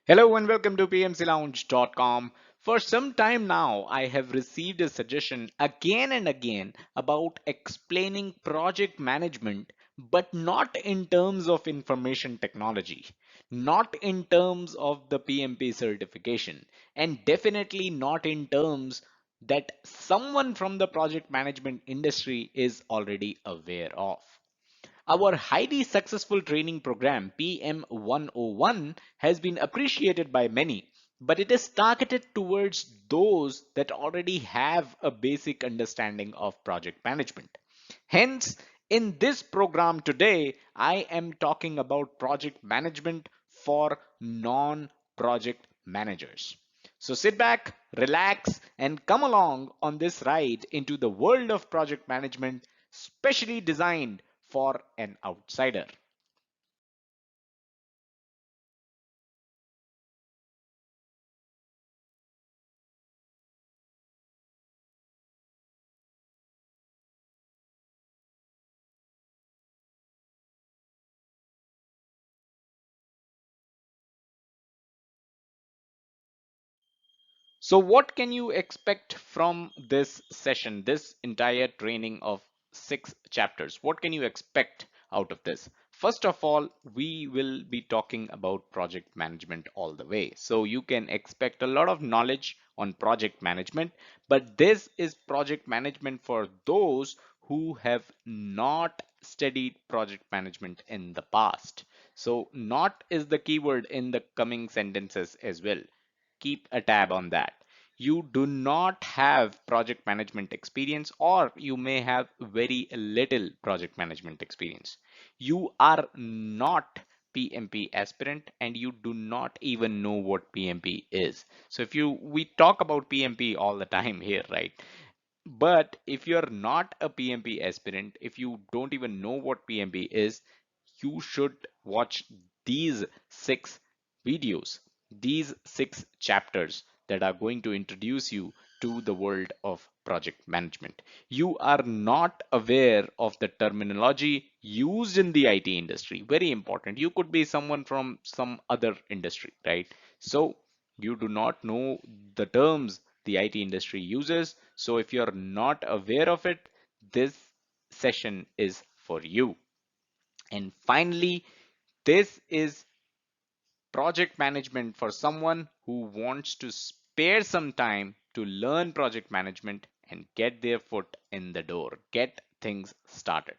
Hello and welcome to pmclounge.com. For some time now, I have received a suggestion again and again about explaining project management, but not in terms of information technology, not in terms of the PMP certification, and definitely not in terms that someone from the project management industry is already aware of. Our highly successful training program PM101 has been appreciated by many, but it is targeted towards those that already have a basic understanding of project management. Hence, in this program today, I am talking about project management for non-project managers. So sit back, relax, and come along on this ride into the world of project management, specially designed for an outsider. So, what can you expect from this session, this entire training of 6 chapters? What can you expect out of this? First of all, we will be talking about project management all the way. So, you can expect a lot of knowledge on project management, but this is project management for those who have not studied project management in the past. So, not is the keyword in the coming sentences as well. Keep a tab on that. You do not have project management experience, or you may have very little project management experience. You are not PMP aspirant and you do not even know what PMP is. So if you we talk about PMP all the time here, right? But if you're not a PMP aspirant, if you don't even know what PMP is, you should watch these 6 videos, these 6 chapters that are going to introduce you to the world of project management. You are not aware of the terminology used in the IT industry. Very important. You could be someone from some other industry, right? So you do not know the terms the IT industry uses. So if you're not aware of it, this session is for you. And finally, this is project management for someone who wants to spare some time to learn project management and get their foot in the door, get things started.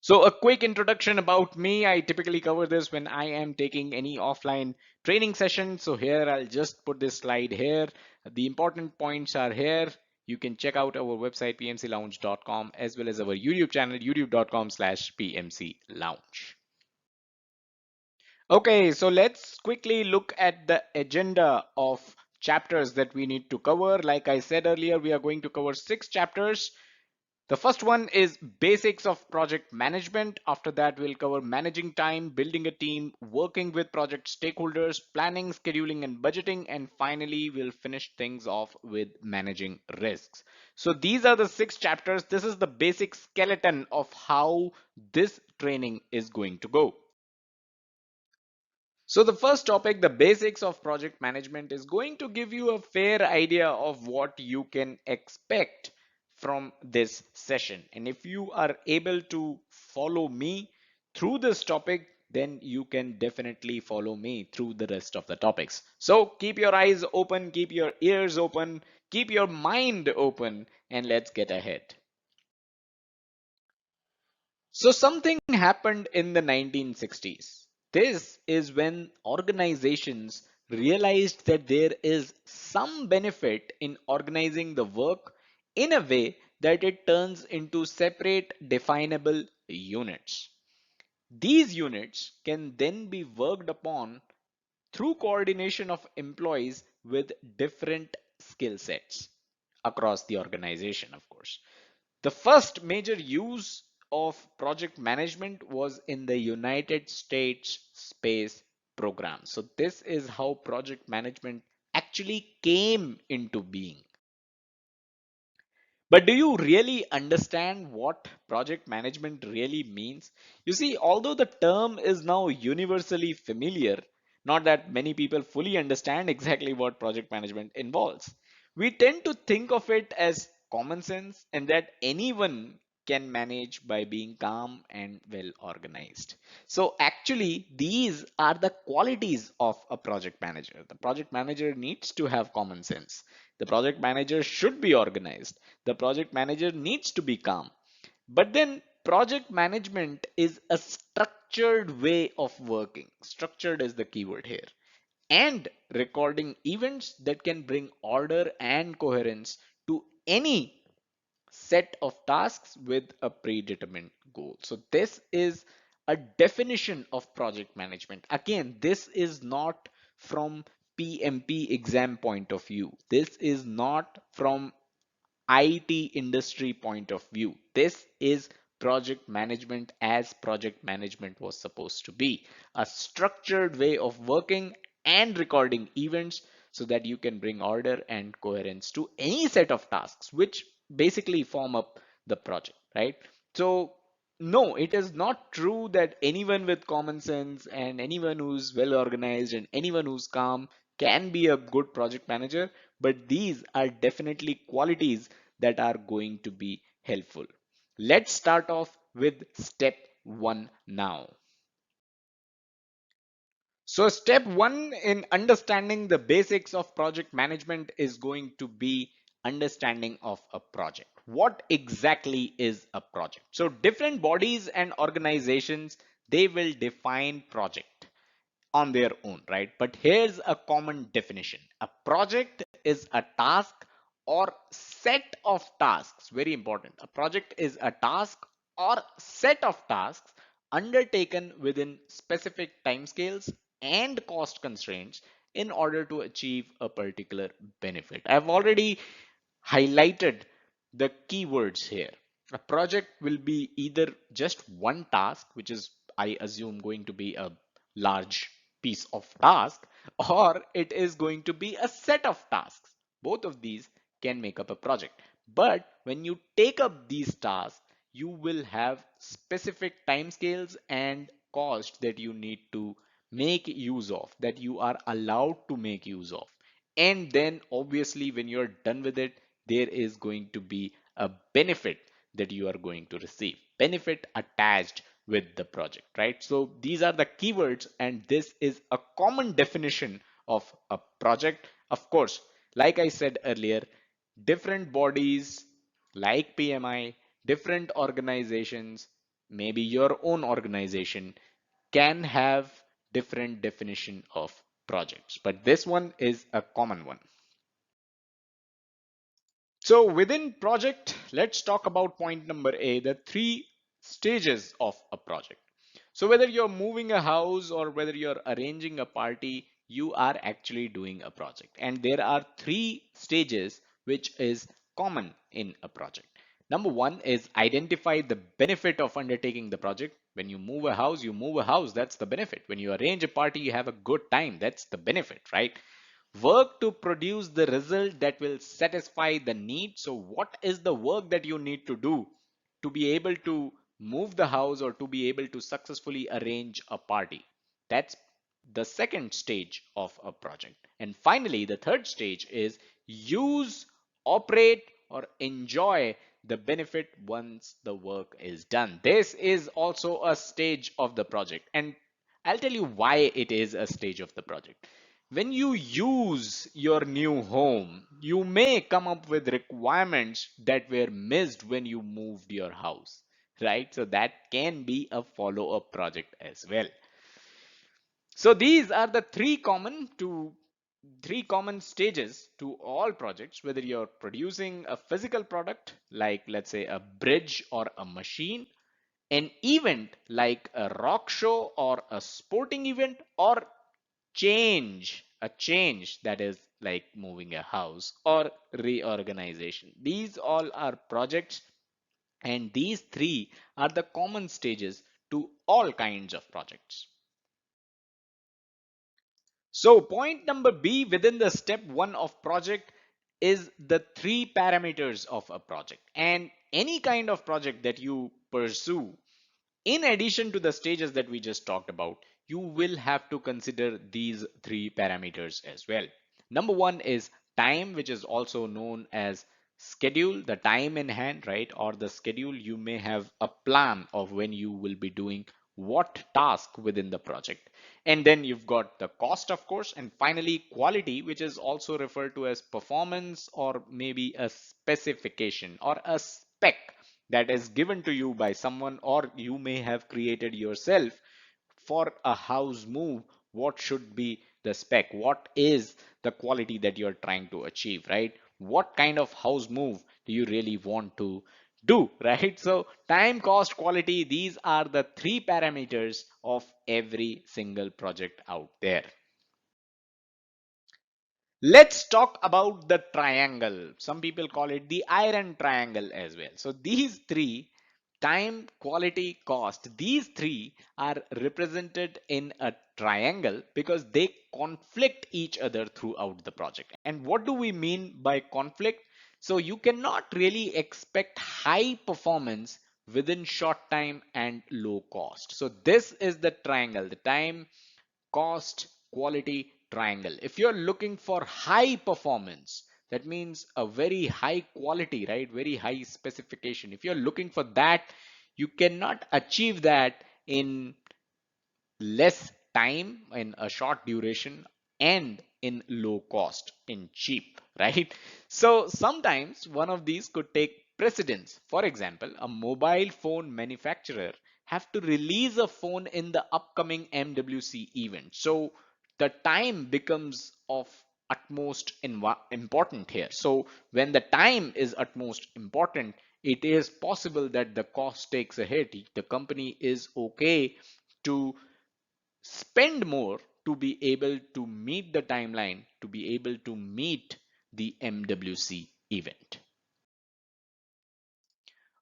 So, a quick introduction about me. I typically cover this when I am taking any offline training session. So, here I'll just put this slide here. The important points are here. You can check out our website pmclounge.com as well as our YouTube channel youtube.com/pmclounge. Okay, so let's quickly look at the agenda of chapters that we need to cover. Like I said earlier, we are going to cover 6 chapters. The first one is basics of project management. After that, we'll cover managing time, building a team, working with project stakeholders, planning, scheduling, and budgeting. And finally, we'll finish things off with managing risks. So these are the 6 chapters. This is the basic skeleton of how this training is going to go. So the first topic, the basics of project management, is going to give you a fair idea of what you can expect from this session. And if you are able to follow me through this topic, then you can definitely follow me through the rest of the topics. So keep your eyes open, keep your ears open, keep your mind open, and let's get ahead. So something happened in the 1960s. This is when organizations realized that there is some benefit in organizing the work in a way that it turns into separate definable units. These units can then be worked upon through coordination of employees with different skill sets across the organization, of course. The first major use of project management was in the United States Space Program. So, this is how project management actually came into being. But do you really understand what project management really means? You see, although the term is now universally familiar, not that many people fully understand exactly what project management involves. We tend to think of it as common sense and that anyone can manage by being calm and well organized. So, actually, these are the qualities of a project manager. The project manager needs to have common sense. The project manager should be organized. The project manager needs to be calm. But then project management is a structured way of working. Structured is the keyword here. And recording events that can bring order and coherence to any set of tasks with a predetermined goal. So this is a definition of project management. Again, this is not from PMP exam point of view. This is not from IT industry point of view. This is project management as project management was supposed to be, a structured way of working and recording events so that you can bring order and coherence to any set of tasks which basically form up the project, right? So no, it is not true that anyone with common sense and anyone who's well organized and anyone who's calm can be a good project manager, but these are definitely qualities that are going to be helpful. Let's start off with step one now. So step one in understanding the basics of project management is going to be understanding of a project. What exactly is a project? So different bodies and organizations, they will define project on their own, right? But here's a common definition. A project is a task or set of tasks. Very important. A project is a task or set of tasks undertaken within specific timescales and cost constraints in order to achieve a particular benefit. I've already highlighted the keywords here. A project will be either just one task, which is, I assume, going to be a large piece of task, or it is going to be a set of tasks. Both of these can make up a project. But when you take up these tasks, you will have specific timescales and cost that you need to make use of, that you are allowed to make use of. And then obviously when you're done with it, there is going to be a benefit that you are going to receive, benefit attached with the project, right? So these are the keywords and this is a common definition of a project. Of course, like I said earlier, different bodies like PMI, different organizations, maybe your own organization can have different definition of projects, but this one is a common one. So within project, let's talk about point number A, the three stages of a project. So whether you're moving a house or whether you're arranging a party, you are actually doing a project. And there are three stages which is common in a project. Number one is identify the benefit of undertaking the project. When you move a house, you move a house. That's the benefit. When you arrange a party, you have a good time. That's the benefit, right? Work to produce the result that will satisfy the need. So what is the work that you need to do to be able to move the house or to be able to successfully arrange a party? That's the second stage of a project. And finally, the third stage is use, operate, or enjoy the benefit once the work is done. This is also a stage of the project. And I'll tell you why it is a stage of the project. When you use your new home, you may come up with requirements that were missed when you moved your house, right? So that can be a follow-up project as well. So these are the three common stages to all projects, whether you're producing a physical product like let's say a bridge or a machine, an event like a rock show or a sporting event, or a change that is like moving a house or reorganization. These all are projects and these three are the common stages to all kinds of projects. So point number B within the step one of project is the three parameters of a project. And any kind of project that you pursue, in addition to the stages that we just talked about, you will have to consider these three parameters as well. Number one is time, which is also known as schedule, the time in hand, right? Or the schedule. You may have a plan of when you will be doing what task within the project. And then you've got the cost, of course, and finally quality, which is also referred to as performance or maybe a specification or a spec that is given to you by someone, or you may have created yourself for a house move. What should be the spec? What is the quality that you're trying to achieve, right? What kind of house move do you really want to do, right? So time, cost, quality, these are the three parameters of every single project out there. Let's talk about the triangle. Some people call it the iron triangle as well. So these three, time, quality, cost, these three are represented in a triangle because they conflict each other throughout the project. And what do we mean by conflict? So you cannot really expect high performance within short time and low cost. So this is the triangle, the time, cost, quality triangle. If you're looking for high performance, that means a very high quality, right? Very high specification. If you're looking for that, you cannot achieve that in less time, in a short duration, and in low cost, in cheap, right? So sometimes one of these could take precedence. For example, a mobile phone manufacturer have to release a phone in the upcoming MWC event. So the time becomes of utmost important here. So when the time is utmost important, it is possible that the cost takes a hit. The company is okay to spend more to be able to meet the timeline, to be able to meet the MWC event.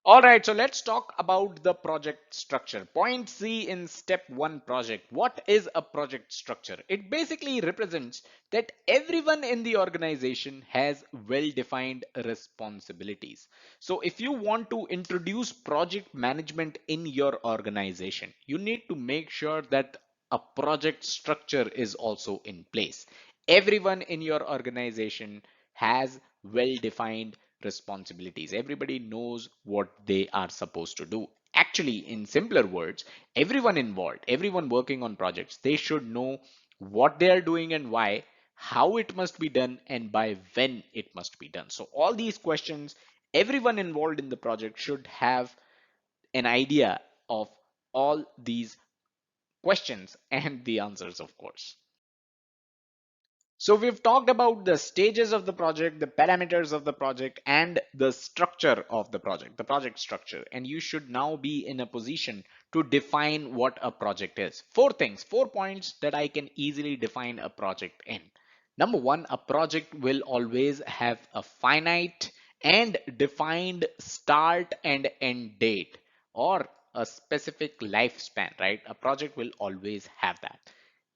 All right, so let's talk about the project structure. Point C in step one project. What is a project structure? It basically represents that everyone in the organization has well-defined responsibilities. So if you want to introduce project management in your organization, you need to make sure that a project structure is also in place. Everyone in your organization has well-defined responsibilities. Everybody knows what they are supposed to do. Actually, in simpler words, everyone involved, everyone working on projects, they should know what they are doing and why, how it must be done, and by when it must be done. So all these questions, everyone involved in the project should have an idea of all these questions and the answers, of course. So we've talked about the stages of the project, the parameters of the project, and the structure of the project structure. And you should now be in a position to define what a project is. Four things, 4 points that I can easily define a project in. Number one, a project will always have a finite and defined start and end date, or a specific lifespan, right? A project will always have that.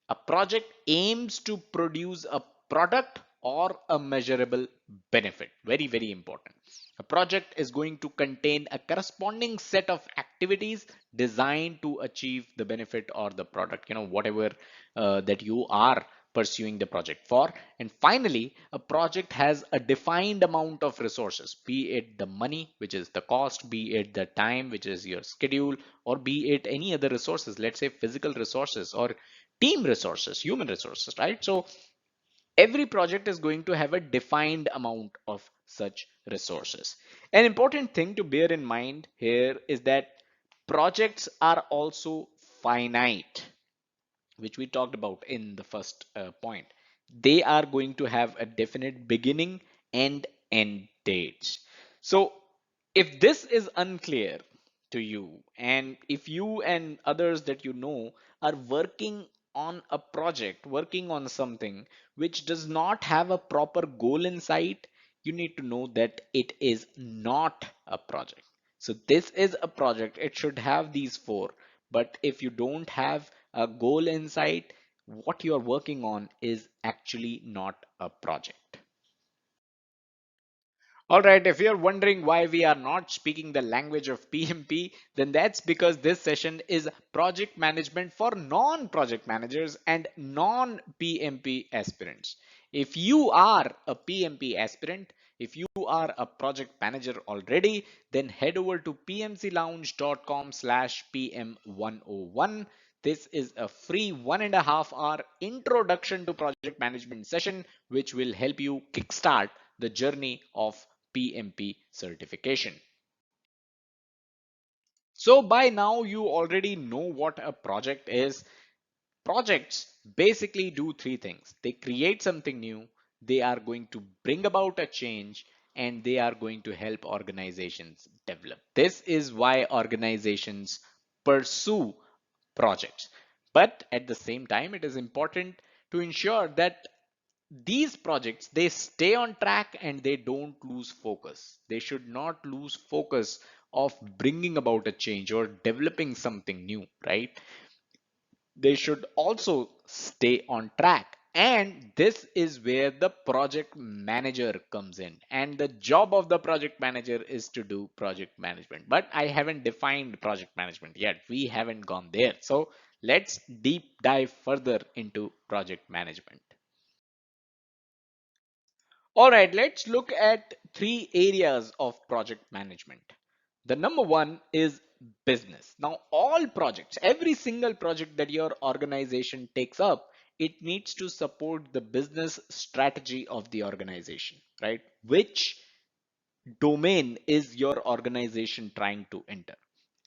A project aims to produce a product or a measurable benefit. Very, very important. A project is going to contain a corresponding set of activities designed to achieve the benefit or the product, whatever that you are pursuing the project for. And finally, a project has a defined amount of resources, be it the money, which is the cost, be it the time, which is your schedule, or be it any other resources, let's say physical resources or team resources, human resources, right? So every project is going to have a defined amount of such resources. An important thing to bear in mind here is that projects are also finite, which we talked about in the first point. They are going to have a definite beginning and end dates. So if this is unclear to you, and if you and others that you know are working on a project, working on something which does not have a proper goal in sight, you need to know that it is not a project. So this is a project. It should have these four. But if you don't have a goal in sight, what you're working on is actually not a project. All right, if you're wondering why we are not speaking the language of PMP, then that's because this session is project management for non-project managers and non-PMP aspirants. If you are a PMP aspirant, if you are a project manager already, then head over to pmclounge.com/pm101. This is a free 1.5 hour introduction to project management session, which will help you kickstart the journey of PMP certification. So by now you already know what a project is. Projects basically do three things. They create something new, they are going to bring about a change, and they are going to help organizations develop. This is why organizations pursue projects. But at the same time, it is important to ensure that these projects, they stay on track and they don't lose focus. They should not lose focus of bringing about a change or developing something new, right? They should also stay on track. And this is where the project manager comes in. And the job of the project manager is to do project management. But I haven't defined project management yet. We haven't gone there. So let's deep dive further into project management. All right, let's look at three areas of project management. The number one is business. Now, all projects, every single project that your organization takes up, it needs to support the business strategy of the organization, right? Which domain is your organization trying to enter?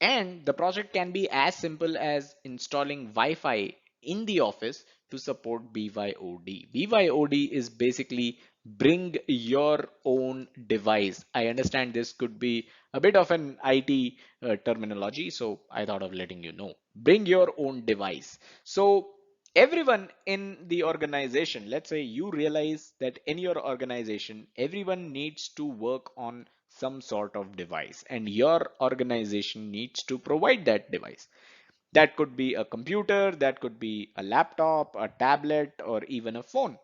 And the project can be as simple as installing Wi-Fi in the office to support BYOD. BYOD is basically bring your own device. I understand this could be a bit of an IT terminology, so I thought of letting you know. Bring your own device. So everyone in the organization, let's say you realize that in your organization everyone needs to work on some sort of device and your organization needs to provide that device. That could be a computer, that could be a laptop, a tablet, or even a phone.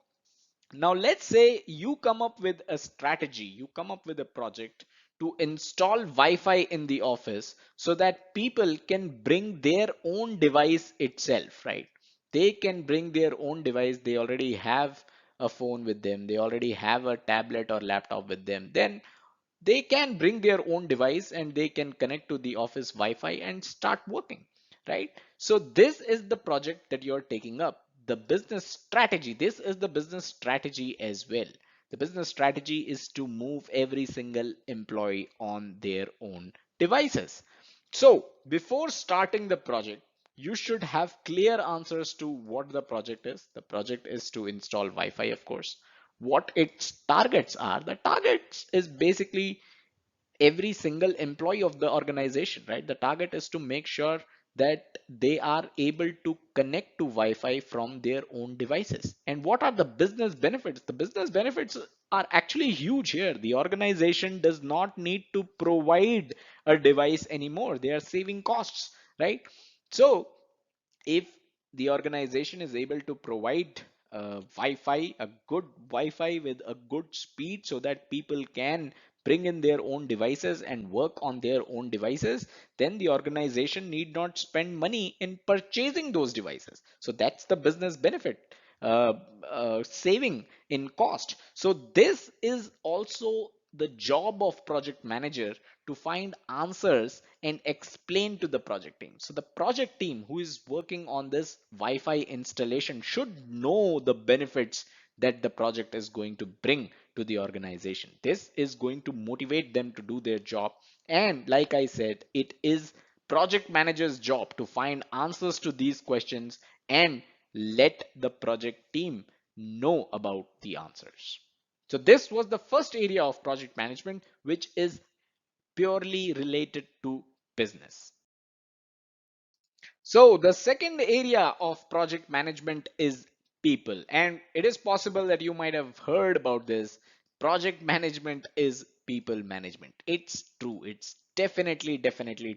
Now, let's say you come up with a strategy, you come up with a project to install Wi-Fi in the office so that people can bring their own device itself, right? They can bring their own device. They already have a phone with them. They already have a tablet or laptop with them. Then they can bring their own device and they can connect to the office Wi-Fi and start working, right? So this is the project that you're taking up. The business strategy, this is the business strategy as well. The business strategy is to move every single employee on their own devices. So before starting the project, you should have clear answers to what the project is. The project is to install Wi-Fi, of course. What its targets are. The targets is basically every single employee of the organization, right? The target is to make sure that they are able to connect to Wi-Fi from their own devices. And what are the business benefits? The business benefits are actually huge here. The organization does not need to provide a device anymore. They are saving costs, right? So if the organization is able to provide Wi-Fi, a good Wi-Fi with a good speed so that people can bring in their own devices and work on their own devices, then the organization need not spend money in purchasing those devices. So that's the business benefit, uh, saving in cost. So this is also the job of project manager, to find answers and explain to the project team. So the project team who is working on this Wi-Fi installation should know the benefits that the project is going to bring to the organization. This is going to motivate them to do their job. And like I said, it is project manager's job to find answers to these questions and let the project team know about the answers. So this was the first area of project management, which is purely related to business. So the second area of project management is people. And it is possible that you might have heard about this. Project management is people management. It's true. It's definitely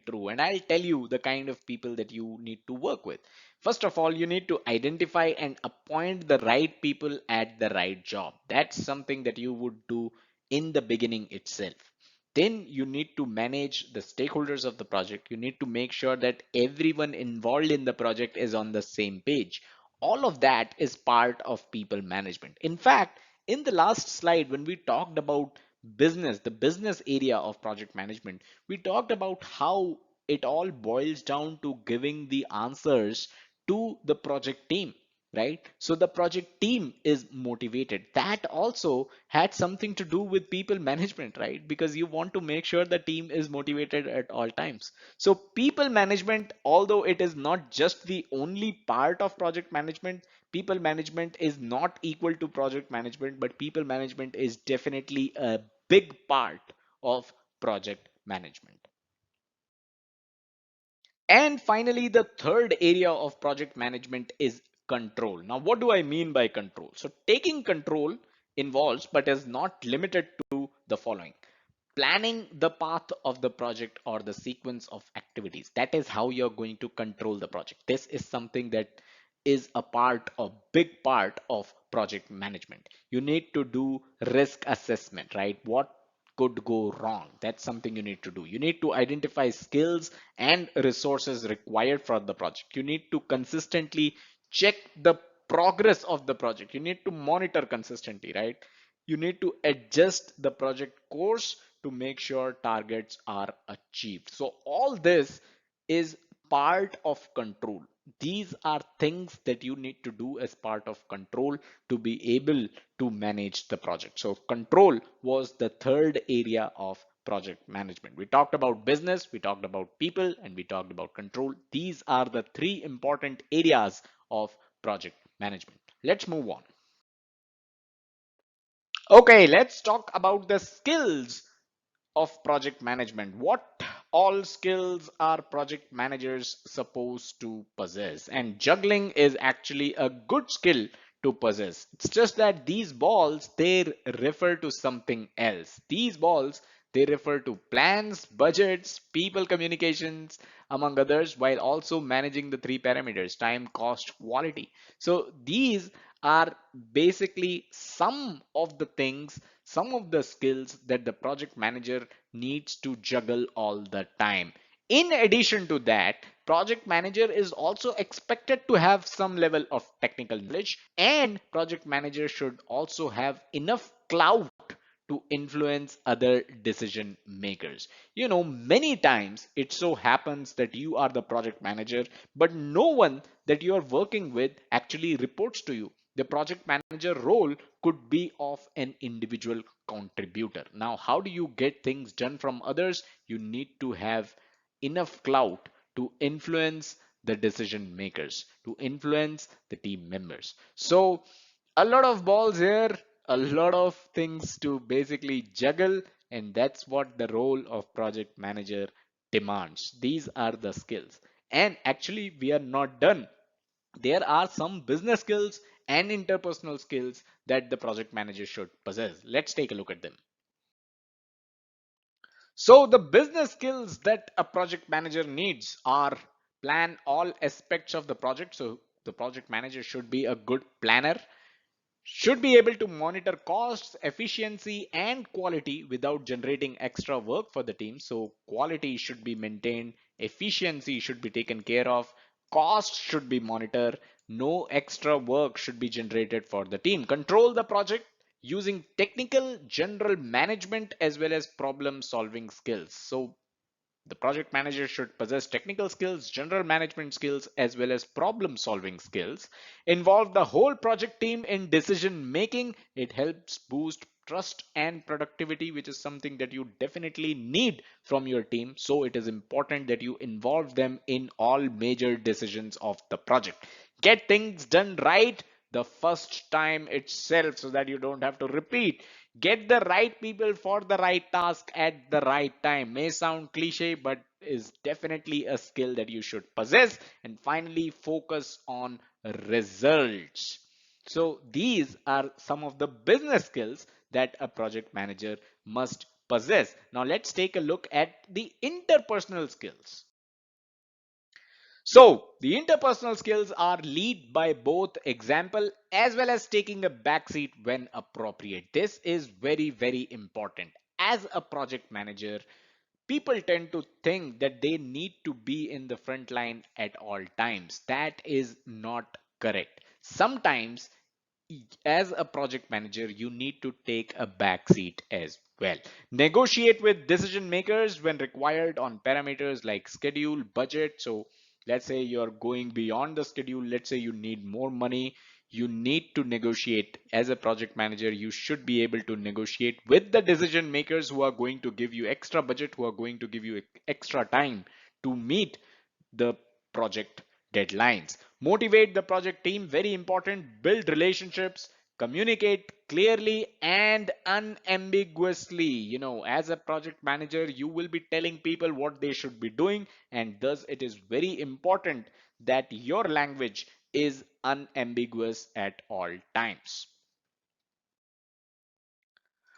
true. And I'll tell you the kind of people that you need to work with. First of all, you need to identify and appoint the right people at the right job. That's something that you would do in the beginning itself. Then you need to manage the stakeholders of the project. You need to make sure that everyone involved in the project is on the same page. All of that is part of people management. In fact, in the last slide, when we talked about business, the business area of project management, we talked about how it all boils down to giving the answers to the project team, right? So the project team is motivated. That also had something to do with people management, right? Because you want to make sure the team is motivated at all times. So people management, although it is not just the only part of project management, people management is not equal to project management, but people management is definitely a big part of project management. And finally, the third area of project management is control. Now, what do I mean by control? So taking control involves, but is not limited to, the following: planning the path of the project or the sequence of activities. That is how you're going to control the project. This is something that is a big part of project management. You need to do risk assessment, right? What could go wrong? That's something you need to do. You need to identify skills and resources required for the project. You need to consistently check the progress of the project. You need to monitor consistently, right? You need to adjust the project course to make sure targets are achieved. So all this is part of control. These are things that you need to do as part of control to be able to manage the project. So control was the third area of project management. We talked about business, we talked about people, and we talked about control. These are the three important areas of project management. Let's move on. Okay, let's talk about the skills of project management. What all skills are project managers supposed to possess? And juggling is actually a good skill to possess. It's just that these balls, they refer to something else. These balls, they refer to plans, budgets, people communications, among others, while also managing the three parameters: time, cost, quality. So these are basically some of the skills that the project manager needs to juggle all the time. In addition to that, project manager is also expected to have some level of technical knowledge, and project manager should also have enough clout to influence other decision makers. You know, many times it so happens that you are the project manager, but no one that you are working with actually reports to you. The project manager role could be of an individual contributor. Now, how do you get things done from others? You need to have enough clout to influence the decision makers, to influence the team members. So, a lot of balls here, a lot of things to basically juggle, and that's what the role of project manager demands. These are the skills. And actually, we are not done. There are some business skills and interpersonal skills that the project manager should possess. Let's take a look at them. So the business skills that a project manager needs are: plan all aspects of the project. So the project manager should be a good planner, should be able to monitor costs, efficiency, and quality without generating extra work for the team. So quality should be maintained, efficiency should be taken care of, costs should be monitored, no extra work should be generated for the team. Control the project using technical, general management, as well as problem solving skills. So the project manager should possess technical skills, general management skills, as well as problem solving skills. Involve the whole project team in decision making. It helps boost trust and productivity, which is something that you definitely need from your team. So it is important that you involve them in all major decisions of the project. Get things done right the first time itself so that you don't have to repeat. Get the right people for the right task at the right time. May sound cliche, but is definitely a skill that you should possess. And finally, focus on results. So these are some of the business skills that a project manager must possess. Now let's take a look at the interpersonal skills. So the interpersonal skills are lead by both example as well as taking a backseat when appropriate. This is very, very important. As a project manager, people tend to think that they need to be in the front line at all times. That is not correct. Sometimes as a project manager, you need to take a back seat as well. Negotiate with decision makers when required on parameters like schedule, budget. So let's say you're going beyond the schedule. Let's say you need more money. You need to negotiate as a project manager. You should be able to negotiate with the decision makers who are going to give you extra budget, who are going to give you extra time to meet the project deadlines. Motivate the project team, very important. Build relationships, communicate clearly and unambiguously. As a project manager, you will be telling people what they should be doing, and thus it is very important that your language is unambiguous at all times.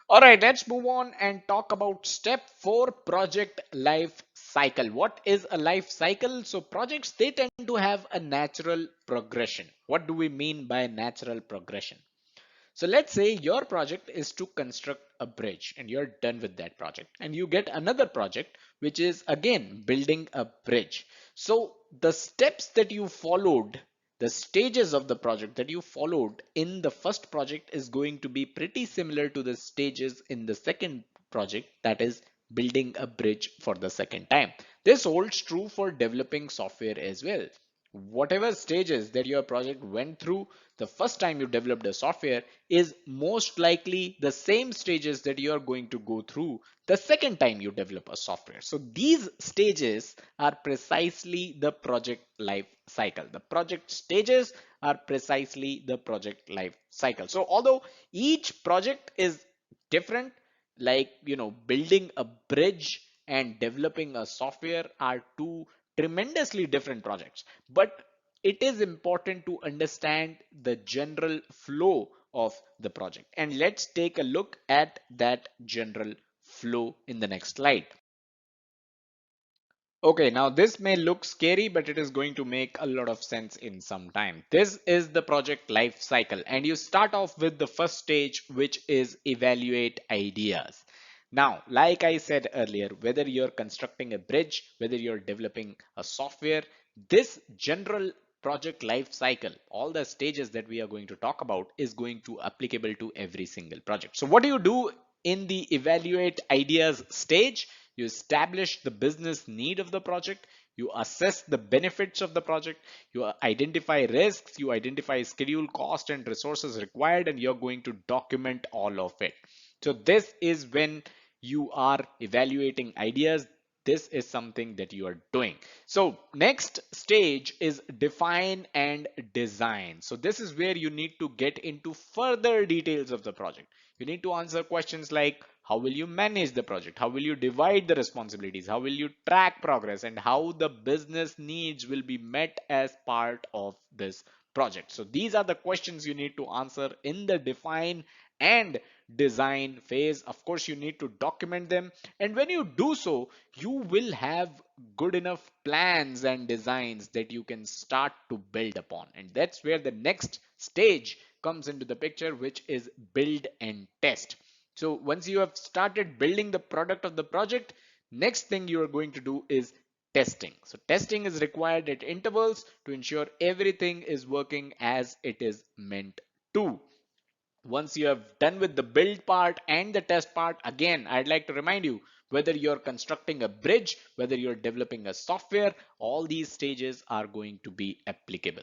All right, let's move on and talk about step 4, project life cycle. What is a life cycle? So projects, they tend to have a natural progression. What do we mean by natural progression? So let's say your project is to construct a bridge and you're done with that project, and you get another project which is again building a bridge. So the steps that you followed, the stages of the project that you followed in the first project is going to be pretty similar to the stages in the second project, that is building a bridge for the second time. This holds true for developing software as well. Whatever stages that your project went through the first time you developed a software is most likely the same stages that you are going to go through the second time you develop a software. So these stages are precisely the project life cycle. The project stages are precisely the project life cycle. So although each project is different, like building a bridge and developing a software are two tremendously different projects, but it is important to understand the general flow of the project. And let's take a look at that general flow in the next slide. Okay, now this may look scary, but it is going to make a lot of sense in some time. This is the project life cycle, and you start off with the first stage, which is evaluate ideas. Now, like I said earlier, whether you're constructing a bridge, whether you're developing a software, this general project life cycle, all the stages that we are going to talk about is going to applicable to every single project. So what do you do in the evaluate ideas stage? You establish the business need of the project, you assess the benefits of the project, you identify risks, you identify schedule, cost and resources required, and you're going to document all of it. So this is when you are evaluating ideas. This is something that you are doing. So next stage is define and design. So this is where you need to get into further details of the project. You need to answer questions like how will you manage the project, how will you divide the responsibilities, how will you track progress, and how the business needs will be met as part of this project. So these are the questions you need to answer in the define and design phase. Of course, you need to document them, and when you do so, you will have good enough plans and designs that you can start to build upon. And that's where the next stage comes into the picture, which is build and test. So once you have started building the product of the project, next thing you are going to do is testing. So testing is required at intervals to ensure everything is working as it is meant to. Once you have done with the build part and the test part, again, I'd like to remind you, whether you're constructing a bridge, whether you're developing a software, all these stages are going to be applicable.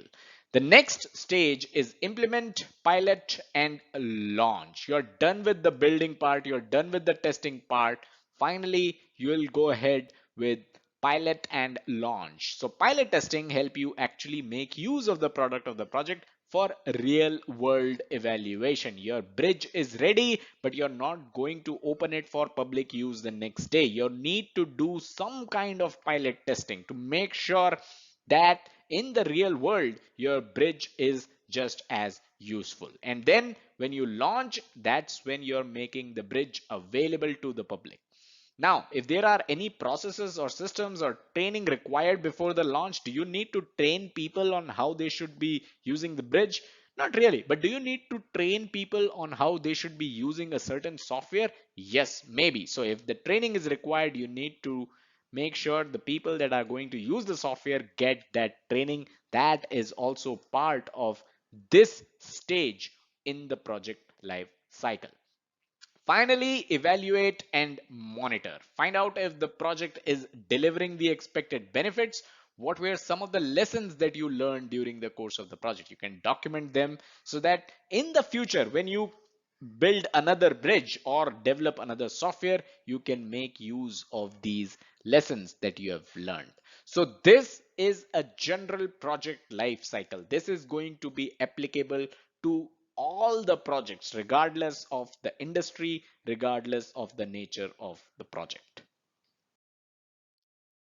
The next stage is implement, pilot, and launch. You're done with the building part, you're done with the testing part. Finally, you will go ahead with pilot and launch. So pilot testing help you actually make use of the product of the project for real world evaluation. Your bridge is ready, but you're not going to open it for public use the next day. You need to do some kind of pilot testing to make sure that in the real world your bridge is just as useful. And then when you launch, that's when you're making the bridge available to the public. Now, if there are any processes or systems or training required before the launch, do you need to train people on how they should be using the bridge? Not really, but do you need to train people on how they should be using a certain software? Yes, maybe. So if the training is required, you need to make sure the people that are going to use the software get that training. That is also part of this stage in the project life cycle. Finally, evaluate and monitor. Find out if the project is delivering the expected benefits. What were some of the lessons that you learned during the course of the project? You can document them so that in the future, when you build another bridge or develop another software, you can make use of these lessons that you have learned. So this is a general project life cycle. This is going to be applicable to all the projects, regardless of the industry, regardless of the nature of the project.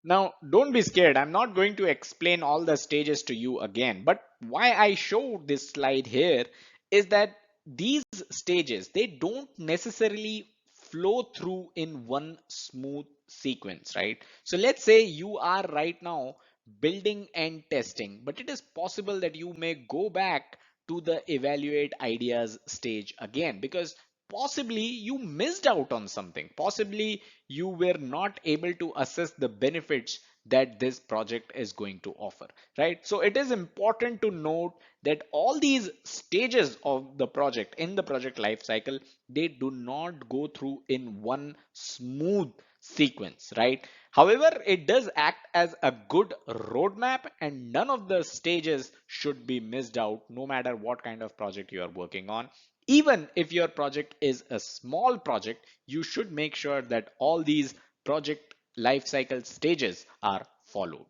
Now, don't be scared. I'm not going to explain all the stages to you again, but why I showed this slide here is that these stages, they don't necessarily flow through in one smooth sequence, right? So let's say you are right now building and testing, but it is possible that you may go back to the evaluate ideas stage again because possibly you missed out on something. Possibly you were not able to assess the benefits that this project is going to offer, right? So it is important to note that all these stages of the project in the project life cycle, they do not go through in one smooth sequence, right? However, it does act as a good roadmap and none of the stages should be missed out no matter what kind of project you are working on. Even if your project is a small project, you should make sure that all these project lifecycle stages are followed.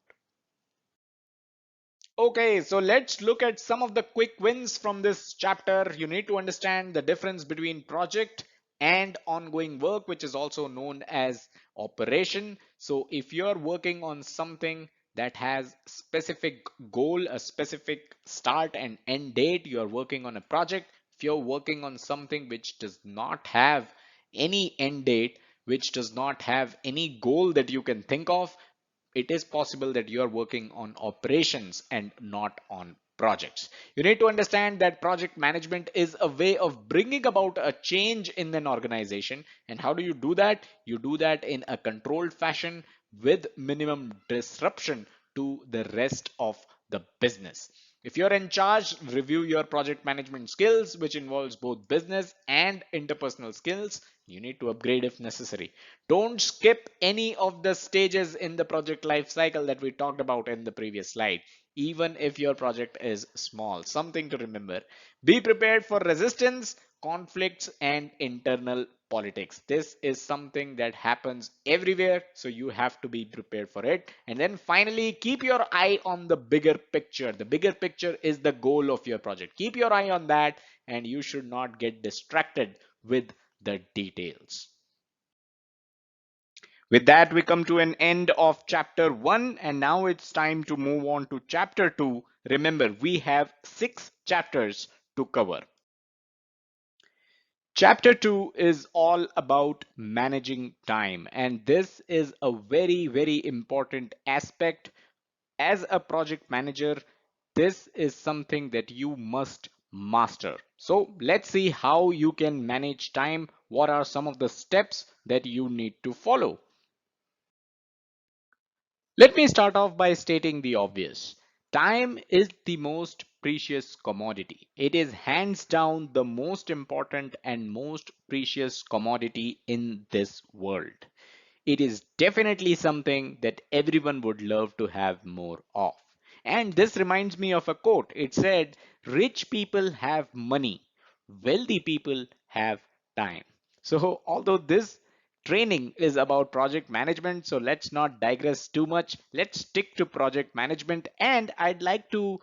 Okay, so let's look at some of the quick wins from this chapter. You need to understand the difference between project and ongoing work, which is also known as operation. So if you're working on something that has specific goal, a specific start and end date, you're working on a project. If you're working on something which does not have any end date, which does not have any goal that you can think of, it is possible that you are working on operations and not on projects. You need to understand that project management is a way of bringing about a change in an organization. And how do you do that? You do that in a controlled fashion with minimum disruption to the rest of the business. If you're in charge, review your project management skills, which involves both business and interpersonal skills. You need to upgrade if necessary. Don't skip any of the stages in the project life cycle that we talked about in the previous slide, even if your project is small. Something to remember. Be prepared for resistance, conflicts, and internal politics. This is something that happens everywhere, so you have to be prepared for it. And then finally, keep your eye on the bigger picture. The bigger picture is the goal of your project. Keep your eye on that, and you should not get distracted with the details. With that, we come to an end of chapter 1, and now it's time to move on to chapter 2. Remember, we have 6 chapters to cover. Chapter 2 is all about managing time, and this is a very, very important aspect. As a project manager, this is something that you must master. So let's see how you can manage time. What are some of the steps that you need to follow? Let me start off by stating the obvious. Time is the most precious commodity. It is hands down the most important and most precious commodity in this world. It is definitely something that everyone would love to have more of. And this reminds me of a quote. It said, rich people have money, wealthy people have time. So, although this training is about project management, so let's not digress too much. Let's stick to project management. And I'd like to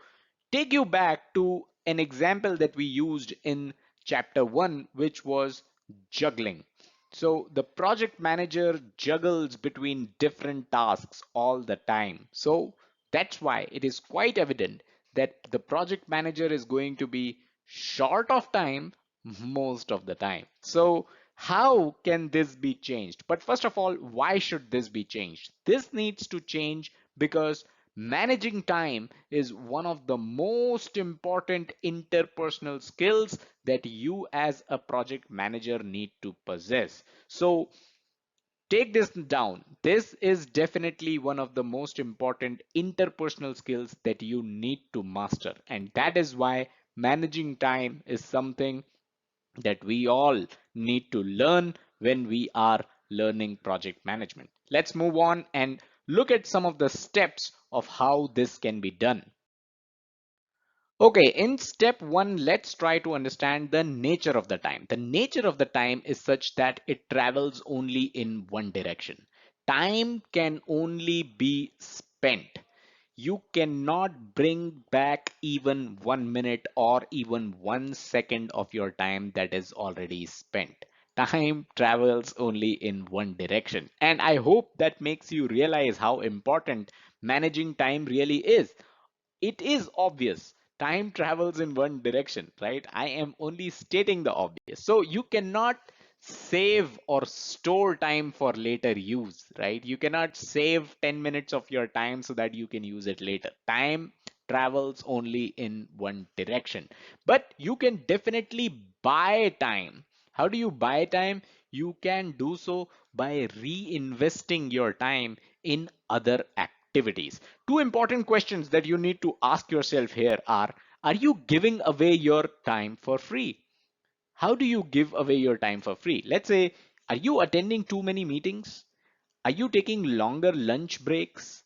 take you back to an example that we used in chapter 1, which was juggling. So the project manager juggles between different tasks all the time. So that's why it is quite evident that the project manager is going to be short of time most of the time. So How can this be changed? But first of all, why should this be changed? This needs to change because managing time is one of the most important interpersonal skills that you as a project manager need to possess. So take this down. This is definitely one of the most important interpersonal skills that you need to master. And that is why managing time is something that we all need to learn when we are learning project management. Let's move on and look at some of the steps of how this can be done. Okay, in step one, let's try to understand the nature of the time. The nature of the time is such that it travels only in one direction. Time can only be spent. You cannot bring back even 1 minute or even 1 second of your time that is already spent. Time travels only in one direction. And I hope that makes you realize how important managing time really is. It is obvious. Time travels in one direction, right? I am only stating the obvious. So you cannot save or store time for later use, right? You cannot save 10 minutes of your time so that you can use it later. Time travels only in one direction. But you can definitely buy time. How do you buy time? You can do so by reinvesting your time in other activities. Two important questions that you need to ask yourself here are you giving away your time for free? How do you give away your time for free? Let's say, are you attending too many meetings? Are you taking longer lunch breaks?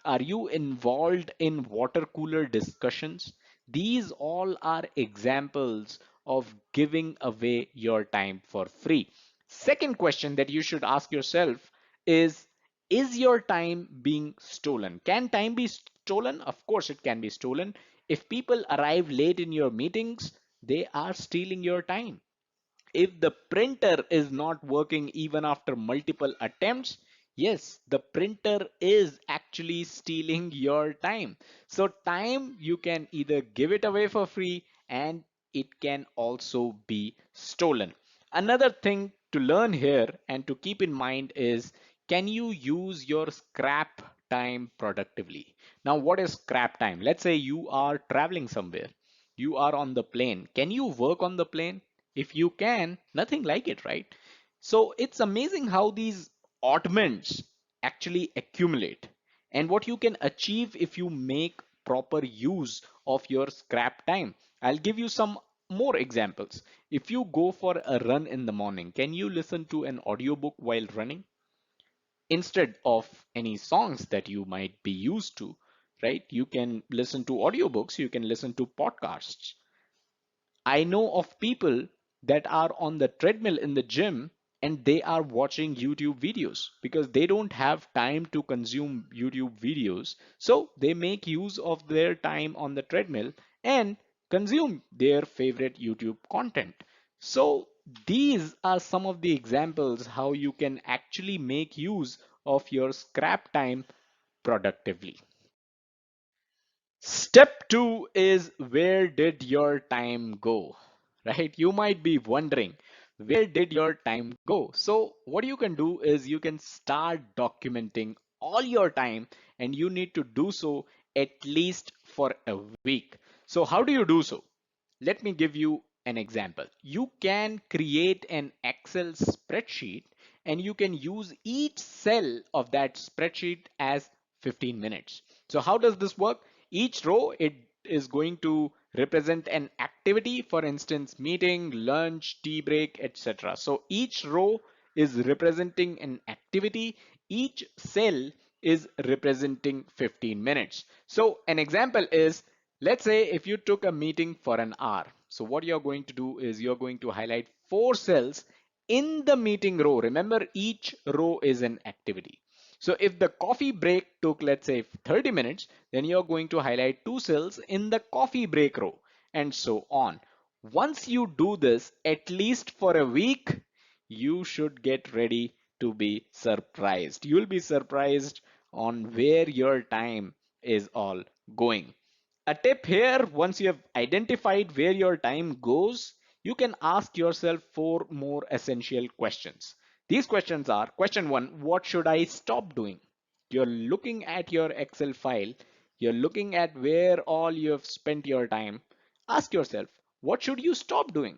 Are you involved in water cooler discussions? These all are examples of giving away your time for free. Second question that you should ask yourself is your time being stolen? Can time be stolen? Of course, it can be stolen. If people arrive late in your meetings, they are stealing your time. If the printer is not working even after multiple attempts, yes, the printer is actually stealing your time. So time, you can either give it away for free and it can also be stolen. Another thing to learn here and to keep in mind is, can you use your scrap time productively? Now, what is scrap time? Let's say you are traveling somewhere. You are on the plane. Can you work on the plane? If you can, nothing like it, right? So it's amazing how these oddments actually accumulate and what you can achieve if you make proper use of your scrap time. I'll give you some more examples. If you go for a run in the morning, can you listen to an audiobook while running instead of any songs that you might be used to, right? You can listen to audiobooks, you can listen to podcasts. I know of people that are on the treadmill in the gym and they are watching YouTube videos because they don't have time to consume YouTube videos. So they make use of their time on the treadmill and consume their favorite YouTube content. So these are some of the examples how you can actually make use of your scrap time productively. Step two is, where did your time go? Right? You might be wondering, where did your time go? So what you can do is you can start documenting all your time and you need to do so at least for a week. So how do you do so? Let me give you an example. You can create an Excel spreadsheet and you can use each cell of that spreadsheet as 15 minutes. So how does this work? Each row, it is going to represent an activity, for instance, meeting, lunch, tea break, etc. So each row is representing an activity. Each cell is representing 15 minutes. So an example is, let's say if you took a meeting for an hour. So what you're going to do is you're going to highlight 4 cells in the meeting row. Remember, each row is an activity. So if the coffee break took, let's say 30 minutes, then you're going to highlight 2 cells in the coffee break row and so on. Once you do this, at least for a week, you should get ready to be surprised. You'll be surprised on where your time is all going. A tip here, once you have identified where your time goes, you can ask yourself four more essential questions. These questions are: question one, what should I stop doing? You're looking at your Excel file, you're looking at where all you have spent your time. Ask yourself, what should you stop doing?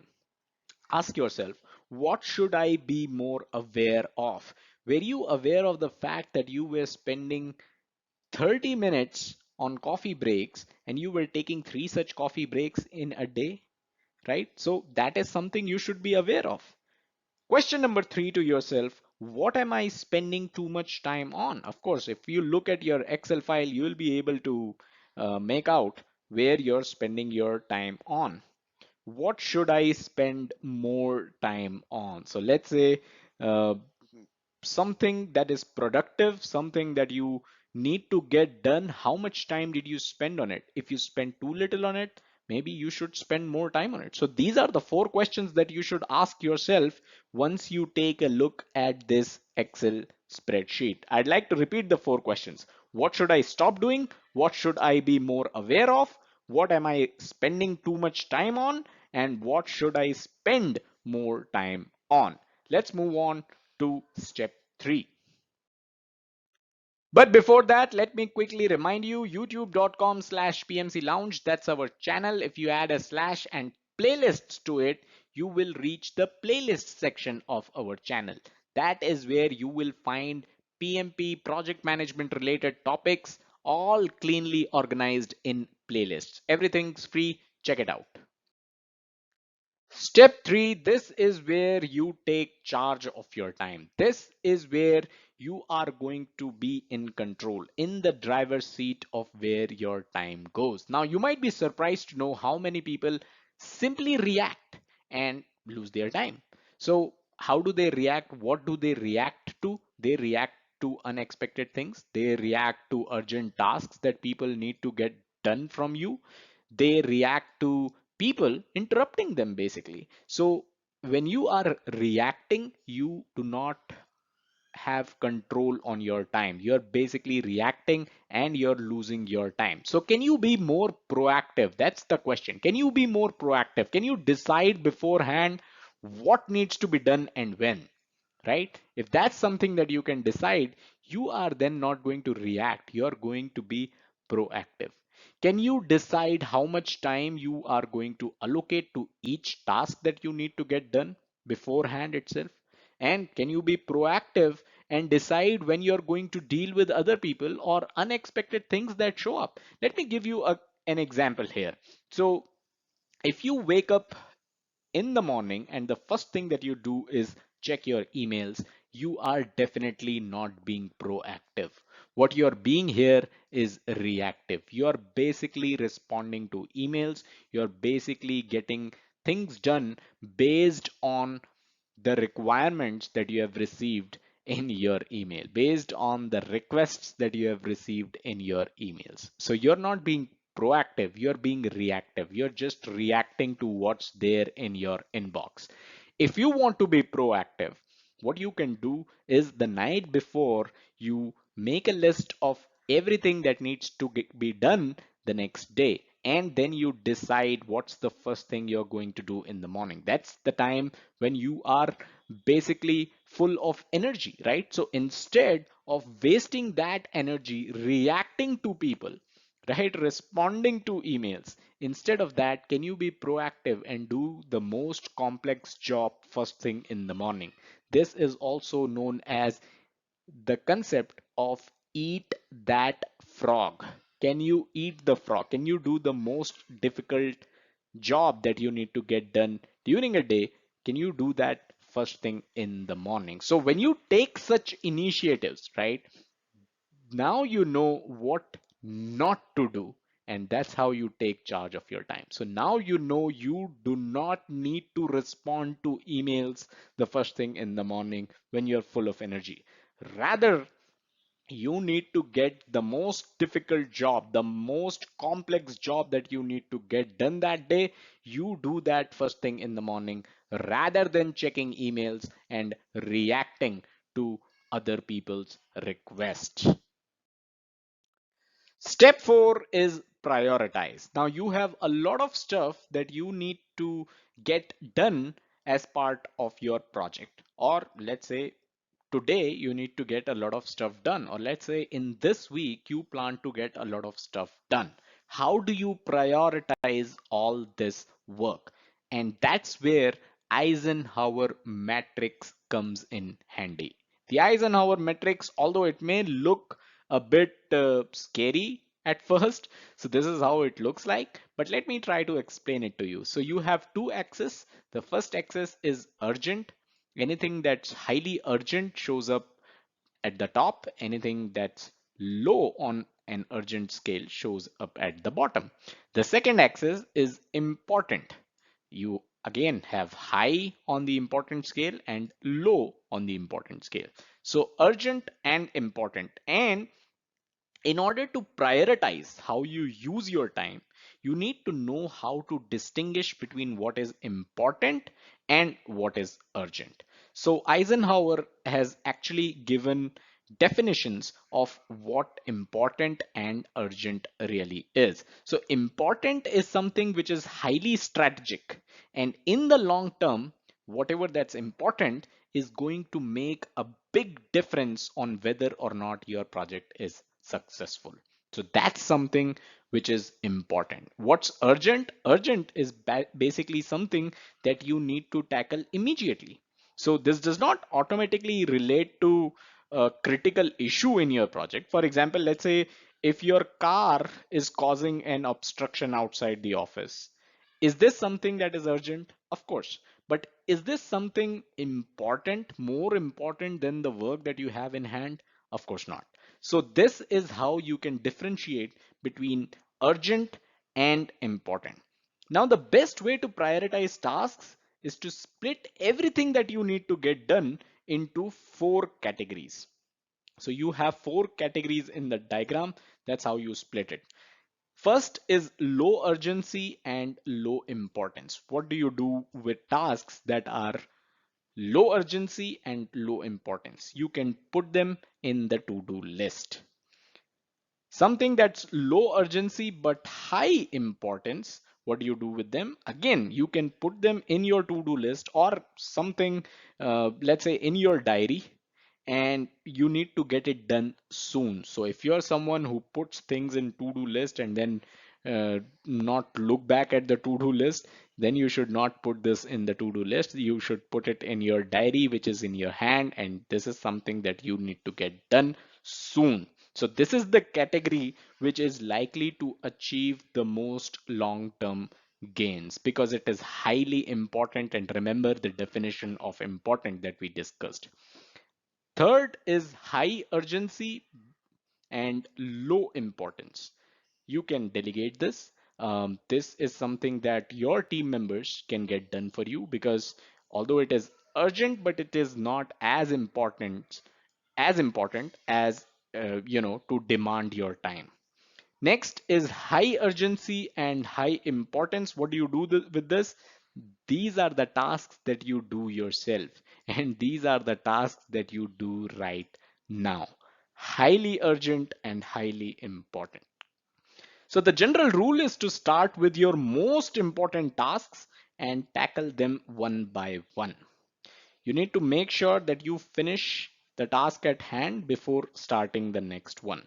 Ask yourself, what should I be more aware of? Were you aware of the fact that you were spending 30 minutes on coffee breaks and you were taking three such coffee breaks in a day? Right? So that is something you should be aware of. Question number three to yourself: what am I spending too much time on? Of course, if you look at your Excel file, you will be able to make out where you're spending your time on. What should I spend more time on? So let's say uh, something that is productive, something that you need to get done. How much time did you spend on it? If you spend too little on it, maybe you should spend more time on it. So these are the four questions that you should ask yourself once you take a look at this Excel spreadsheet. I'd like to repeat the four questions. What should I stop doing? What should I be more aware of? What am I spending too much time on? And what should I spend more time on? Let's move on to step 3. But before that, let me quickly remind you, youtube.com/PMC Lounge. That's our channel. If you add a slash and playlists to it, you will reach the playlist section of our channel. That is where you will find PMP project management related topics, all cleanly organized in playlists. Everything's free. Check it out. Step 3, this is where you take charge of your time. This is where you are going to be in control, in the driver's seat of where your time goes. Now, you might be surprised to know how many people simply react and lose their time. So, how do they react? What do they react to? They react to unexpected things. They react to urgent tasks that people need to get done from you. They react to people interrupting them basically. So when you are reacting, you do not have control on your time. You're basically reacting and you're losing your time. So can you be more proactive? That's the question. Can you be more proactive? Can you decide beforehand what needs to be done and when? Right? If that's something that you can decide, you are then not going to react. You're going to be proactive. Can you decide how much time you are going to allocate to each task that you need to get done beforehand itself? And can you be proactive and decide when you're going to deal with other people or unexpected things that show up? Let me give you an example here. So if you wake up in the morning and the first thing that you do is check your emails, you are definitely not being proactive. What you're being here is reactive. You're basically responding to emails, you're basically getting things done based on the requirements that you have received in your email, based on the requests that you have received in your emails. So you're not being proactive, you're being reactive. You're just reacting to what's there in your inbox. If you want to be proactive, what you can do is the night before, you make a list of everything that needs to be done the next day, and then you decide what's the first thing you're going to do in the morning. That's the time when you are basically full of energy, right? So instead of wasting that energy reacting to people, right, responding to emails, instead of that, can you be proactive and do the most complex job first thing in the morning? This is also known as the concept of eat that frog. Can you eat the frog? Can you do the most difficult job that you need to get done during a day? Can you do that first thing in the morning? So when you take such initiatives, right, now you know what not to do, and that's how you take charge of your time. So now you know you do not need to respond to emails the first thing in the morning when you're full of energy. Rather, you need to get the most difficult job, the most complex job that you need to get done that day. You do that first thing in the morning rather than checking emails and reacting to other people's requests. Step 4 is prioritize. Now you have a lot of stuff that you need to get done as part of your project, or let's say today you need to get a lot of stuff done, or let's say in this week you plan to get a lot of stuff done. How do you prioritize all this work? And that's where Eisenhower matrix comes in handy. The Eisenhower matrix, although it may look a bit scary at first, so this is how it looks like, but let me try to explain it to you. So you have two axes. The first axis is urgent. Anything that's highly urgent shows up at the top. Anything that's low on an urgent scale shows up at the bottom. The second axis is important. You again have high on the important scale and low on the important scale. So urgent and important. And in order to prioritize how you use your time, you need to know how to distinguish between what is important and what is urgent. So Eisenhower has actually given definitions of what important and urgent really is. So important is something which is highly strategic, and in the long term, whatever that's important is going to make a big difference on whether or not your project is successful. So that's something which is important. What's urgent? Urgent is basically something that you need to tackle immediately. So this does not automatically relate to a critical issue in your project. For example, let's say if your car is causing an obstruction outside the office, is this something that is urgent? Of course. But is this something important, more important than the work that you have in hand? Of course not. So this is how you can differentiate between urgent and important. Now, the best way to prioritize tasks is to split everything that you need to get done into four categories. So you have four categories in the diagram. That's how you split it. First is low urgency and low importance. What do you do with tasks that are low urgency and low importance? You can put them in the to-do list. Something that's low urgency but high importance, what do you do with them? Again, you can put them in your to-do list or something, let's say in your diary, and you need to get it done soon. So if you're someone who puts things in to-do list and then not look back at the to-do list, then you should not put this in the to-do list. You should put it in your diary, which is in your hand, and this is something that you need to get done soon. So this is the category which is likely to achieve the most long-term gains because it is highly important. And remember the definition of important that we discussed. Third is high urgency and low importance. You can delegate this. This is something that your team members can get done for you because although it is urgent, but it is not as important as to demand your time. Next is high urgency and high importance. What do you do with this? These are the tasks that you do yourself, and these are the tasks that you do right now. Highly urgent and highly important. So the general rule is to start with your most important tasks and tackle them one by one. You need to make sure that you finish the task at hand before starting the next one.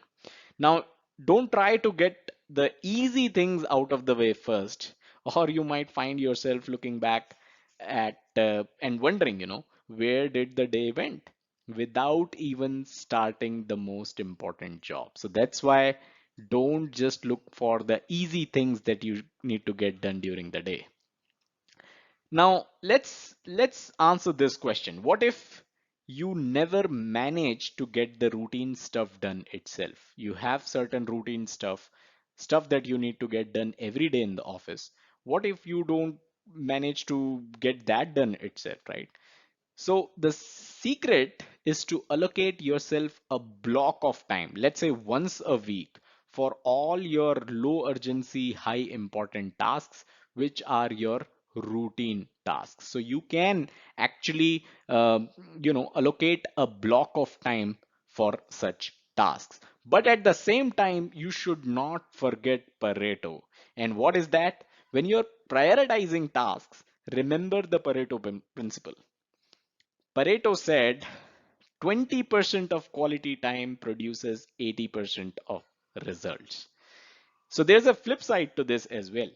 Now, don't try to get the easy things out of the way first, or you might find yourself looking back at and wondering, where did the day went without even starting the most important job. So that's why don't just look for the easy things that you need to get done during the day. Now let's answer this question. What if you never manage to get the routine stuff done itself? You have certain routine stuff that you need to get done every day in the office. What if you don't manage to get that done itself, right? So the secret is to allocate yourself a block of time, let's say once a week, for all your low urgency, high important tasks, which are your routine tasks. So you can actually, allocate a block of time for such tasks. But at the same time, you should not forget Pareto. And what is that? When you're prioritizing tasks, remember the Pareto principle. Pareto said 20% of quality time produces 80% of results. So there's a flip side to this as well.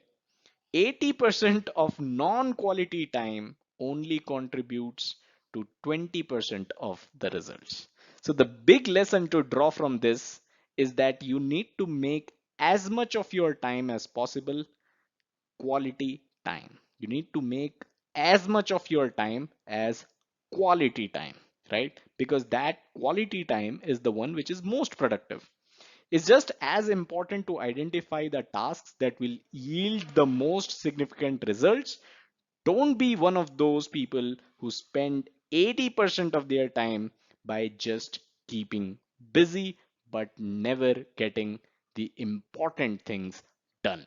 80% of non-quality time only contributes to 20% of the results. So the big lesson to draw from this is that you need to make as much of your time as possible quality time. You need to make as much of your time as quality time, right? Because that quality time is the one which is most productive. It's just as important to identify the tasks that will yield the most significant results. Don't be one of those people who spend 80% of their time by just keeping busy but never getting the important things done.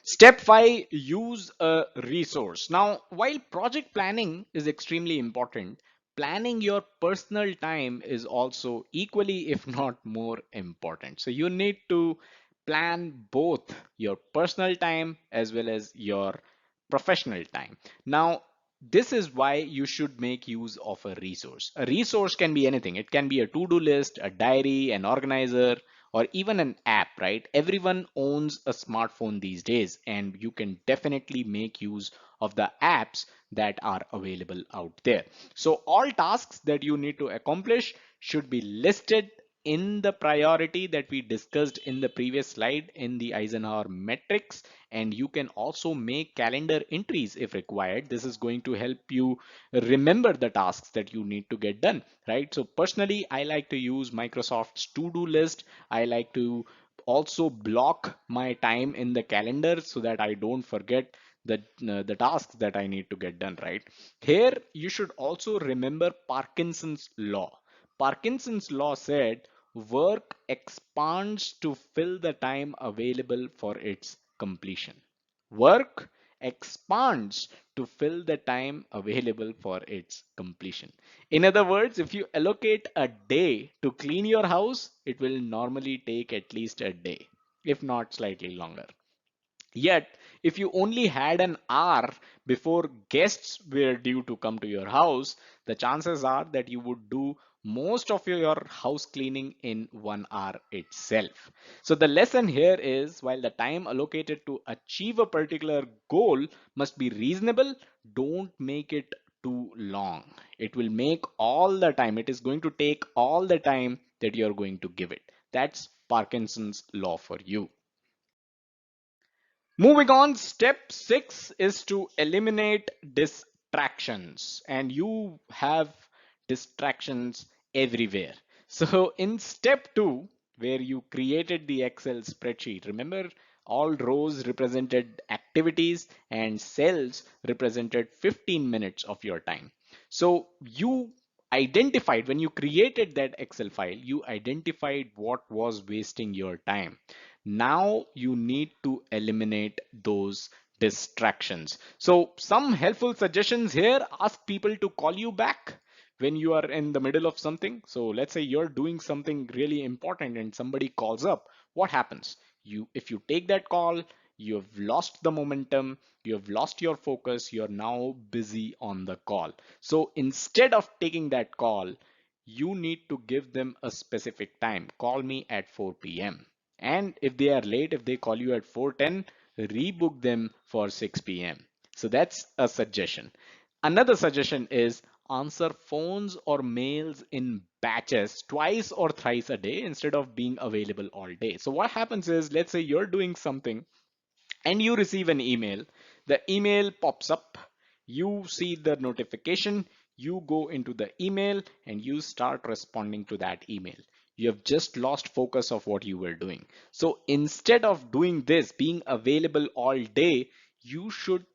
Step 5, use a resource. Now, while project planning is extremely important, planning your personal time is also equally, if not more important. So you need to plan both your personal time as well as your professional time. Now, this is why you should make use of a resource. A resource can be anything. It can be a to-do list, a diary, an organizer, or even an app, right? Everyone owns a smartphone these days, and you can definitely make use of the apps that are available out there. So all tasks that you need to accomplish should be listed in the priority that we discussed in the previous slide in the Eisenhower matrix, and you can also make calendar entries if required. This is going to help you remember the tasks that you need to get done, right? So personally, I like to use Microsoft's to-do list. I like to also block my time in the calendar so that I don't forget the tasks that I need to get done, right? Here, you should also remember Parkinson's law. Parkinson's law said work expands to fill the time available for its completion. Work expands to fill the time available for its completion. In other words, if you allocate a day to clean your house, it will normally take at least a day, if not slightly longer. Yet, if you only had an hour before guests were due to come to your house, the chances are that you would do most of your house cleaning in 1 hour itself. So the lesson here is while the time allocated to achieve a particular goal must be reasonable, don't make it too long. It will make all the time. It is going to take all the time that you're going to give it. That's Parkinson's law for you. Moving on, step 6 is to eliminate distractions, and you have distractions everywhere. So in step 2, where you created the Excel spreadsheet, remember all rows represented activities and cells represented 15 minutes of your time. So you identified when you created that Excel file, you identified what was wasting your time. Now you need to eliminate those distractions. So some helpful suggestions here: ask people to call you back when you are in the middle of something. So let's say you're doing something really important and somebody calls up. What happens? If you take that call, you have lost the momentum, you have lost your focus, you're now busy on the call. So instead of taking that call, you need to give them a specific time. Call me at 4 p.m. And if they are late, if they call you at 4:10, rebook them for 6 p.m. So that's a suggestion. Another suggestion is answer phones or mails in batches twice or thrice a day instead of being available all day. So what happens is, let's say you're doing something and you receive an email. The email pops up, you see the notification, you go into the email and you start responding to that email. You have just lost focus of what you were doing. So instead of doing this, being available all day, you should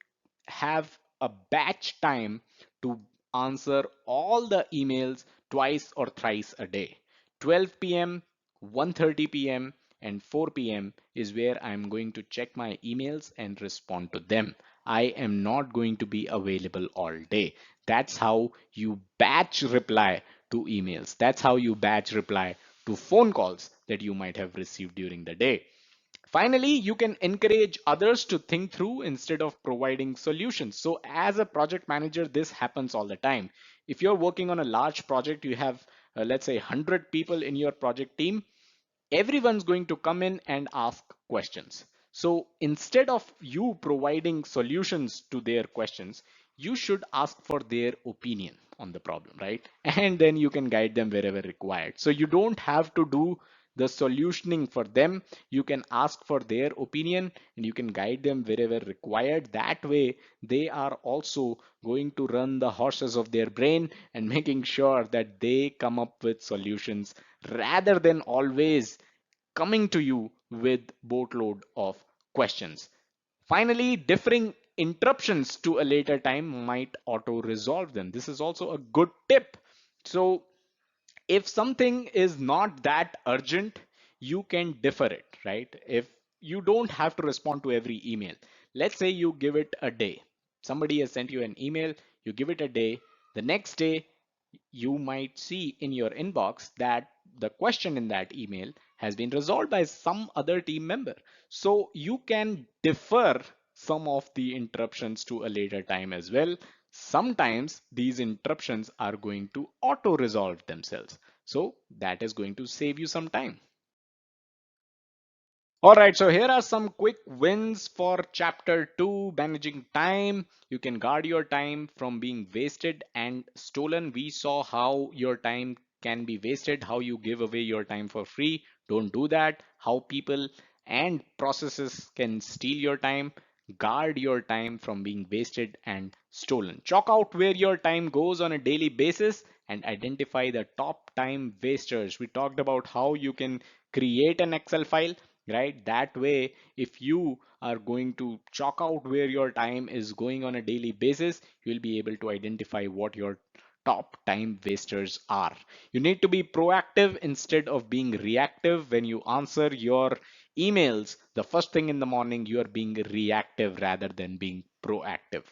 have a batch time to answer all the emails twice or thrice a day. 12 p.m., 1:30 p.m., and 4 p.m. is where I'm going to check my emails and respond to them. I am not going to be available all day. That's how you batch reply to emails. That's how you batch reply to phone calls that you might have received during the day. Finally, you can encourage others to think through instead of providing solutions. So as a project manager, this happens all the time. If you're working on a large project, you have, let's say, 100 people in your project team, everyone's going to come in and ask questions. So instead of you providing solutions to their questions, you should ask for their opinion on the problem, right? And then you can guide them wherever required. So you don't have to do the solutioning for them. You can ask for their opinion and you can guide them wherever required. That way, they are also going to run the horses of their brain and making sure that they come up with solutions rather than always coming to you with boatload of questions. Finally, differing interruptions to a later time might auto resolve them. This is also a good tip. So if something is not that urgent, you can defer it, right? If you don't have to respond to every email, let's say you give it a day. Somebody has sent you an email, you give it a day. The next day, you might see in your inbox that the question in that email has been resolved by some other team member. So you can defer some of the interruptions to a later time as well. Sometimes these interruptions are going to auto resolve themselves. So that is going to save you some time. All right, so here are some quick wins for chapter 2, managing time. You can guard your time from being wasted and stolen. We saw how your time can be wasted, how you give away your time for free. Don't do that. How people and processes can steal your time. Guard your time from being wasted and stolen. Chalk out where your time goes on a daily basis and identify the top time wasters. We talked about how you can create an Excel file, right? That way, if you are going to chalk out where your time is going on a daily basis, you'll be able to identify what your top time wasters are. You need to be proactive instead of being reactive. When you answer your emails the first thing in the morning, you are being reactive rather than being proactive.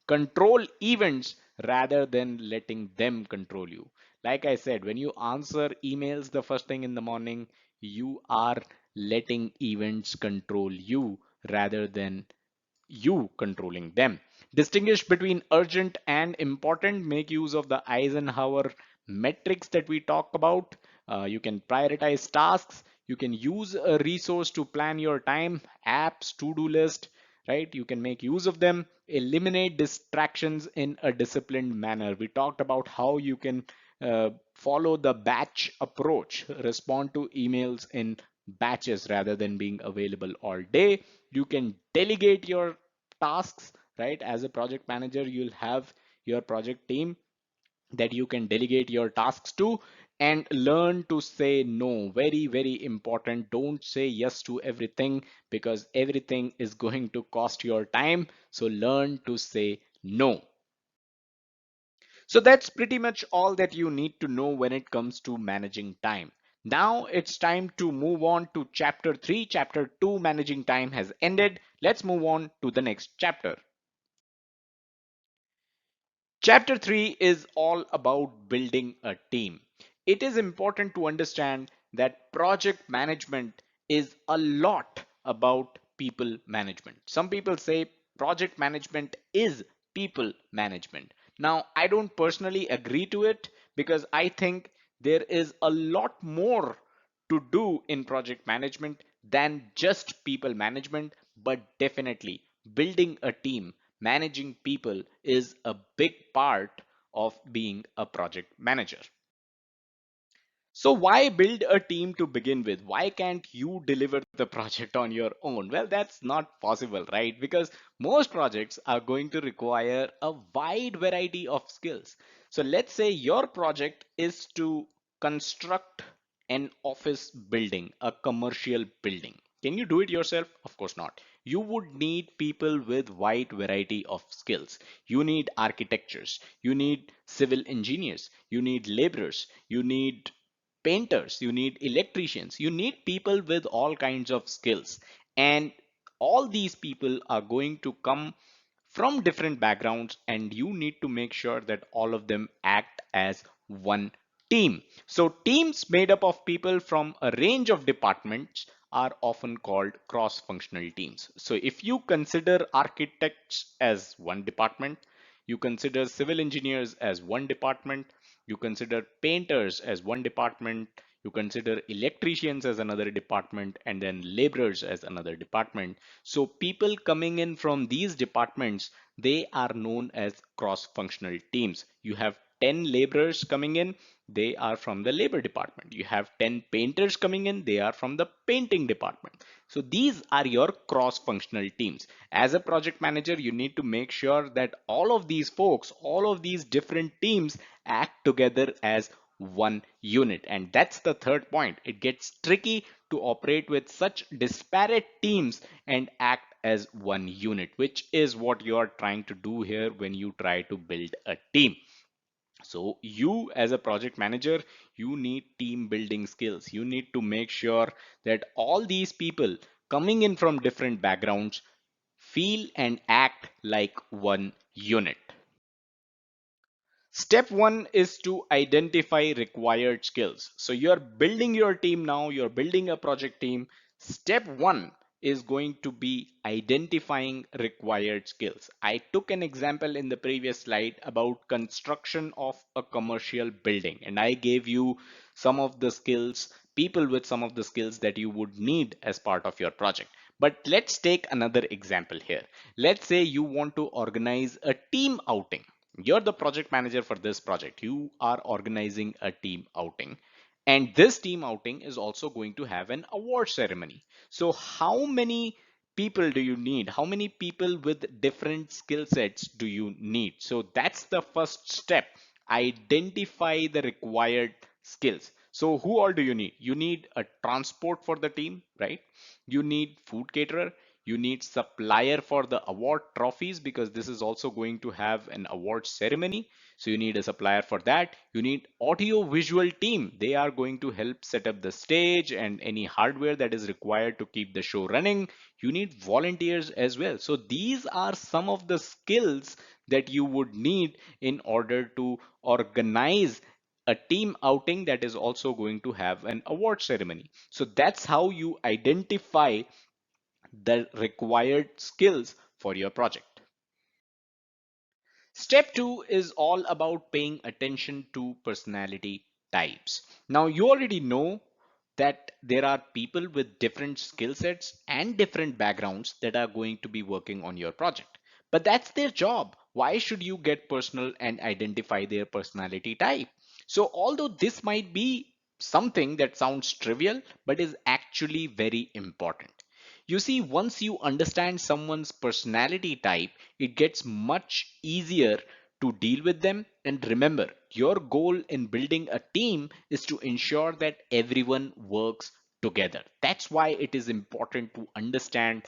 Control events rather than letting them control you. Like I said, when you answer emails the first thing in the morning, you are letting events control you rather than you controlling them. Distinguish between urgent and important. Make use of the Eisenhower metrics that we talk about. You can prioritize tasks. You can use a resource to plan your time, apps, to-do list, right? You can make use of them. Eliminate distractions in a disciplined manner. We talked about how you can follow the batch approach, respond to emails in batches rather than being available all day. You can delegate your tasks, right? As a project manager, you'll have your project team that you can delegate your tasks to, and learn to say no. Very, very important. Don't say yes to everything because everything is going to cost your time. So learn to say no. So that's pretty much all that you need to know when it comes to managing time. Now it's time to move on to chapter 3. Chapter 2, managing time, has ended. Let's move on to the next chapter. Chapter 3 is all about building a team. It is important to understand that project management is a lot about people management. Some people say project management is people management. Now, I don't personally agree to it because I think there is a lot more to do in project management than just people management, but definitely building a team, managing people is a big part of being a project manager. So why build a team to begin with? Why can't you deliver the project on your own? Well, that's not possible, right? Because most projects are going to require a wide variety of skills. So let's say your project is to construct an office building, a commercial building. Can you do it yourself? Of course not. You would need people with wide variety of skills. You need architectures, you need civil engineers, you need laborers, you need painters, you need electricians, you need people with all kinds of skills. And all these people are going to come from different backgrounds, and you need to make sure that all of them act as one Team. So teams made up of people from a range of departments are often called cross-functional teams. So if you consider architects as one department, you consider civil engineers as one department, you consider painters as one department, you consider electricians as another department, and then laborers as another department. So people coming in from these departments, they are known as cross-functional teams. You have 10 laborers coming in, they are from the labor department. You have 10 painters coming in, they are from the painting department. So these are your cross-functional teams. As a project manager, you need to make sure that all of these folks, all of these different teams act together as one unit. And that's the third point. It gets tricky to operate with such disparate teams and act as one unit, which is what you're trying to do here when you try to build a team. So you as a project manager, you need team building skills. You need to make sure that all these people coming in from different backgrounds feel and act like one unit. Step one is to identify required skills. So you're building your team now, you're building a project team. Step one is going to be identifying required skills. I took an example in the previous slide about construction of a commercial building, and I gave you some of the skills, people with some of the skills that you would need as part of your project. But let's take another example here. Let's say you want to organize a team outing. You're the project manager for this project. You are organizing a team outing. And this team outing is also going to have an award ceremony. So how many people do you need? How many people with different skill sets do you need? So that's the first step. Identify the required skills. So who all do you need? You need a transport for the team, right? You need food caterer. You need supplier for the award trophies because this is also going to have an award ceremony. So you need a supplier for that. You need audio visual team. They are going to help set up the stage and any hardware that is required to keep the show running. You need volunteers as well. So these are some of the skills that you would need in order to organize a team outing that is also going to have an award ceremony. So that's how you identify the required skills for your project. Step two is all about paying attention to personality types. Now, you already know that there are people with different skill sets and different backgrounds that are going to be working on your project. But that's their job. Why should you get personal and identify their personality type? So, although this might be something that sounds trivial, but is actually very important. You see, once you understand someone's personality type, it gets much easier to deal with them. And remember, your goal in building a team is to ensure that everyone works together. That's why it is important to understand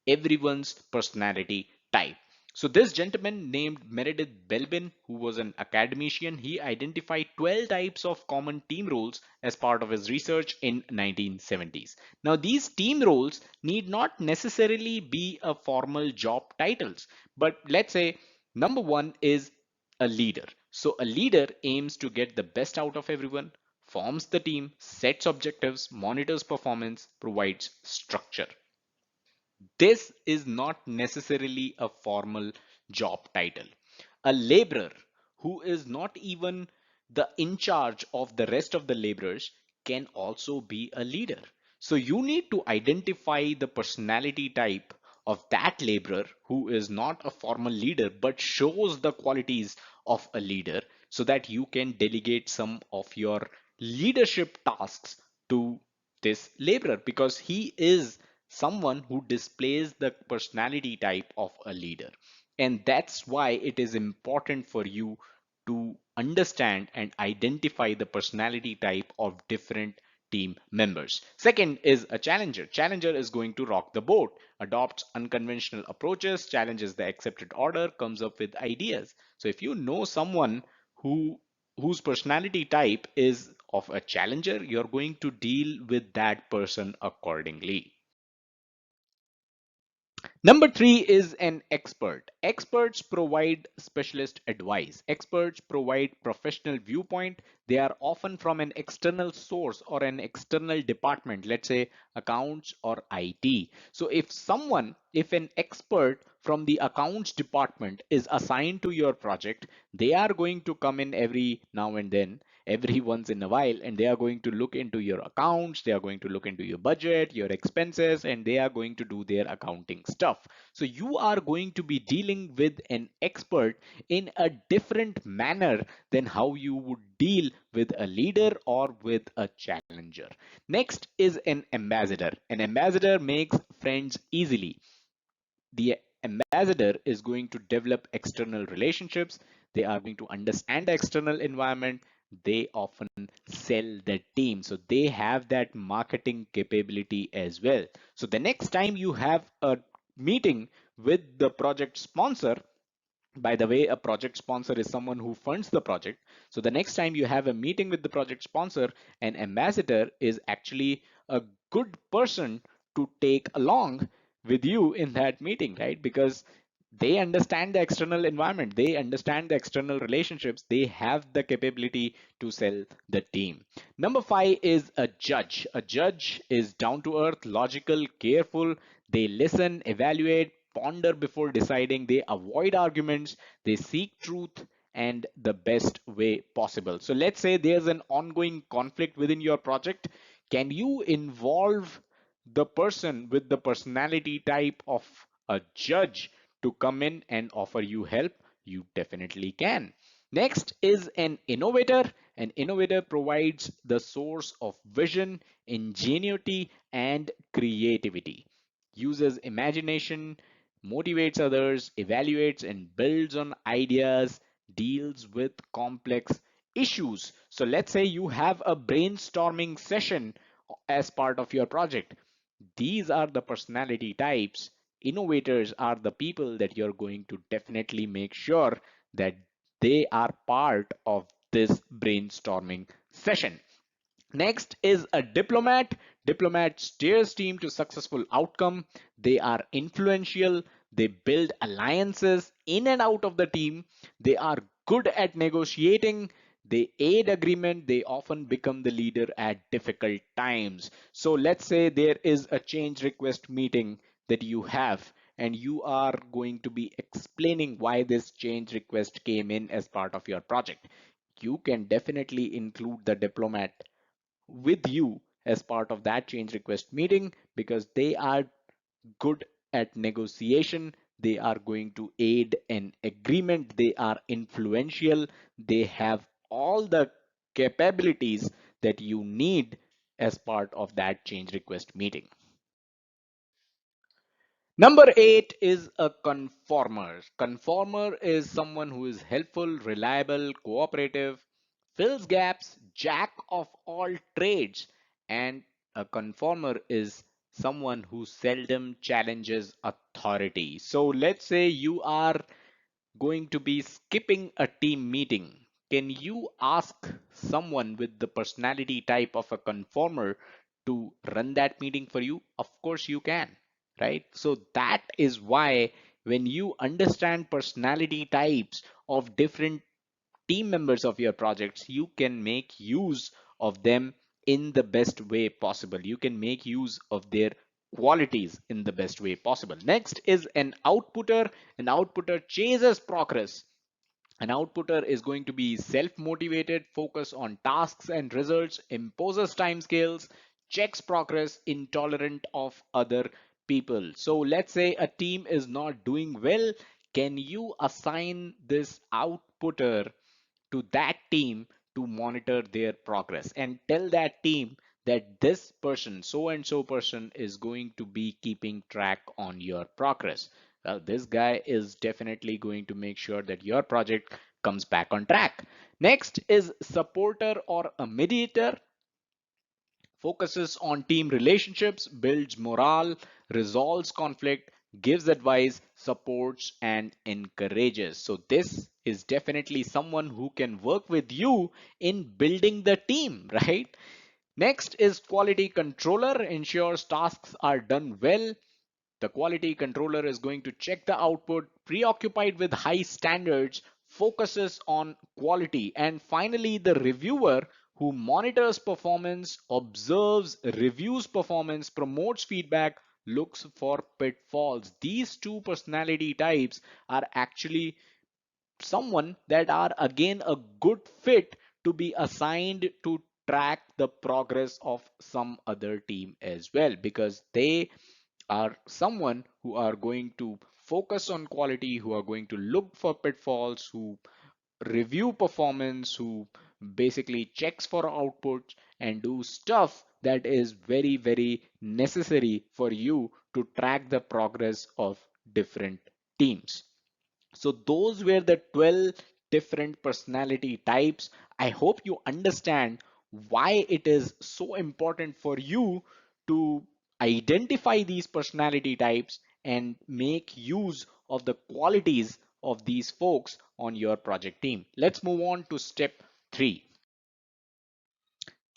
everyone's personality type. So this gentleman named Meredith Belbin, who was an academician, he identified 12 types of common team roles as part of his research in 1970s. Now these team roles need not necessarily be a formal job titles, but let's say number one is a leader. So a leader aims to get the best out of everyone, forms the team, sets objectives, monitors performance, provides structure. This is not necessarily a formal job title. A laborer who is not even the in charge of the rest of the laborers can also be a leader. So you need to identify the personality type of that laborer who is not a formal leader but shows the qualities of a leader so that you can delegate some of your leadership tasks to this laborer because he is someone who displays the personality type of a leader. And that's why it is important for you to understand and identify the personality type of different team members. Second is a challenger. Challenger is going to rock the boat, adopts unconventional approaches, challenges the accepted order, comes up with ideas. So if you know someone whose personality type is of a challenger, you're going to deal with that person accordingly. Number three is an expert. Experts provide specialist advice. Experts provide professional viewpoint. They are often from an external source or an external department, let's say accounts or IT. So if an expert from the accounts department is assigned to your project, they are going to come in every now and then, every once in a while, and they are going to look into your accounts, they are going to look into your budget, your expenses, and they are going to do their accounting stuff. So you are going to be dealing with an expert in a different manner than how you would deal with a leader or with a challenger. Next is an ambassador. An ambassador makes friends easily. The ambassador is going to develop external relationships. They are going to understand the external environment. They often sell the team, so they have that marketing capability as well. So the next time you have a meeting with the project sponsor, by the way, a project sponsor is someone who funds the project. So the next time you have a meeting with the project sponsor, an ambassador is actually a good person to take along with you in that meeting, right? Because they understand the external environment, they understand the external relationships, they have the capability to sell the team. Number five is a judge. A judge is down to earth, logical, careful. They listen, evaluate, ponder before deciding. They avoid arguments. They seek truth and the best way possible. So let's say there's an ongoing conflict within your project. Can you involve the person with the personality type of a judge to come in and offer you help? You definitely can. Next is an innovator. An innovator provides the source of vision, ingenuity, and creativity, uses imagination, motivates others, evaluates and builds on ideas, deals with complex issues. So let's say you have a brainstorming session as part of your project. These are the personality types. Innovators are the people that you're going to definitely make sure that they are part of this brainstorming session. Next is a diplomat. Diplomat steers team to successful outcome. They are influential. They build alliances in and out of the team. They are good at negotiating. They aid agreement. They often become the leader at difficult times. So let's say there is a change request meeting that you have, and you are going to be explaining why this change request came in as part of your project. You can definitely include the diplomat with you as part of that change request meeting, because they are good at negotiation. They are going to aid an agreement. They are influential. They have all the capabilities that you need as part of that change request meeting. Number eight is a conformer. Conformer is someone who is helpful, reliable, cooperative, fills gaps, jack of all trades, and a conformer is someone who seldom challenges authority. So let's say you are going to be skipping a team meeting. Can you ask someone with the personality type of a conformer to run that meeting for you? Of course you can, right? So that is why when you understand personality types of different team members of your projects, you can make use of them in the best way possible. You can make use of their qualities in the best way possible. Next is an outputter. An outputter chases progress. An outputter is going to be self-motivated, focus on tasks and results, imposes timescales, checks progress, intolerant of other people. So let's say a team is not doing well. Can you assign this outputter to that team to monitor their progress and tell that team that this person, so and so person, is going to be keeping track on your progress? Well, this guy is definitely going to make sure that your project comes back on track. Next is supporter or a mediator. Focuses on team relationships, builds morale, resolves conflict, gives advice, supports, and encourages. So, this is definitely someone who can work with you in building the team, right? Next is quality controller, ensures tasks are done well, The quality controller is going to check the output, preoccupied with high standards, focuses on quality. And finally, the reviewer who monitors performance, observes, reviews performance, promotes feedback, looks for pitfalls. These two personality types are actually someone that are again a good fit to be assigned to track the progress of some other team as well, because they are someone who are going to focus on quality, who are going to look for pitfalls, who review performance, who basically checks for outputs and do stuff that is very, very necessary for you to track the progress of different teams. So those were the 12 different personality types. I hope you understand why it is so important for you to identify these personality types and make use of the qualities of these folks on your project team. Let's move on to step 3.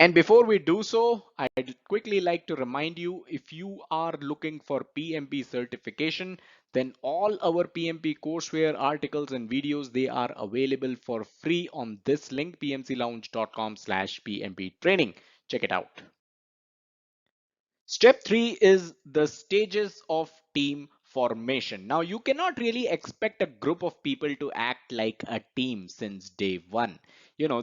And before we do so, I'd quickly like to remind you, if you are looking for PMP certification, then all our PMP courseware articles and videos, they are available for free on this link, pmclounge.com/PMP training. Check it out. Step 3 is the stages of team formation. Now, you cannot really expect a group of people to act like a team since day one.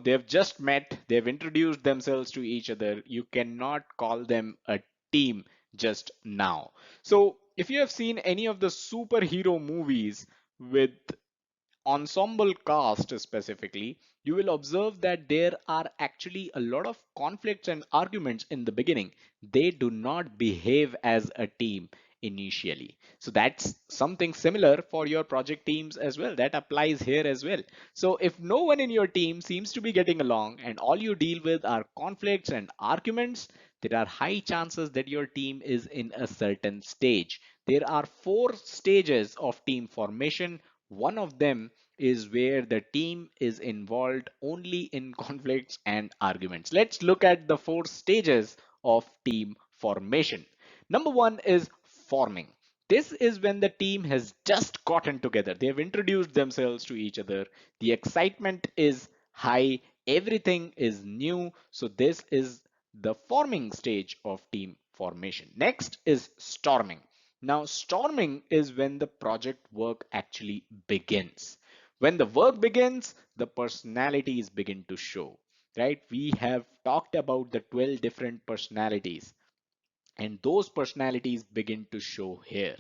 They've just met, they've introduced themselves to each other. You cannot call them a team just now. So, if you have seen any of the superhero movies with ensemble cast specifically, you will observe that there are actually a lot of conflicts and arguments in the beginning. They do not behave as a team initially. So that's something similar for your project teams as well. That applies here as well. So if no one in your team seems to be getting along and all you deal with are conflicts and arguments, there are high chances that your team is in a certain stage. There are 4 stages of team formation. One of them is where the team is involved only in conflicts and arguments. Let's look at the 4 stages of team formation. Number 1 is forming. This is when the team has just gotten together. They have introduced themselves to each other. The excitement is high. Everything is new. So this is the forming stage of team formation. Next is storming. Now, storming is when the project work actually begins. When the work begins, the personalities begin to show, right? We have talked about the 12 different personalities, and those personalities begin to show here.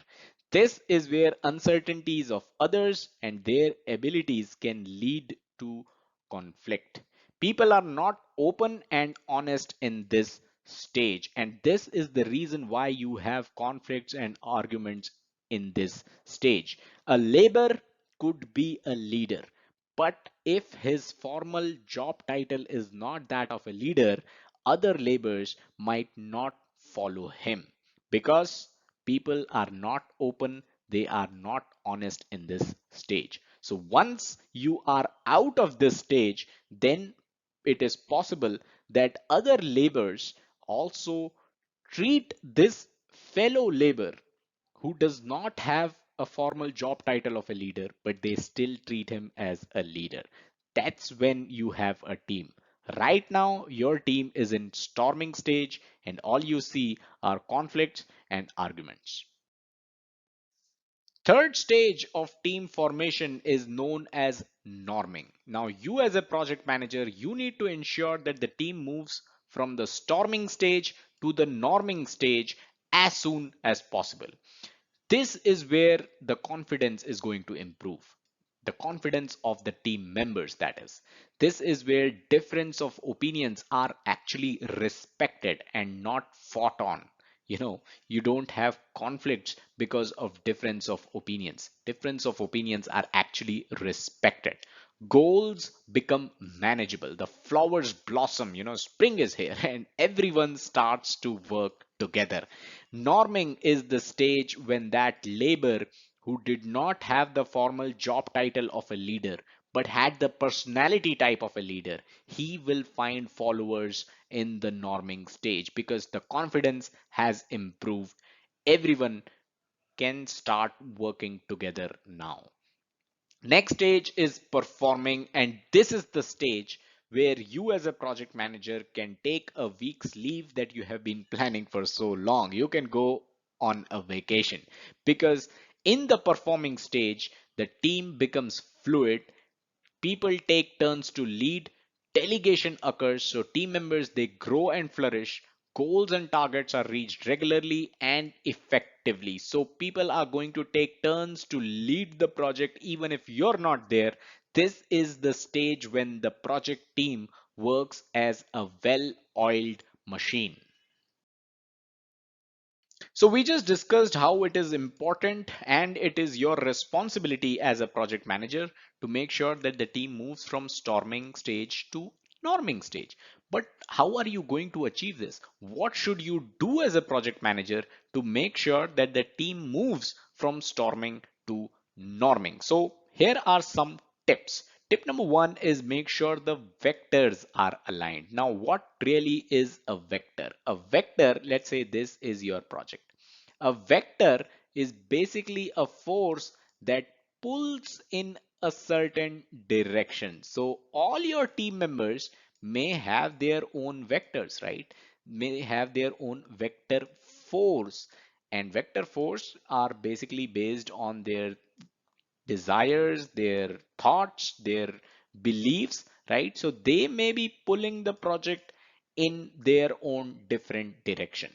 This is where uncertainties of others and their abilities can lead to conflict. People are not open and honest in this stage, and this is the reason why you have conflicts and arguments in this stage. A laborer could be a leader, but if his formal job title is not that of a leader, other laborers might not follow him, because people are not open, they are not honest in this stage. So once you are out of this stage, then it is possible that other laborers also treat this fellow labor who does not have a formal job title of a leader, but they still treat him as a leader. That's when you have a team. Right now, your team is in storming stage and all you see are conflicts and arguments. Third stage of team formation is known as norming. Now, you as a project manager, you need to ensure that the team moves from the storming stage to the norming stage as soon as possible. This is where the confidence is going to improve. The confidence of the team members, that is. This is where difference of opinions are actually respected and not fought on. You don't have conflicts because of difference of opinions. Difference of opinions are actually respected. Goals become manageable. The flowers blossom. Spring is here and everyone starts to work together. Norming is the stage when that labor who did not have the formal job title of a leader but had the personality type of a leader, he will find followers in the norming stage because the confidence has improved. Everyone can start working together now. Next stage is performing, and this is the stage where you as a project manager can take a week's leave that you have been planning for so long. You can go on a vacation because in the performing stage, the team becomes fluid. People take turns to lead, delegation occurs, so team members they grow and flourish, goals and targets are reached regularly and effectively. So people are going to take turns to lead the project even if you're not there. This is the stage when the project team works as a well-oiled machine. So we just discussed how it is important and it is your responsibility as a project manager to make sure that the team moves from storming stage to norming stage. But how are you going to achieve this? What should you do as a project manager to make sure that the team moves from storming to norming? So here are some tips. Tip number one is make sure the vectors are aligned. Now, what really is a vector? A vector, let's say this is your project. A vector is basically a force that pulls in a certain direction. So all your team members may have their own vectors, right? May have their own vector force. And vector force are basically based on their desires, their thoughts, their beliefs, right? So they may be pulling the project in their own different direction.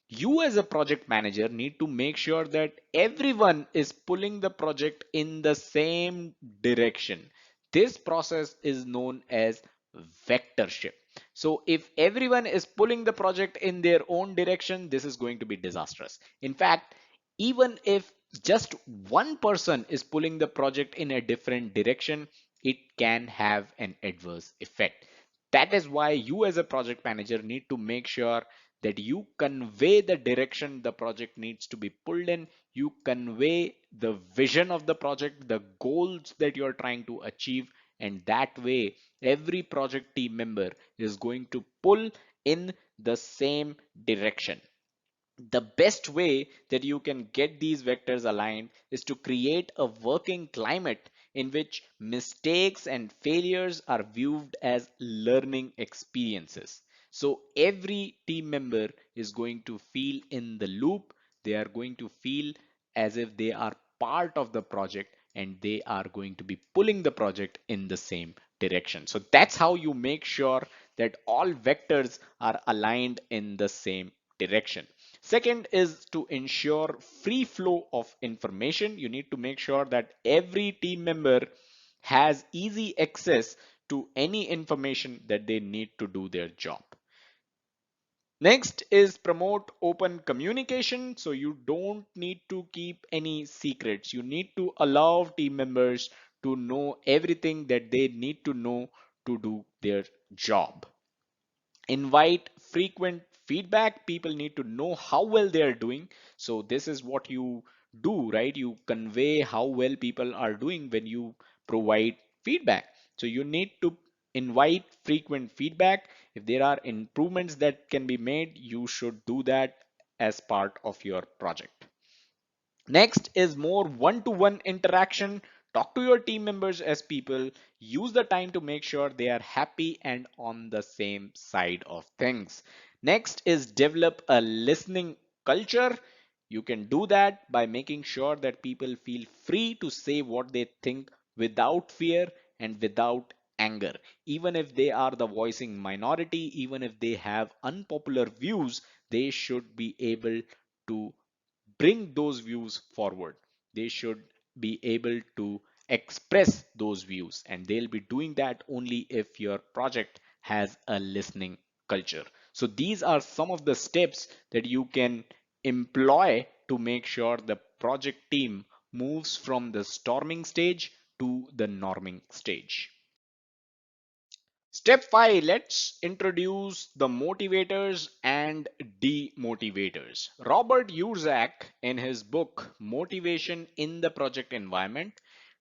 You as a project manager need to make sure that everyone is pulling the project in the same direction. This process is known as vectorship. So if everyone is pulling the project in their own direction, this is going to be disastrous. In fact, even if just one person is pulling the project in a different direction, it can have an adverse effect. That is why you as a project manager need to make sure that you convey the direction the project needs to be pulled in. You convey the vision of the project, the goals that you're trying to achieve, and that way every project team member is going to pull in the same direction. The best way that you can get these vectors aligned is to create a working climate in which mistakes and failures are viewed as learning experiences. So every team member is going to feel in the loop. They are going to feel as if they are part of the project and they are going to be pulling the project in the same direction. So that's how you make sure that all vectors are aligned in the same direction. Second is to ensure free flow of information. You need to make sure that every team member has easy access to any information that they need to do their job. Next is promote open communication. So you don't need to keep any secrets. You need to allow team members to know everything that they need to know to do their job. Invite frequent feedback. People need to know how well they are doing. So this is what you do, right? You convey how well people are doing when you provide feedback. So you need to invite frequent feedback. If there are improvements that can be made, you should do that as part of your project. Next is more one-to-one interaction. Talk to your team members as people. Use the time to make sure they are happy and on the same side of things. Next is develop a listening culture. You can do that by making sure that people feel free to say what they think without fear and without anger. Even if they are the voicing minority, even if they have unpopular views, they should be able to bring those views forward. They should be able to express those views, and they'll be doing that only if your project has a listening culture. So these are some of the steps that you can employ to make sure the project team moves from the storming stage to the norming stage. Step 5, let's introduce the motivators and demotivators. Robert Yurzak, in his book Motivation in the Project Environment,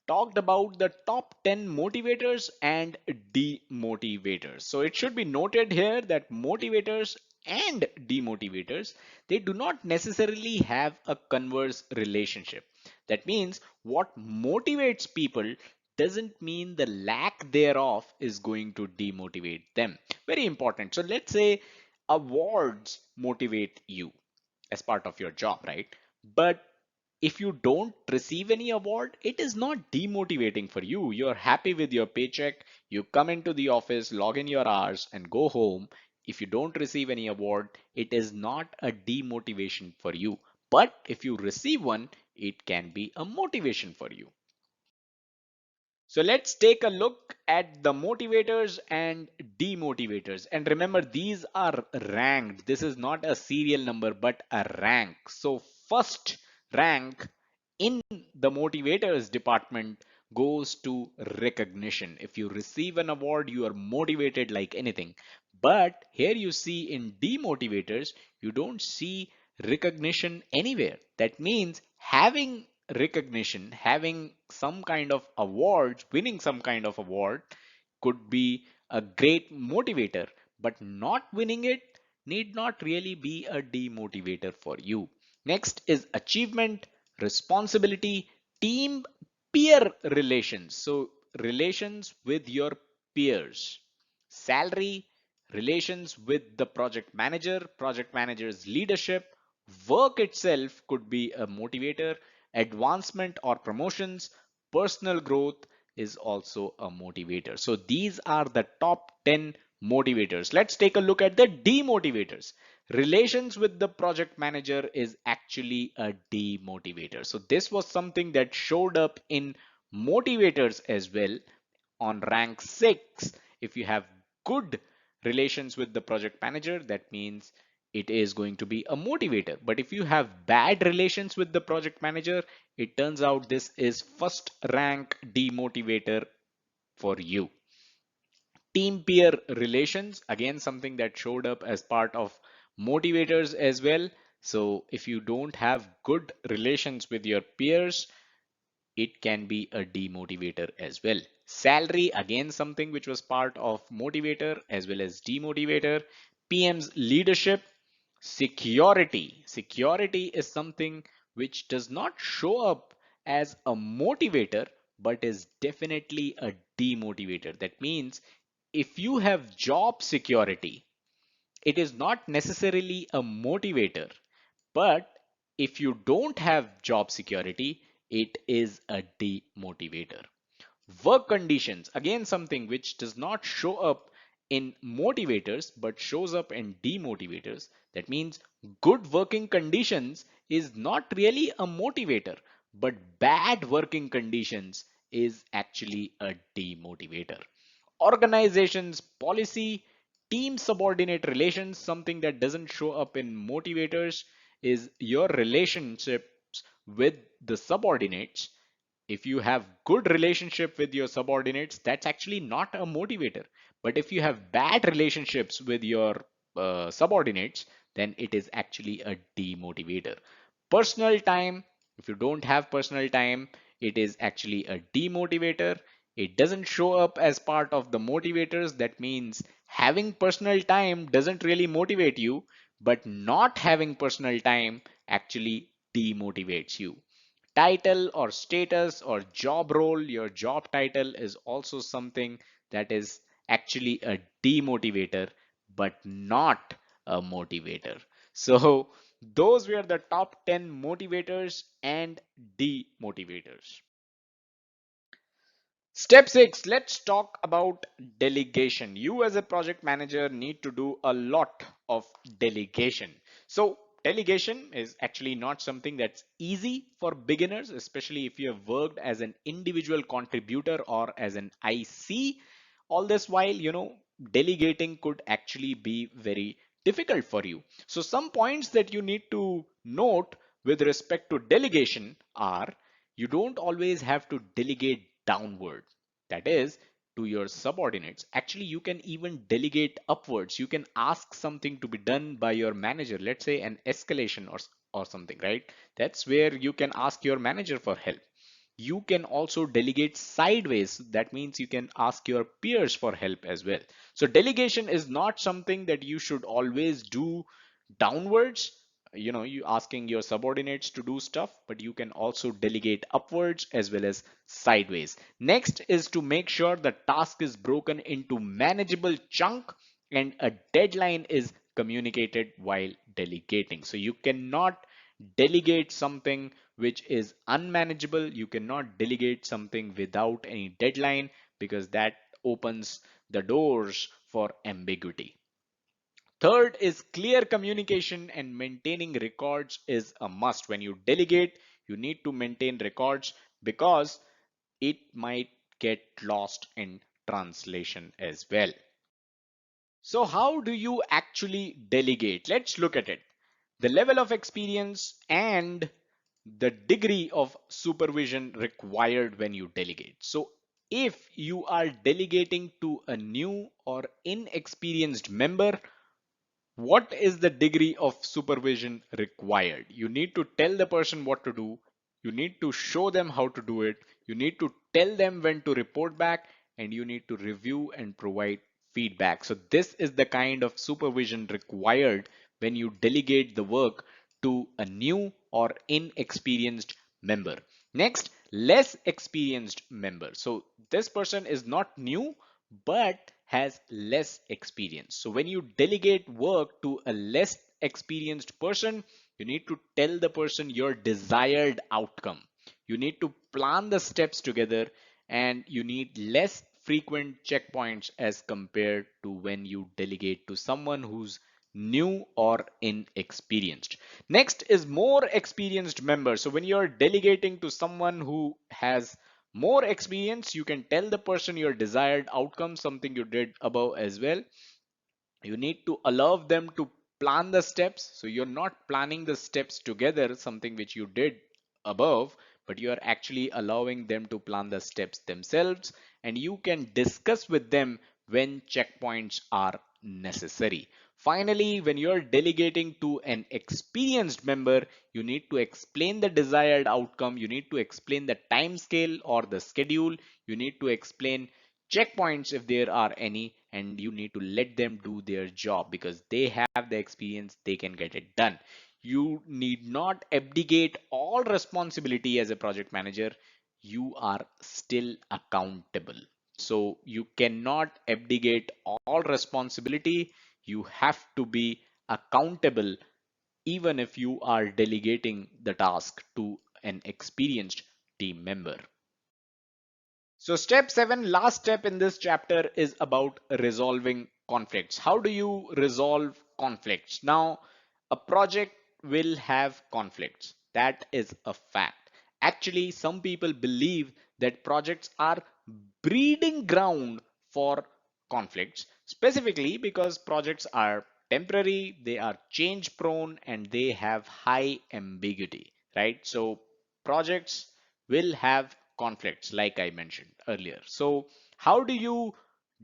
talked about the top 10 motivators and demotivators. So it should be noted here that motivators and demotivators, they do not necessarily have a converse relationship. That means what motivates people doesn't mean the lack thereof is going to demotivate them. Very important. So let's say awards motivate you as part of your job, right? But if you don't receive any award, it is not demotivating for you. You're happy with your paycheck. You come into the office, log in your hours, and go home. If you don't receive any award, it is not a demotivation for you. But if you receive one, it can be a motivation for you. So let's take a look at the motivators and demotivators. And remember, these are ranked. This is not a serial number, but a rank. So first rank in the motivators department goes to recognition. If you receive an award, you are motivated like anything. But here you see in demotivators, you don't see recognition anywhere. That means having recognition, having some kind of award, winning some kind of award could be a great motivator, but not winning it need not really be a demotivator for you. Next is achievement, responsibility, team, peer relations. So relations with your peers, salary, relations with the project manager's leadership, work itself could be a motivator, advancement or promotions, personal growth is also a motivator. So these are the top 10 motivators. Let's take a look at the demotivators. Relations with the project manager is actually a demotivator. So this was something that showed up in motivators as well on rank 6. If you have good relations with the project manager, that means it is going to be a motivator. But if you have bad relations with the project manager, it turns out this is first rank demotivator for you. Team peer relations, again something that showed up as part of motivators as well. So if you don't have good relations with your peers, it can be a demotivator as well. Salary, again, something which was part of motivator as well as demotivator. PM's leadership, security. Security is something which does not show up as a motivator, but is definitely a demotivator. That means if you have job security, it is not necessarily a motivator, but if you don't have job security, it is a demotivator. Work conditions, again, something which does not show up in motivators but shows up in demotivators. That means good working conditions is not really a motivator, but bad working conditions is actually a demotivator. Organizations, policy, team subordinate relations, something that doesn't show up in motivators is your relationships with the subordinates. If you have good relationship with your subordinates, that's actually not a motivator. But if you have bad relationships with your subordinates, then it is actually a demotivator. Personal time, if you don't have personal time, it is actually a demotivator. It doesn't show up as part of the motivators. That means having personal time doesn't really motivate you, but not having personal time actually demotivates you. Title or status or job role, your job title is also something that is actually a demotivator, but not a motivator. So those were the top 10 motivators and demotivators. Step 6, let's talk about delegation. You as a project manager need to do a lot of delegation. So delegation is actually not something that's easy for beginners, especially if you have worked as an individual contributor or as an IC. All this while, delegating could actually be very difficult for you. So some points that you need to note with respect to delegation are you don't always have to delegate downward, that is to your subordinates. Actually, you can even delegate upwards. You can ask something to be done by your manager, let's say an escalation or something, right? That's where you can ask your manager for help. you can also delegate sideways. That means you can ask your peers for help as well. So delegation is not something that you should always do downwards, you asking your subordinates to do stuff, but you can also delegate upwards as well as sideways. Next is to make sure the task is broken into manageable chunk and a deadline is communicated while delegating. So you cannot delegate something which is unmanageable. You cannot delegate something without any deadline, because that opens the doors for ambiguity. Third is clear communication, and maintaining records is a must. When you delegate, you need to maintain records because it might get lost in translation as well. So how do you actually delegate? Let's look at it. The level of experience and the degree of supervision required when you delegate. So if you are delegating to a new or inexperienced member, what is the degree of supervision required? You need to tell the person what to do. You need to show them how to do it. You need to tell them when to report back, and you need to review and provide feedback. So this is the kind of supervision required when you delegate the work to a new or inexperienced member. Next, less experienced member. So this person is not new, but has less experience. So when you delegate work to a less experienced person, you need to tell the person your desired outcome. You need to plan the steps together, and you need less frequent checkpoints as compared to when you delegate to someone who's new or inexperienced. Next is more experienced member. So when you're delegating to someone who has more experience, you can tell the person your desired outcome, something you did above as well. You need to allow them to plan the steps. So you're not planning the steps together, something which you did above, but you are actually allowing them to plan the steps themselves, and you can discuss with them when checkpoints are necessary. Finally, when you're delegating to an experienced member, you need to explain the desired outcome. You need to explain the time scale or the schedule. You need to explain checkpoints if there are any, and you need to let them do their job because they have the experience, they can get it done. You need not abdicate all responsibility as a project manager. You are still accountable. So you cannot abdicate all responsibility. You have to be accountable even if you are delegating the task to an experienced team member. So step 7, last step in this chapter, is about resolving conflicts. How do you resolve conflicts? Now, a project will have conflicts. That is a fact. Actually, some people believe that projects are breeding ground for conflicts, specifically because projects are temporary, they are change prone, and they have high ambiguity, right? So projects will have conflicts like I mentioned earlier. So how do you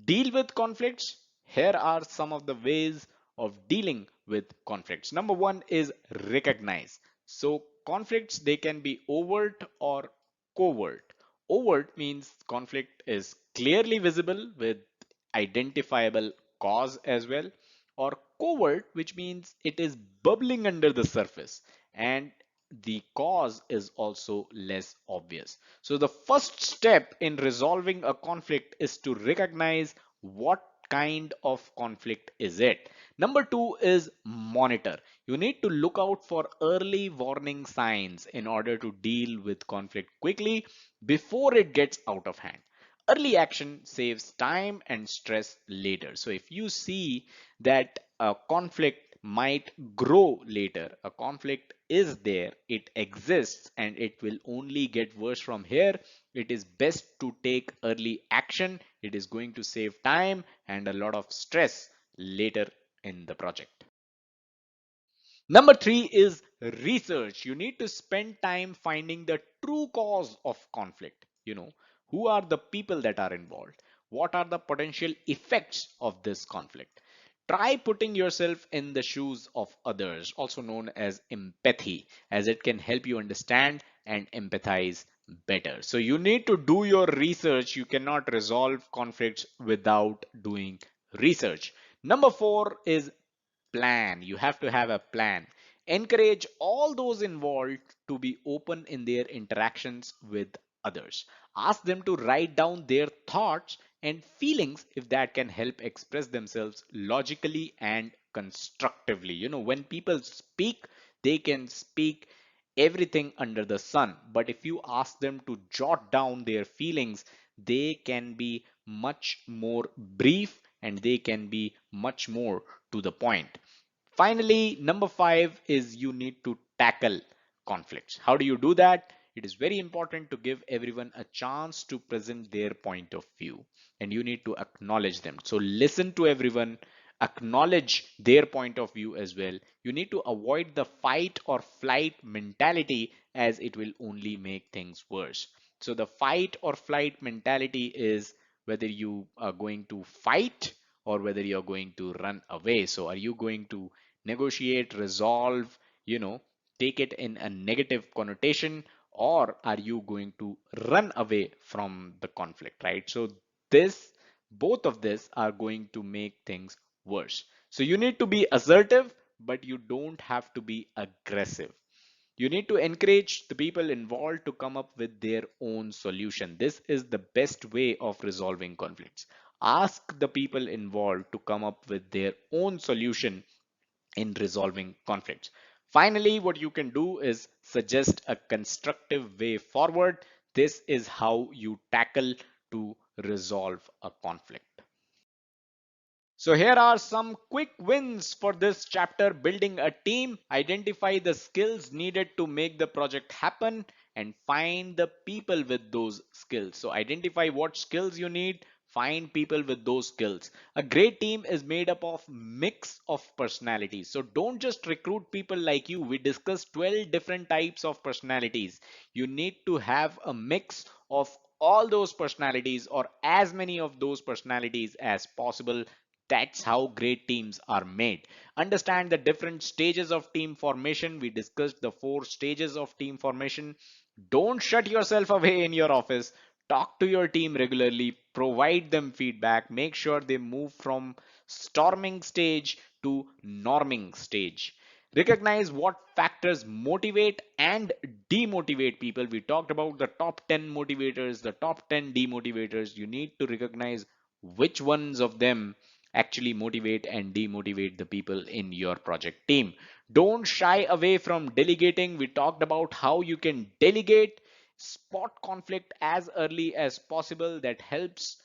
deal with conflicts? Here are some of the ways of dealing with conflicts. Number one is recognize. So conflicts, they can be overt or covert. Overt means conflict is clearly visible with identifiable cause as well, or covert, which means it is bubbling under the surface and the cause is also less obvious. So the first step in resolving a conflict is to recognize what kind of conflict is it. Number two is monitor. You need to look out for early warning signs in order to deal with conflict quickly before it gets out of hand. Early action saves time and stress later. So if you see that a conflict might grow later, a conflict is there, it exists, and it will only get worse from here, it is best to take early action. It is going to save time and a lot of stress later in the project. Number three is research. You need to spend time finding the true cause of conflict. Who are the people that are involved? What are the potential effects of this conflict? Try putting yourself in the shoes of others, also known as empathy, as it can help you understand and empathize better. So you need to do your research. You cannot resolve conflicts without doing research. Number four is plan. You have to have a plan. Encourage all those involved to be open in their interactions with others. Ask them to write down their thoughts and feelings if that can help express themselves logically and constructively. When people speak, they can speak everything under the sun. But if you ask them to jot down their feelings, they can be much more brief and they can be much more to the point. Finally, number five is you need to tackle conflicts. How do you do that? It is very important to give everyone a chance to present their point of view and you need to acknowledge them. So listen to everyone, acknowledge their point of view as well. You need to avoid the fight or flight mentality as it will only make things worse. So the fight or flight mentality is whether you are going to fight or whether you're going to run away. So are you going to negotiate, resolve, you know, take it in a negative connotation, or are you going to run away from the conflict, right? So this, both of this are going to make things worse. So you need to be assertive, but you don't have to be aggressive. You need to encourage the people involved to come up with their own solution. This is the best way of resolving conflicts. Ask the people involved to come up with their own solution in resolving conflicts. Finally, what you can do is suggest a constructive way forward. This is how you tackle to resolve a conflict. So here are some quick wins for this chapter: building a team, identify the skills needed to make the project happen, and find the people with those skills. So identify what skills you need, find people with those skills. A great team is made up of mix of personalities. So don't just recruit people like you. We discussed 12 different types of personalities. You need to have a mix of all those personalities or as many of those personalities as possible. That's how great teams are made. Understand the different stages of team formation. We discussed the 4 stages of team formation. Don't shut yourself away in your office. Talk to your team regularly, provide them feedback, make sure they move from storming stage to norming stage. Recognize what factors motivate and demotivate people. We talked about the top 10 motivators, the top 10 demotivators. You need to recognize which ones of them actually motivate and demotivate the people in your project team. Don't shy away from delegating. We talked about how you can delegate, spot conflict as early as possible. That helps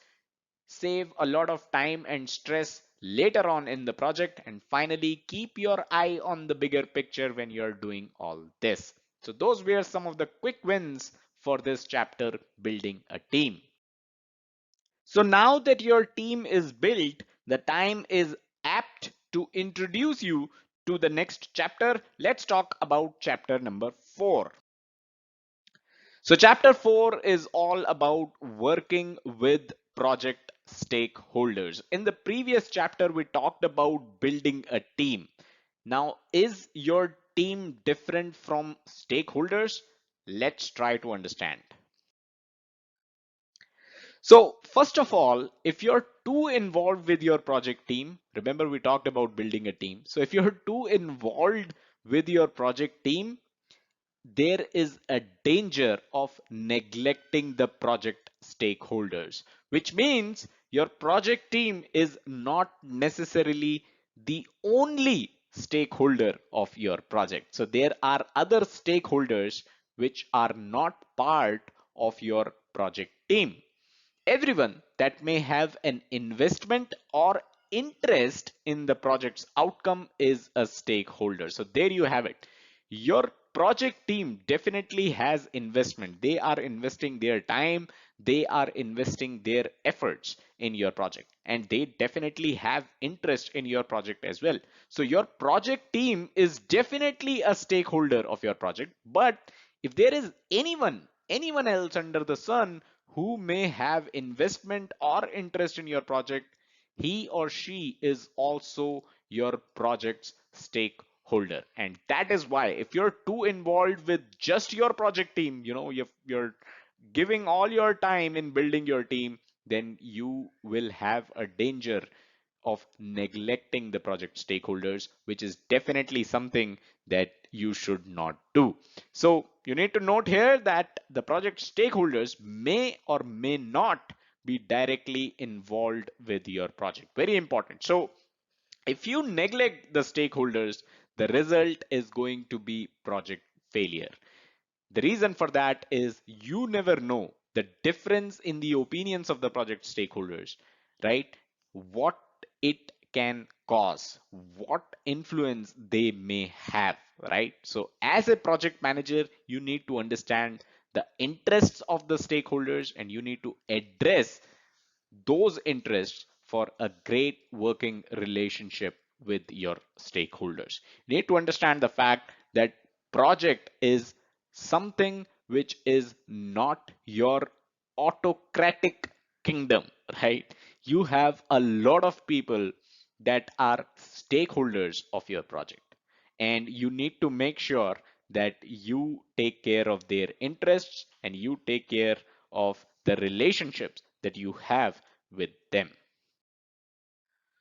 save a lot of time and stress later on in the project. And finally, keep your eye on the bigger picture when you're doing all this. So those were some of the quick wins for this chapter, building a team. So now that your team is built, the time is apt to introduce you to the next chapter. Let's talk about chapter number 4. So chapter 4 is all about working with project stakeholders. In the previous chapter, we talked about building a team. Now, is your team different from stakeholders? Let's try to understand. So first of all, if you're too involved with your project team, remember we talked about building a team. So if you're too involved with your project team, there is a danger of neglecting the project stakeholders, which means your project team is not necessarily the only stakeholder of your project. So there are other stakeholders which are not part of your project team. Everyone that may have an investment or interest in the project's outcome is a stakeholder. So there you have it. Your project team definitely has investment. They are investing their time, they are investing their efforts in your project, and they definitely have interest in your project as well. So your project team is definitely a stakeholder of your project. But if there is anyone else under the sun who may have investment or interest in your project, he or she is also your project's stakeholder. stakeholder. And that is why if you're too involved with just your project team, you're giving all your time in building your team, then you will have a danger of neglecting the project stakeholders, which is definitely something that you should not do. So you need to note here that the project stakeholders may or may not be directly involved with your project. Very important. So if you neglect the stakeholders, the result is going to be project failure. The reason for that is you never know the difference in the opinions of the project stakeholders, right? What it can cause, what influence they may have, right? So, as a project manager, you need to understand the interests of the stakeholders and you need to address those interests for a great working relationship with your stakeholders. You need to understand the fact that project is something which is not your autocratic kingdom, right? You have a lot of people that are stakeholders of your project, and you need to make sure that you take care of their interests and you take care of the relationships that you have with them.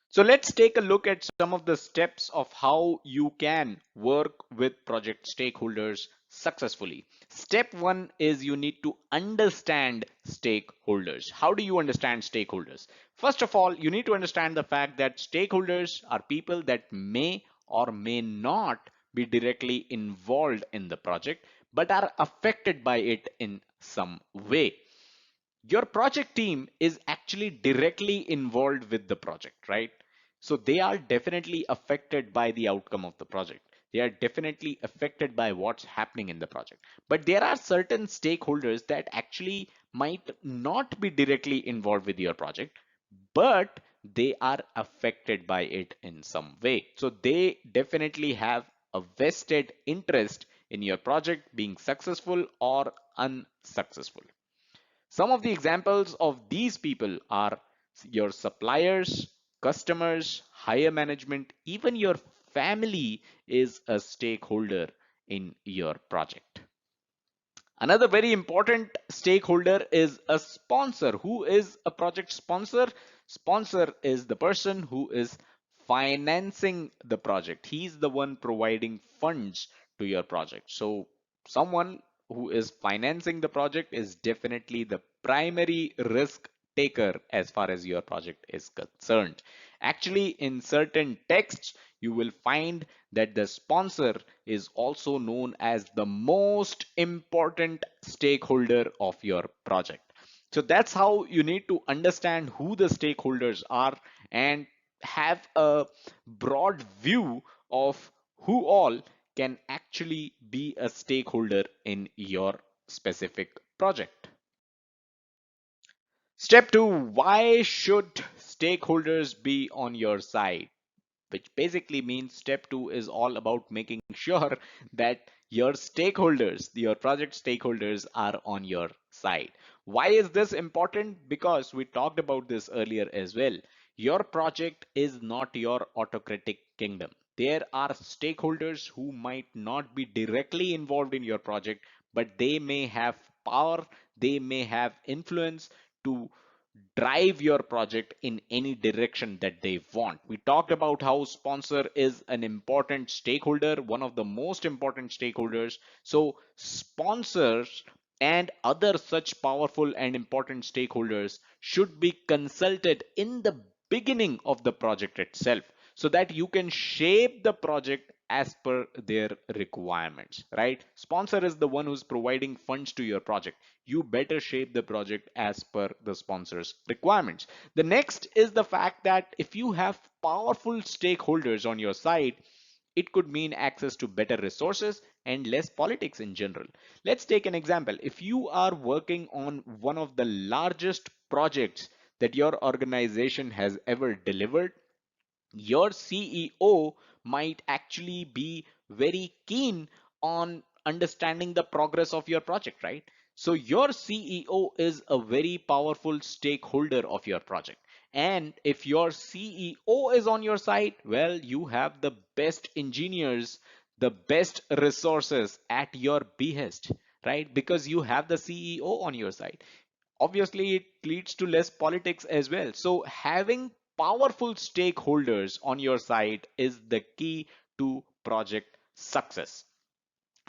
So let's take a look at some of the steps of how you can work with project stakeholders successfully. Step one is you need to understand stakeholders. How do you understand stakeholders? First of all, you need to understand the fact that stakeholders are people that may or may not be directly involved in the project, but are affected by it in some way. Your project team is actually directly involved with the project, right? So they are definitely affected by the outcome of the project. They are definitely affected by what's happening in the project. But there are certain stakeholders that actually might not be directly involved with your project, but they are affected by it in some way. So they definitely have a vested interest in your project being successful or unsuccessful. Some of the examples of these people are your suppliers, customers, higher management, even your family is a stakeholder in your project. Another very important stakeholder is a sponsor. Who is a project sponsor? Sponsor is the person who is financing the project. He's the one providing funds to your project. So someone who is financing the project is definitely the primary risk taker as far as your project is concerned. Actually, in certain texts, you will find that the sponsor is also known as the most important stakeholder of your project. So that's how you need to understand who the stakeholders are and have a broad view of who all can actually be a stakeholder in your specific project. Step two, why should stakeholders be on your side? Which basically means step two is all about making sure that your stakeholders, your project stakeholders, are on your side. Why is this important? Because we talked about this earlier as well. Your project is not your autocratic kingdom. There are stakeholders who might not be directly involved in your project, but they may have power, they may have influence to drive your project in any direction that they want. We talked about how sponsor is an important stakeholder, one of the most important stakeholders. So sponsors and other such powerful and important stakeholders should be consulted in the beginning of the project itself so that you can shape the project as per their requirements, right? Sponsor is the one who's providing funds to your project. You better shape the project as per the sponsor's requirements. The next is the fact that if you have powerful stakeholders on your side, it could mean access to better resources and less politics in general. Let's take an example. If you are working on one of the largest projects that your organization has ever delivered, your CEO might actually be very keen on understanding the progress of your project, right? So your CEO is a very powerful stakeholder of your project. And if your CEO is on your side, well, you have the best engineers, the best resources at your behest, right? Because you have the CEO on your side. Obviously, it leads to less politics as well. So having powerful stakeholders on your side is the key to project success.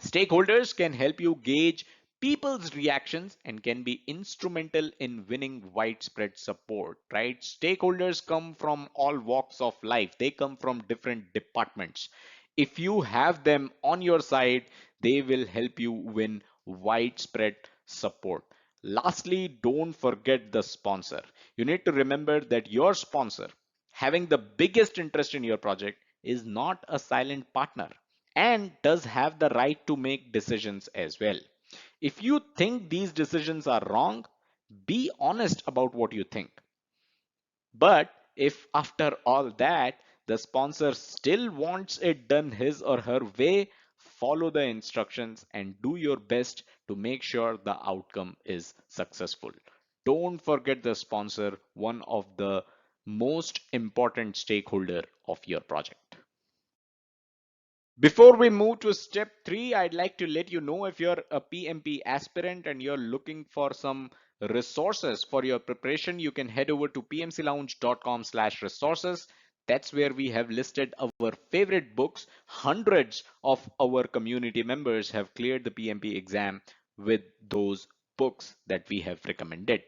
Stakeholders can help you gauge people's reactions and can be instrumental in winning widespread support, right? Stakeholders come from all walks of life, they come from different departments. If you have them on your side, they will help you win widespread support. Lastly, don't forget the sponsor. You need to remember that your sponsor, having the biggest interest in your project, is not a silent partner and does have the right to make decisions as well. If you think these decisions are wrong, be honest about what you think. But if after all that the sponsor still wants it done his or her way, follow the instructions and do your best to make sure the outcome is successful. Don't forget the sponsor, one of the most important stakeholder of your project. Before we move to step 3, I'd like to let you know if you're a PMP aspirant and you're looking for some resources for your preparation, you can head over to pmclounge.com/resources. That's where we have listed our favorite books. Hundreds of our community members have cleared the PMP exam with those books that we have recommended.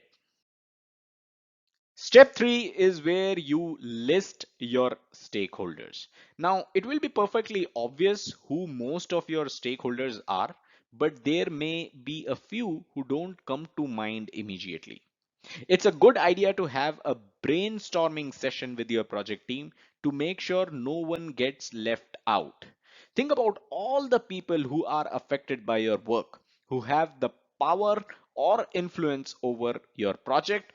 Step 3 is where you list your stakeholders. Now, it will be perfectly obvious who most of your stakeholders are, but there may be a few who don't come to mind immediately. It's a good idea to have a brainstorming session with your project team to make sure no one gets left out. Think about all the people who are affected by your work, who have the power or influence over your project,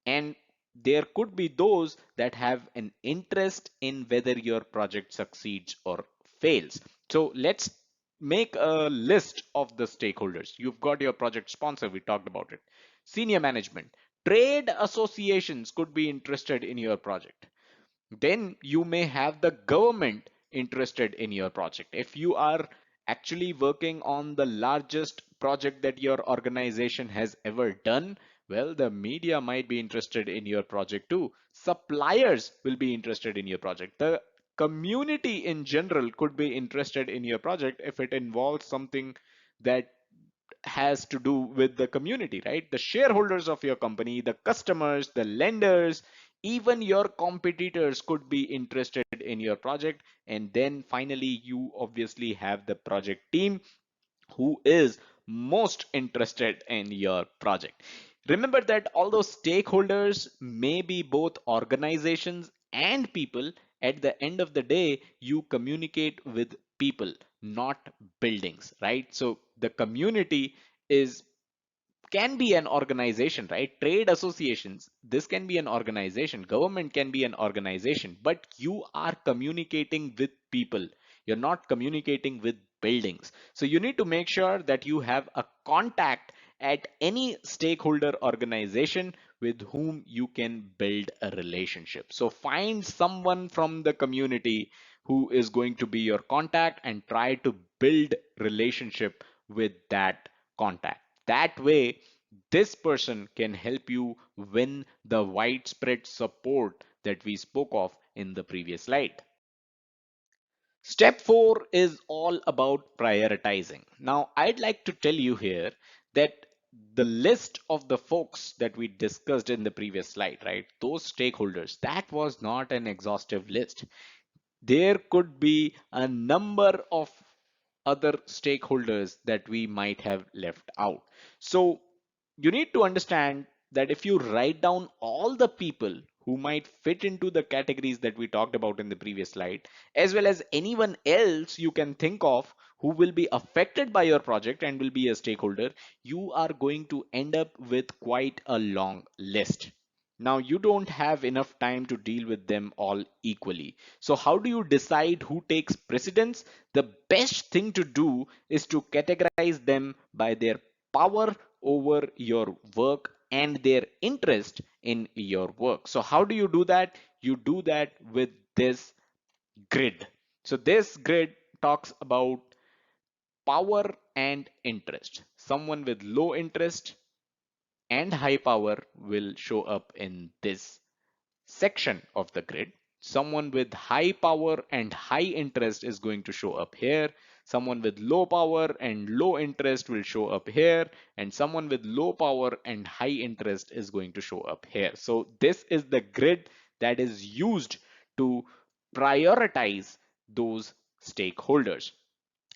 and there could be those that have an interest in whether your project succeeds or fails. So let's make a list of the stakeholders. You've got your project sponsor, we talked about it. Senior management, trade associations could be interested in your project. Then you may have the government interested in your project. If you are actually working on the largest project that your organization has ever done, well, the media might be interested in your project too. Suppliers will be interested in your project. The community in general could be interested in your project if it involves something that has to do with the community, right? The shareholders of your company, the customers, the lenders, even your competitors could be interested in your project. And then finally, you obviously have the project team who is most interested in your project. Remember that although stakeholders may be both organizations and people, at the end of the day, you communicate with people, not buildings, right? So the community is can be an organization, right? Trade associations, this can be an organization, government can be an organization, but you are communicating with people. You're not communicating with buildings. So you need to make sure that you have a contact at any stakeholder organization with whom you can build a relationship. So find someone from the community who is going to be your contact and try to build relationship with that contact. That way, this person can help you win the widespread support that we spoke of in the previous slide. Step 4 is all about prioritizing. Now, I'd like to tell you here that the list of the folks that we discussed in the previous slide, right? Those stakeholders, that was not an exhaustive list. There could be a number of other stakeholders that we might have left out. So you need to understand that if you write down all the people who might fit into the categories that we talked about in the previous slide, as well as anyone else you can think of who will be affected by your project and will be a stakeholder, you are going to end up with quite a long list. Now, you don't have enough time to deal with them all equally. So how do you decide who takes precedence? The best thing to do is to categorize them by their power over your work and their interest in your work. So how do you do that? You do that with this grid. So this grid talks about power and interest. Someone with low interest and high power will show up in this section of the grid. Someone with high power and high interest is going to show up here. Someone with low power and low interest will show up here. And someone with low power and high interest is going to show up here. So this is the grid that is used to prioritize those stakeholders.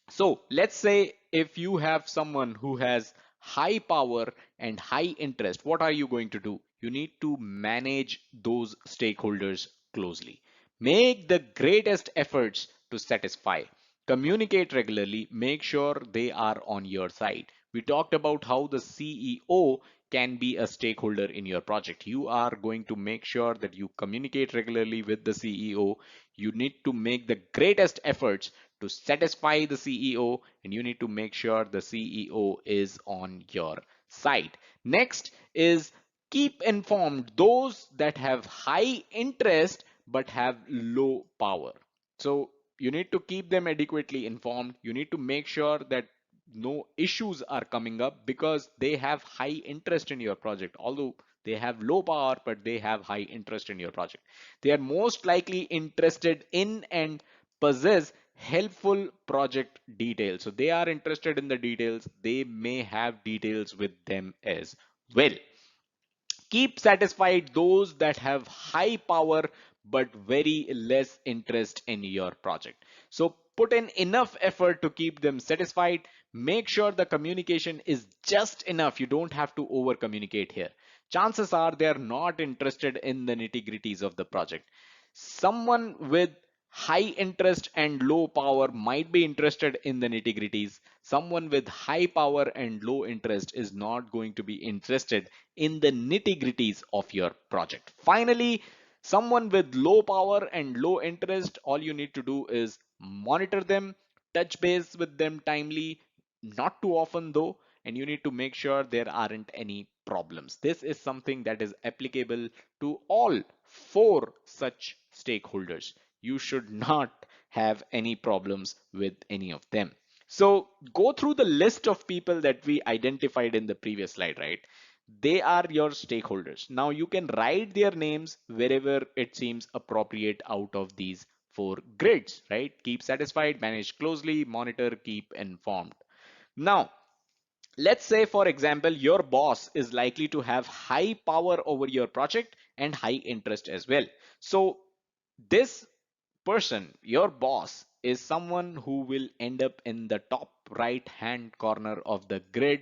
So let's say if you have someone who has high power and high interest, what are you going to do? You need to manage those stakeholders closely. Make the greatest efforts to satisfy. Communicate regularly. Make sure they are on your side. We talked about how the CEO can be a stakeholder in your project. You are going to make sure that you communicate regularly with the CEO. You need to make the greatest efforts to satisfy the CEO, and you need to make sure the CEO is on your side. Next is keep informed those that have high interest but have low power. So you need to keep them adequately informed. You need to make sure that no issues are coming up because they have high interest in your project. Although they have low power, but they have high interest in your project. They are most likely interested in and possess helpful project details. So they are interested in the details. They may have details with them as well. Keep satisfied those that have high power but very less interest in your project. So put in enough effort to keep them satisfied. Make sure the communication is just enough. You don't have to over communicate here. Chances are they're not interested in the nitty gritties of the project. Someone with high interest and low power might be interested in the nitty gritties. Someone with high power and low interest is not going to be interested in the nitty gritties of your project. Finally, someone with low power and low interest, all you need to do is monitor them, touch base with them timely, not too often though, and you need to make sure there aren't any problems. This is something that is applicable to all four such stakeholders. You should not have any problems with any of them. So go through the list of people that we identified in the previous slide, right? They are your stakeholders. Now you can write their names wherever it seems appropriate out of these four grids, right? Keep satisfied, manage closely, monitor, keep informed. Now, let's say, for example, your boss is likely to have high power over your project and high interest as well. So this person, your boss, is someone who will end up in the top right hand corner of the grid.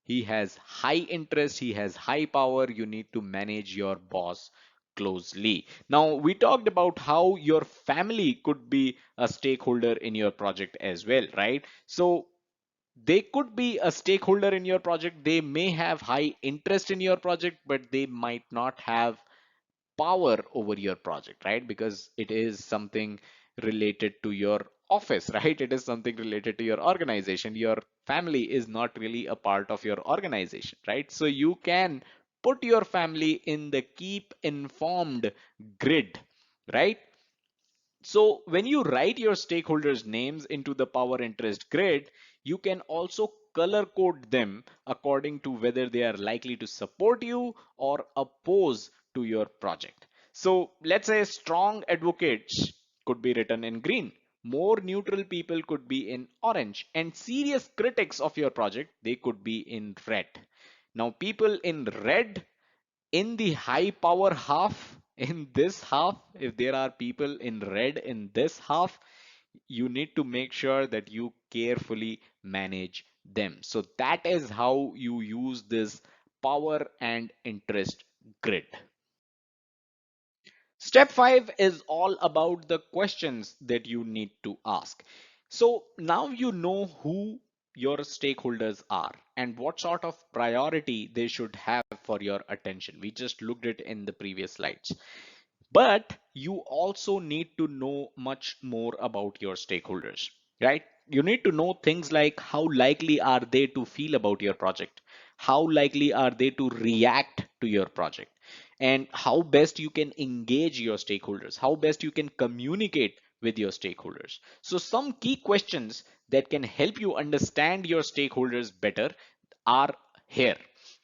He has high interest, he has high power. You need to manage your boss closely. Now, we talked about how your family could be a stakeholder in your project as well, right? So they could be a stakeholder in your project. They may have high interest in your project, but they might not have power over your project, right? Because it is something related to your office, right? It is something related to your organization. Your family is not really a part of your organization, right? So you can put your family in the keep informed grid, right? So when you write your stakeholders' names into the power interest grid, you can also color code them according to whether they are likely to support you or oppose to your project. So let's say strong advocates could be written in green, more neutral people could be in orange, and serious critics of your project, they could be in red. Now people in red in the high power half, in this half, if there are people in red in this half, you need to make sure that you carefully manage them. So that is how you use this power and interest grid. Step 5 is all about the questions that you need to ask. So now you know who your stakeholders are and what sort of priority they should have for your attention. We just looked at it in the previous slides. But you also need to know much more about your stakeholders, right? You need to know things like how likely are they to feel about your project? How likely are they to react to your project? And how best you can engage your stakeholders, how best you can communicate with your stakeholders. So some key questions that can help you understand your stakeholders better are here.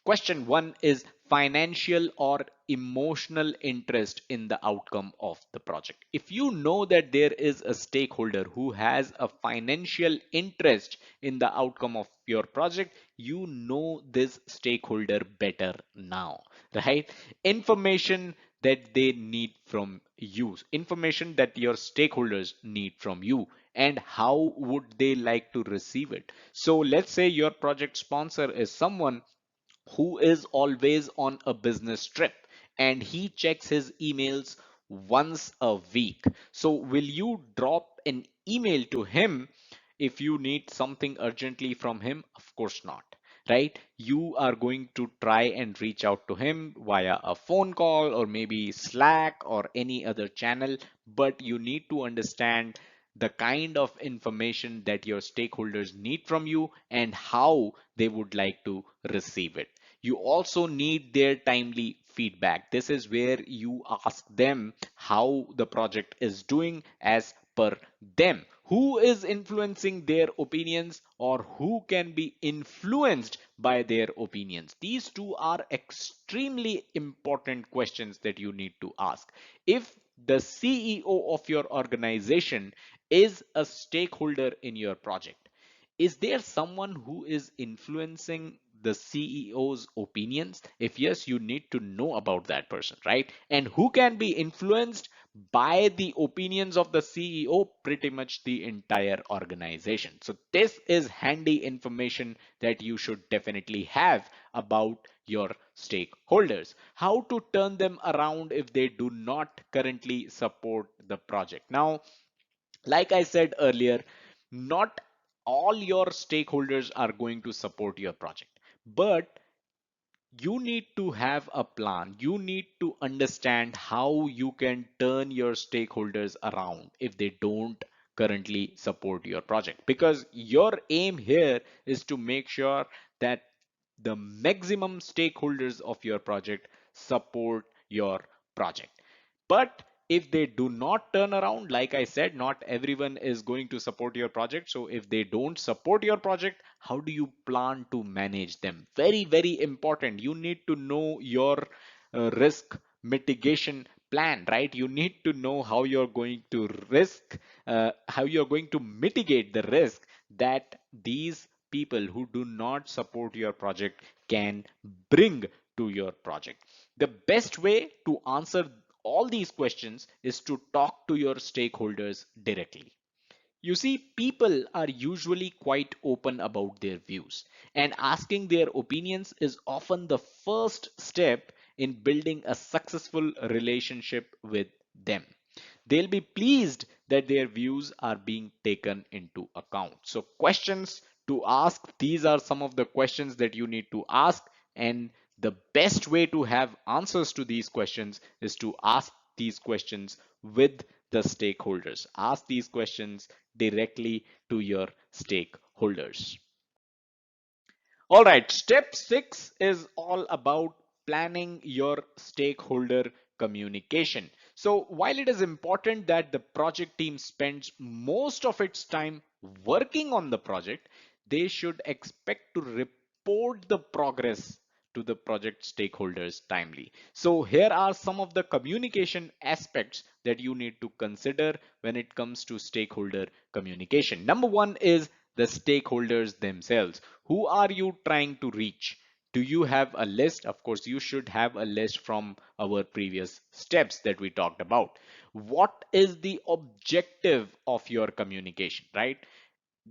Question one is financial or emotional interest in the outcome of the project. If you know that there is a stakeholder who has a financial interest in the outcome of your project, you know this stakeholder better now, right? Information that they need from you, information that your stakeholders need from you, and how would they like to receive it. So let's say your project sponsor is someone who is always on a business trip and he checks his emails once a week. So, will you drop an email to him if you need something urgently from him? Of course not, right? You are going to try and reach out to him via a phone call or maybe Slack or any other channel, but you need to understand the kind of information that your stakeholders need from you and how they would like to receive it. You also need their timely feedback. This is where you ask them how the project is doing as per them. Who is influencing their opinions or who can be influenced by their opinions? These two are extremely important questions that you need to ask. If the CEO of your organization is a stakeholder in your project, is there someone who is influencing the CEO's opinions? If yes, you need to know about that person, right? And who can be influenced by the opinions of the CEO? Pretty much the entire organization. So this is handy information that you should definitely have about your stakeholders. How to turn them around if they do not currently support the project. Now, like I said earlier, not all your stakeholders are going to support your project, but you need to have a plan. You need to understand how you can turn your stakeholders around if they don't currently support your project. Because your aim here is to make sure that the maximum stakeholders of your project support your project. But if they do not turn around, like I said, not everyone is going to support your project. So if they don't support your project, how do you plan to manage them? Very, very important. You need to know your risk mitigation plan, right? You need to know how you're going to how you're going to mitigate the risk that these people who do not support your project can bring to your project. The best way to answer all these questions is to talk to your stakeholders directly. You see, people are usually quite open about their views, and asking their opinions is often the first step in building a successful relationship with them. They'll be pleased that their views are being taken into account. So, questions to ask, these are some of the questions that you need to ask, and the best way to have answers to these questions is to ask these questions with the stakeholders. Ask these questions directly to your stakeholders. All right, step six is all about planning your stakeholder communication. So, while it is important that the project team spends most of its time working on the project, they should expect to report the progress to the project stakeholders timely. So, here are some of the communication aspects that you need to consider when it comes to stakeholder communication. Number one is the stakeholders themselves. Who are you trying to reach? Do you have a list? Of course, you should have a list from our previous steps that we talked about. What is the objective of your communication, right?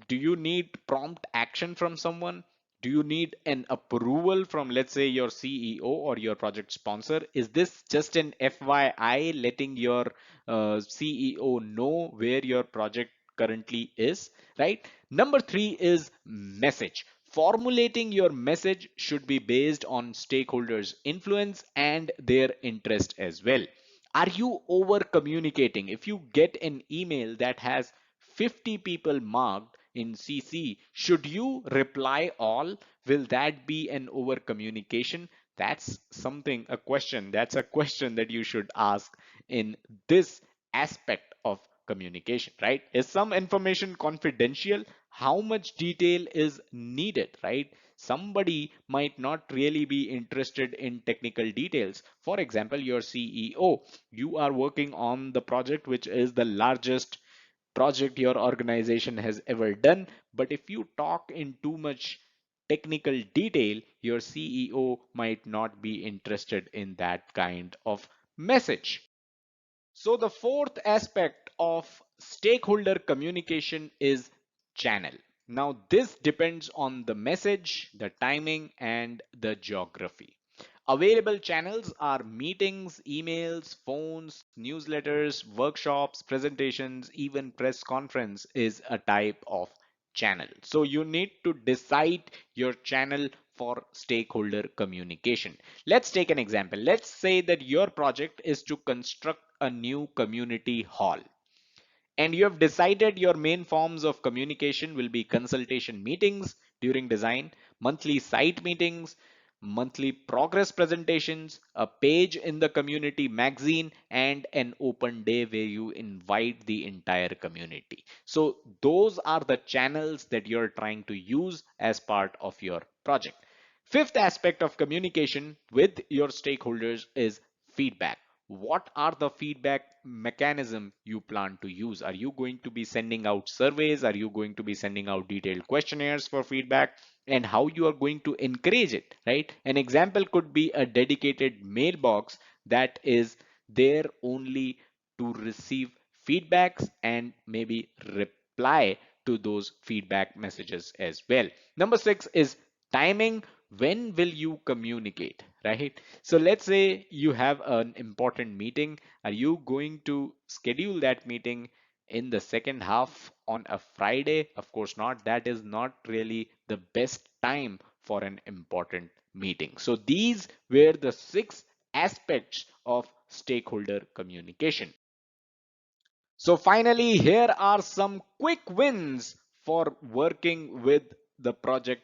Do you need prompt action from someone? Do you need an approval from, let's say, your CEO or your project sponsor? Is this just an FYI letting your CEO know where your project currently is, right? Number three is message. Formulating your message should be based on stakeholders' influence and their interest as well. Are you over communicating? If you get an email that has 50 people marked in CC, should you reply all? Will that be an over communication? That's something, a question. That's a question that you should ask in this aspect of communication, right? Is some information confidential? How much detail is needed, right? Somebody might not really be interested in technical details. For example, your CEO, you are working on the project which is the largest project your organization has ever done. But if you talk in too much technical detail, your CEO might not be interested in that kind of message. So the fourth aspect of stakeholder communication is channel. Now this depends on the message, the timing, and the geography. Available channels are meetings, emails, phones, newsletters, workshops, presentations, even press conference is a type of channel. So you need to decide your channel for stakeholder communication. Let's take an example. Let's say that your project is to construct a new community hall, and you have decided your main forms of communication will be consultation meetings during design, monthly site meetings, monthly progress presentations, a page in the community magazine, and an open day where you invite the entire community. So those are the channels that you're trying to use as part of your project. Fifth aspect of communication with your stakeholders is feedback. What are the feedback mechanism you plan to use? Are you going to be sending out surveys? Are you going to be sending out detailed questionnaires for feedback? And how you are going to encourage it, right? An example could be a dedicated mailbox that is there only to receive feedbacks and maybe reply to those feedback messages as well. Number six is timing. When will you communicate, right? So let's say you have an important meeting. Are you going to schedule that meeting in the second half on a Friday? Of course not. That is not really the best time for an important meeting. So these were the six aspects of stakeholder communication. So finally, here are some quick wins for working with the project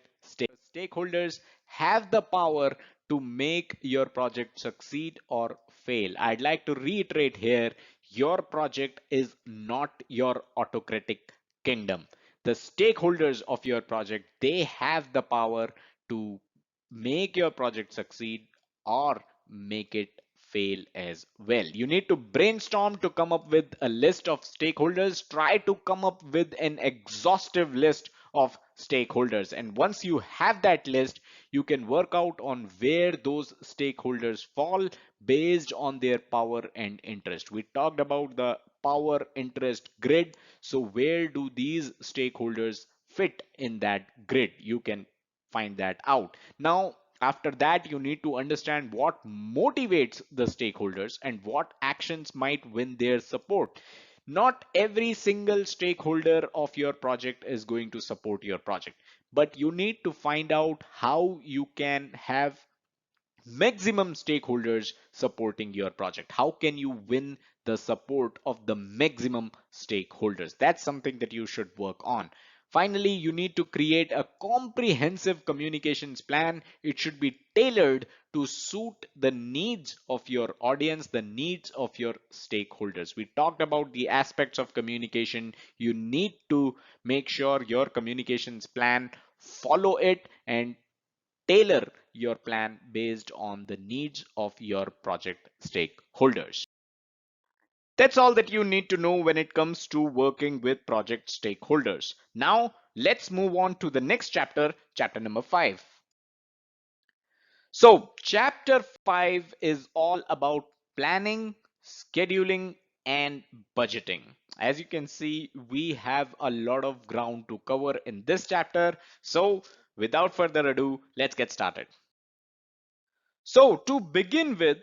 stakeholders. Have the power to make your project succeed or fail. I'd like to reiterate here, your project is not your autocratic kingdom. The stakeholders of your project, they have the power to make your project succeed or make it fail as well. You need to brainstorm to come up with a list of stakeholders. Try to come up with an exhaustive list of stakeholders. And once you have that list, you can work out on where those stakeholders fall based on their power and interest. We talked about the power interest grid. So where do these stakeholders fit in that grid? You can find that out. Now, after that, you need to understand what motivates the stakeholders and what actions might win their support. Not every single stakeholder of your project is going to support your project, but you need to find out how you can have maximum stakeholders supporting your project. How can you win the support of the maximum stakeholders? That's something that you should work on. Finally, you need to create a comprehensive communications plan. It should be tailored to suit the needs of your audience, the needs of your stakeholders. We talked about the aspects of communication. You need to make sure your communications plan follow it and tailor your plan based on the needs of your project stakeholders. That's all that you need to know when it comes to working with project stakeholders. Now, let's move on to the next chapter, chapter number 5. So, chapter 5 is all about planning, scheduling, and budgeting. As you can see, we have a lot of ground to cover in this chapter. So, without further ado, let's get started. So to begin with,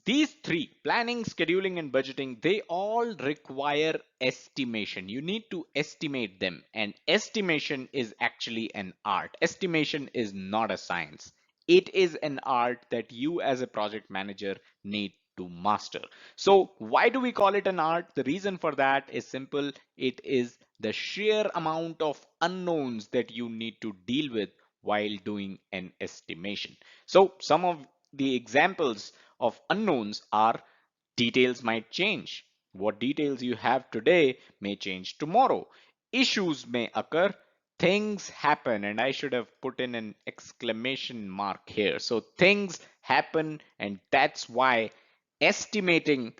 these three, planning, scheduling, and budgeting, they all require estimation. You need to estimate them, and estimation is actually an art. Estimation is not a science. It is an art that you as a project manager need to master. So why do we call it an art? The reason for that is simple. It is the sheer amount of unknowns that you need to deal with while doing an estimation. So some of the examples of unknowns are: details might change. What details you have today may change tomorrow. Issues may occur. Things happen, and I should have put in an exclamation mark here. So things happen, and that's why estimating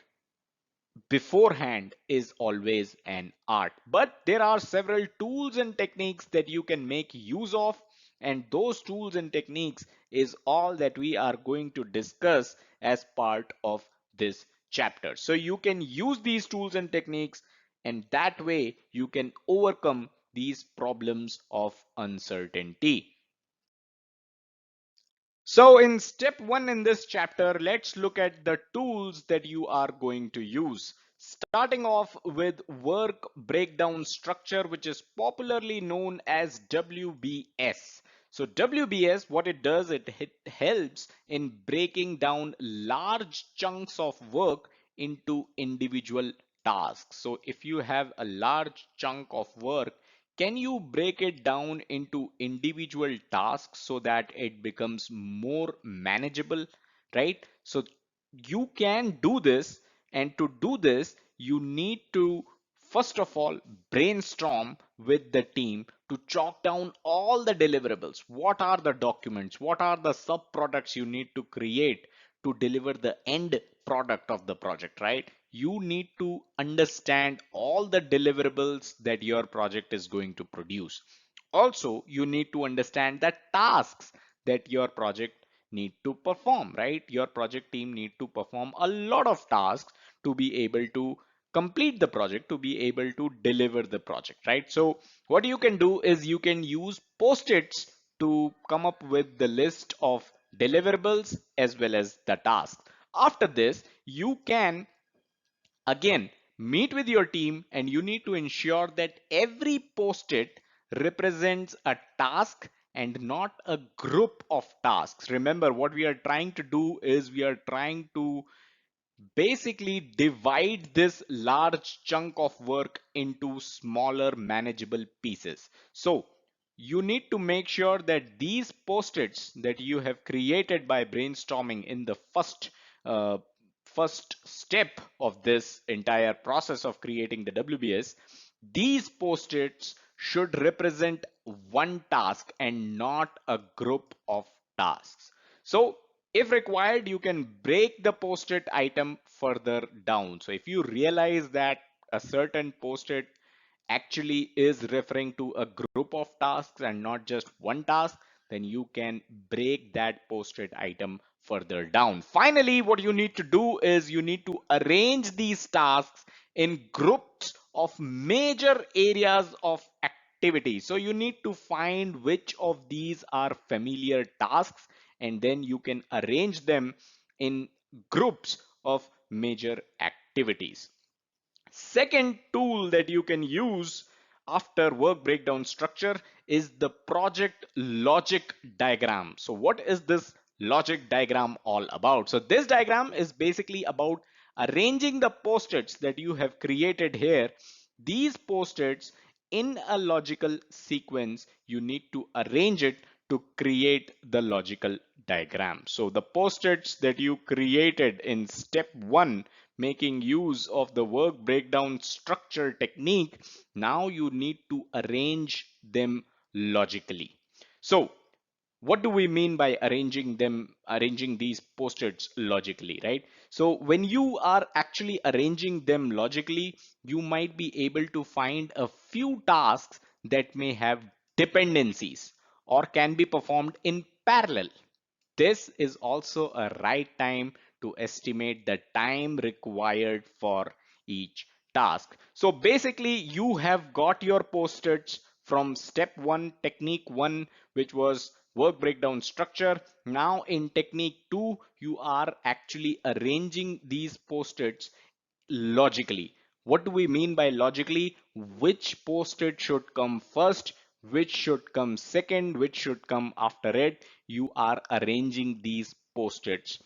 beforehand is always an art. But there are several tools and techniques that you can make use of, and those tools and techniques is all that we are going to discuss as part of this chapter. So you can use these tools and techniques, and that way you can overcome these problems of uncertainty. So in step one in this chapter, let's look at the tools that you are going to use. Starting off with work breakdown structure, which is popularly known as WBS. So WBS, what it does, it helps in breaking down large chunks of work into individual tasks. So if you have a large chunk of work, can you break it down into individual tasks so that it becomes more manageable, right? So you can do this, and to do this, you need to first of all brainstorm with the team to chalk down all the deliverables. What are the documents? What are the sub products you need to create to deliver the end product of the project, right? You need to understand all the deliverables that your project is going to produce. Also, you need to understand the tasks that your project need to perform, right? Your project team need to perform a lot of tasks to be able to complete the project, to be able to deliver the project, right? So what you can do is you can use post-its to come up with the list of deliverables as well as the tasks. After this, you can again meet with your team, and you need to ensure that every post-it represents a task and not a group of tasks. Remember, what we are trying to do is we are trying to basically divide this large chunk of work into smaller manageable pieces. So you need to make sure that these post-its that you have created by brainstorming in the uh, first step of this entire process of creating the WBS, these post-its should represent one task and not a group of tasks. So if required, you can break the post-it item further down. So if you realize that a certain post-it actually is referring to a group of tasks and not just one task, then you can break that post-it item further down. Finally, what you need to do is you need to arrange these tasks in groups of major areas of activity. So you need to find which of these are familiar tasks, and then you can arrange them in groups of major activities. Second tool that you can use after work breakdown structure is the project logic diagram. So what is this logic diagram all about? So this diagram is basically about arranging the post-its that you have created here. These post-its in a logical sequence, you need to arrange it to create the logical diagram. So the post-its that you created in step one, making use of the work breakdown structure technique, now you need to arrange them logically. So what do we mean by arranging these post-its logically, right? So when you are actually arranging them logically, you might be able to find a few tasks that may have dependencies or can be performed in parallel. This is also a right time to estimate the time required for each task. So basically, you have got your post-its from step one, technique one, which was work breakdown structure. Now in technique two, you are actually arranging these post-its logically. What do we mean by logically? Which post-it should come first, which should come second, which should come after it? You are arranging these post-its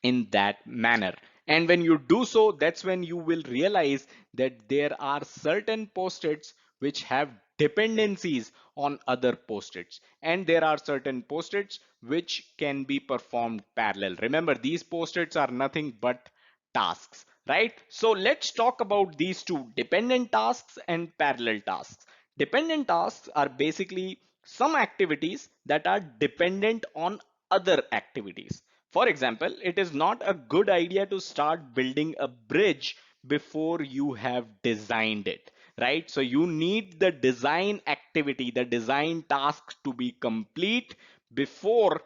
in that manner. And when you do so, that's when you will realize that there are certain post-its which have dependencies on other post-its, and there are certain post-its which can be performed parallel. Remember, these post-its are nothing but tasks, right? So let's talk about these two, dependent tasks and parallel tasks. Dependent tasks are basically some activities that are dependent on other activities. For example, it is not a good idea to start building a bridge before you have designed it, right? So you need the design activity, the design task to be complete before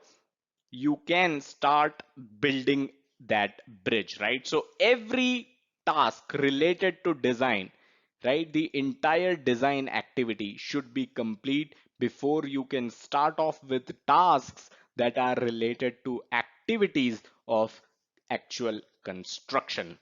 you can start building that bridge, right? So every task related to design, right, the entire design activity should be complete before you can start off with tasks that are related to activities of actual construction.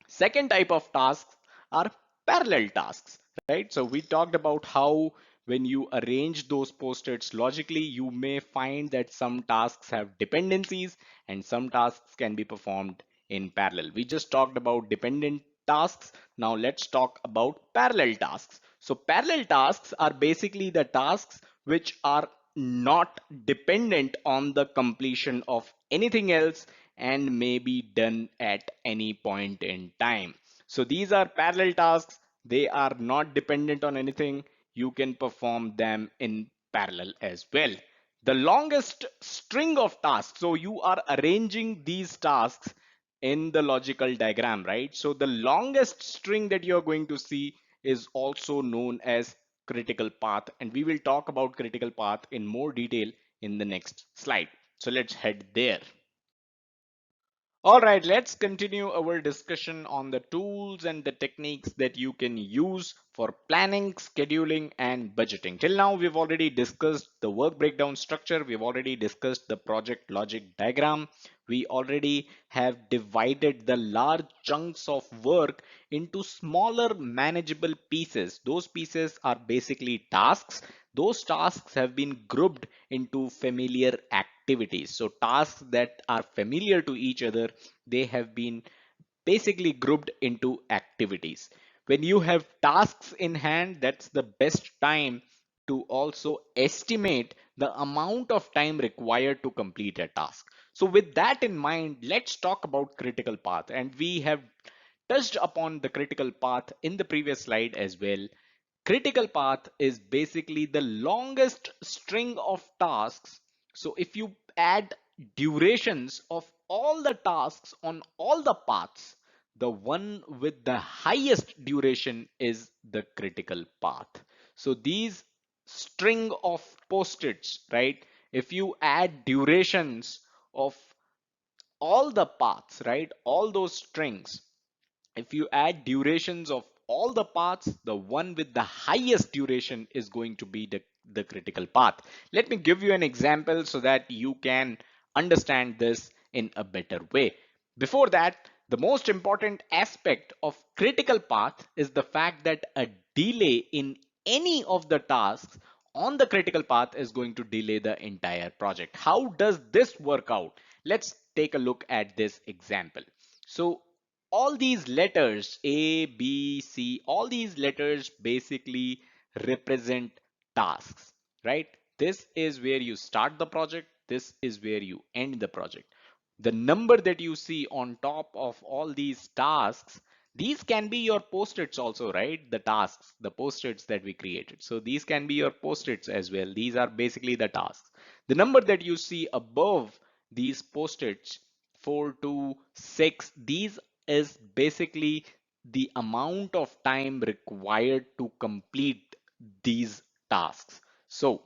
Second type of tasks are parallel tasks, right? So we talked about how when you arrange those post-its logically, you may find that some tasks have dependencies and some tasks can be performed in parallel. We just talked about dependent tasks. Now let's talk about parallel tasks. So parallel tasks are basically the tasks which are not dependent on the completion of anything else and may be done at any point in time. So these are parallel tasks. They are not dependent on anything. You can perform them in parallel as well. The longest string of tasks. So you are arranging these tasks in the logical diagram, right? So the longest string that you're going to see is also known as critical path. And we will talk about critical path in more detail in the next slide. So let's head there. All right, let's continue our discussion on the tools and the techniques that you can use for planning, scheduling, and budgeting. Till now, we've already discussed the work breakdown structure. We've already discussed the project logic diagram. We already have divided the large chunks of work into smaller manageable pieces. Those pieces are basically tasks. Those tasks have been grouped into familiar activities. So tasks that are familiar to each other, they have been basically grouped into activities. When you have tasks in hand, that's the best time to also estimate the amount of time required to complete a task. So with that in mind, let's talk about critical path. And we have touched upon the critical path in the previous slide as well. Critical path is basically the longest string of tasks. So if you add durations of all the tasks on all the paths, the one with the highest duration is the critical path. So these string of post-its, right? If you add durations of all the paths, right? All those strings, if you add durations of all the paths, the one with the highest duration is going to be the critical path. Let me give you an example so that you can understand this in a better way. Before that, the most important aspect of critical path is the fact that a delay in any of the tasks on the critical path is going to delay the entire project. How does this work out? Let's take a look at this example. So all these letters A, B, C, all these letters basically represent tasks, right? This is where you start the project. This is where you end the project. The number that you see on top of all these tasks, these can be your post-its also, right? The tasks, the post-its that we created. So these can be your post-its as well. These are basically the tasks. The number that you see above these post-its, 4, 2, 6, these is basically the amount of time required to complete these tasks. So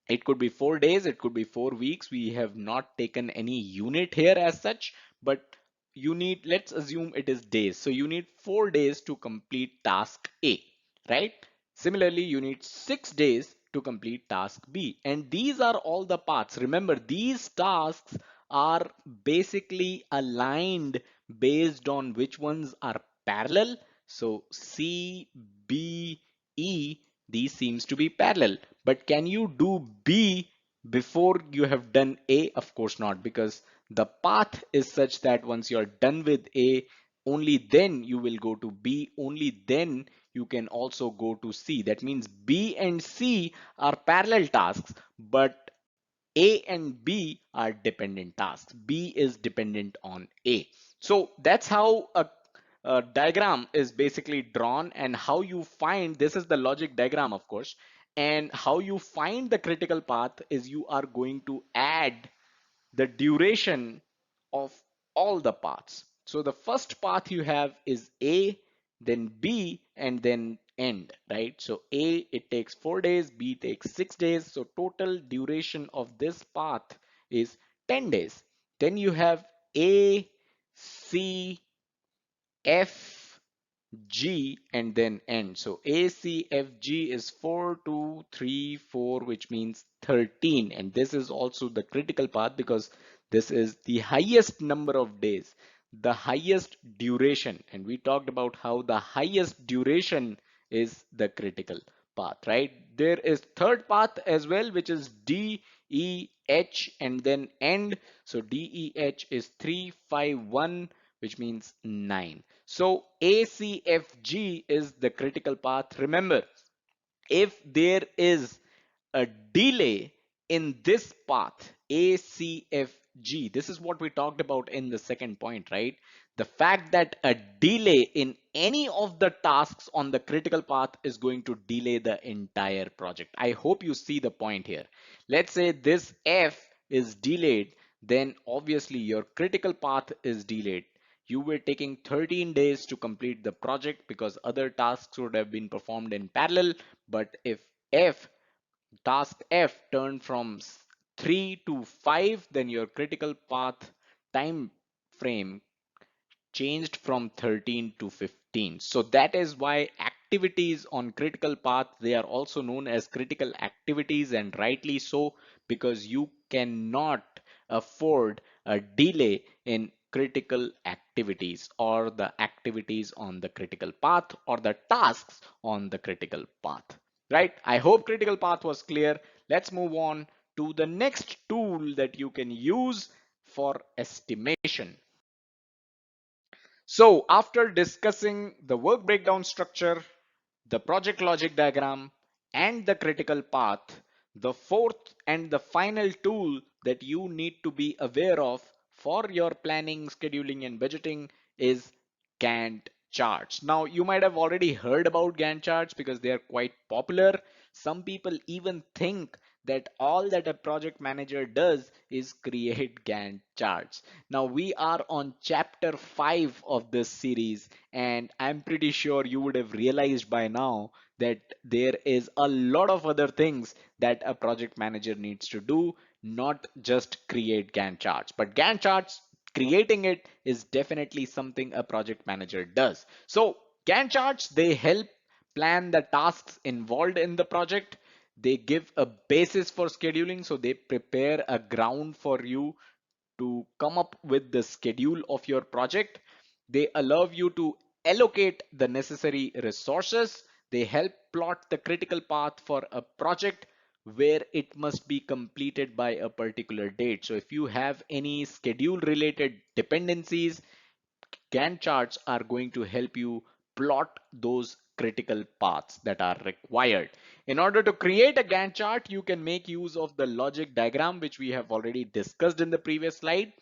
it could be 4 days, it could be 4 weeks. We have not taken any unit here as such, but you need, let's assume it is days. So you need 4 days to complete task A, right? Similarly, you need 6 days to complete task B. And these are all the paths. Remember, these tasks are basically aligned based on which ones are parallel. So C, B, E, these seems to be parallel. But can you do B before you have done A? Of course not, because the path is such that once you're done with A, only then you will go to B, only then you can also go to C. That means B and C are parallel tasks, but A and B are dependent tasks. B is dependent on A. So that's how a diagram is basically drawn, and how you find, this is the logic diagram, of course, and how you find the critical path is you are going to add the duration of all the paths. So the first path you have is A, then B, and then end, right? So A, it takes 4 days, B takes 6 days. So total duration of this path is 10 days. Then you have A, C, F, G, and then end. So A, C, F, G is 4, 2, 3, 4, which means 13. And this is also the critical path because this is the highest number of days, the highest duration. And we talked about how the highest duration is the critical path, right? There is third path as well, which is D, E, H, and then end. So D, E, H is 3, 5, 1, which means 9. So ACFG is the critical path. Remember, if there is a delay in this path, ACFG, this is what we talked about in the second point, right? The fact that a delay in any of the tasks on the critical path is going to delay the entire project. I hope you see the point here. Let's say this F is delayed, then obviously your critical path is delayed. You were taking 13 days to complete the project because other tasks would have been performed in parallel. But if F, task F turned from 3 to 5, then your critical path time frame changed from 13 to 15. So that is why activities on critical path, they are also known as critical activities, and rightly so, because you cannot afford a delay in critical activities or the activities on the critical path or the tasks on the critical path, right? I hope critical path was clear. Let's move on to the next tool that you can use for estimation. So after discussing the work breakdown structure, the project logic diagram, and the critical path, the fourth and the final tool that you need to be aware of for your planning, scheduling, and budgeting is Gantt charts. Now, you might have already heard about Gantt charts because they are quite popular. Some people even think that all that a project manager does is create Gantt charts. Now, we are on chapter 5 of this series, and I'm pretty sure you would have realized by now that there is a lot of other things that a project manager needs to do, not just create Gantt charts. But Gantt charts, creating it is definitely something a project manager does. So Gantt charts, they help plan the tasks involved in the project. They give a basis for scheduling, so they prepare a ground for you to come up with the schedule of your project. They allow you to allocate the necessary resources. They help plot the critical path for a project where it must be completed by a particular date. So if you have any schedule related dependencies, Gantt charts are going to help you plot those critical paths that are required. In order to create a Gantt chart, you can make use of the logic diagram, which we have already discussed in the previous slide.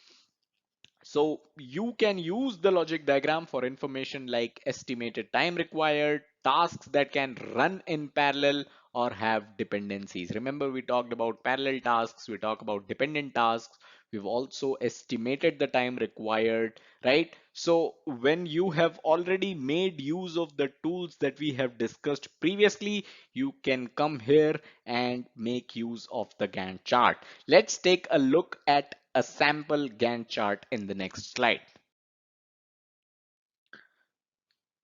So you can use the logic diagram for information like estimated time required, tasks that can run in parallel or have dependencies. Remember, we talked about parallel tasks, we talked about dependent tasks. We've also estimated the time required, right? So when you have already made use of the tools that we have discussed previously, you can come here and make use of the Gantt chart. Let's take a look at a sample Gantt chart in the next slide.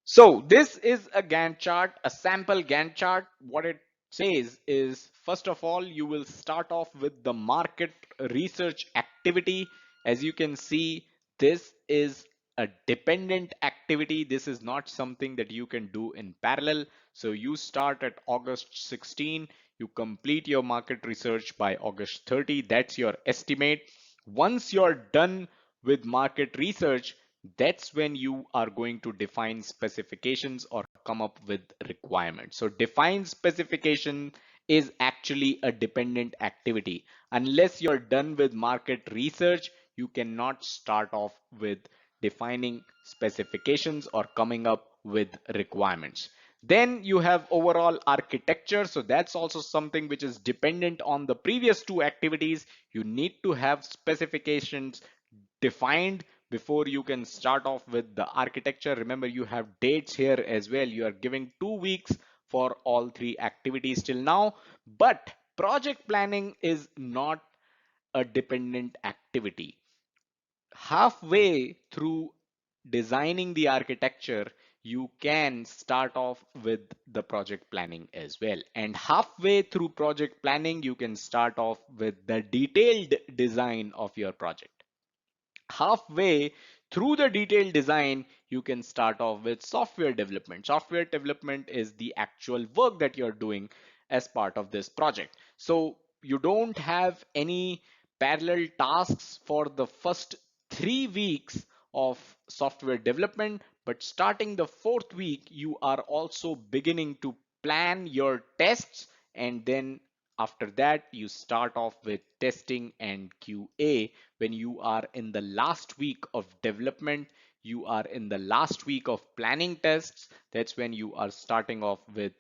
So this is a Gantt chart, a sample Gantt chart. What it says is, first of all, you will start off with the market research activity. As you can see, this is a dependent activity. This is not something that you can do in parallel. So you start at August 16, you complete your market research by August 30. That's your estimate. Once you're done with market research, that's when you are going to define specifications or come up with requirements. So define specification is actually a dependent activity. Unless you're done with market research, you cannot start off with defining specifications or coming up with requirements. Then you have overall architecture. So that's also something which is dependent on the previous two activities. You need to have specifications defined before you can start off with the architecture. Remember, you have dates here as well. You are giving 2 weeks for all three activities till now, but project planning is not a dependent activity. Halfway through designing the architecture, you can start off with the project planning as well. And halfway through project planning, you can start off with the detailed design of your project. Halfway through the detailed design, you can start off with software development. Software development is the actual work that you're doing as part of this project. So you don't have any parallel tasks for the first 3 weeks of software development, but starting the fourth week, you are also beginning to plan your tests, and then after that, you start off with testing and QA. When you are in the last week of development, you are in the last week of planning tests. That's when you are starting off with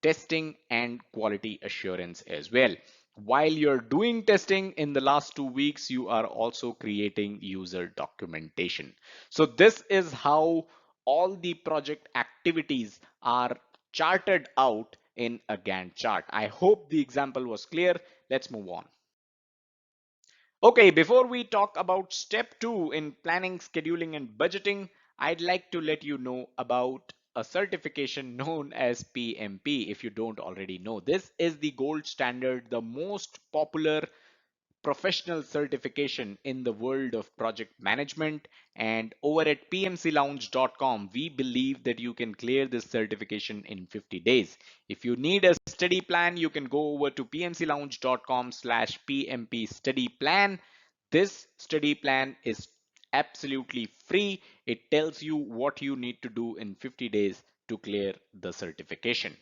testing and quality assurance as well. While you're doing testing in the last 2 weeks, you are also creating user documentation. So this is how all the project activities are charted out in a Gantt chart. I hope the example was clear. Let's move on. Okay, before we talk about step two in planning, scheduling, and budgeting, I'd like to let you know about a certification known as PMP. If you don't already know, this is the gold standard, the most popular professional certification in the world of project management. And over at pmclounge.com, we believe that you can clear this certification in 50 days. If you need a study plan, you can go over to pmclounge.com/pmp study plan. This study plan is absolutely free. It tells you what you need to do in 50 days to clear the certification.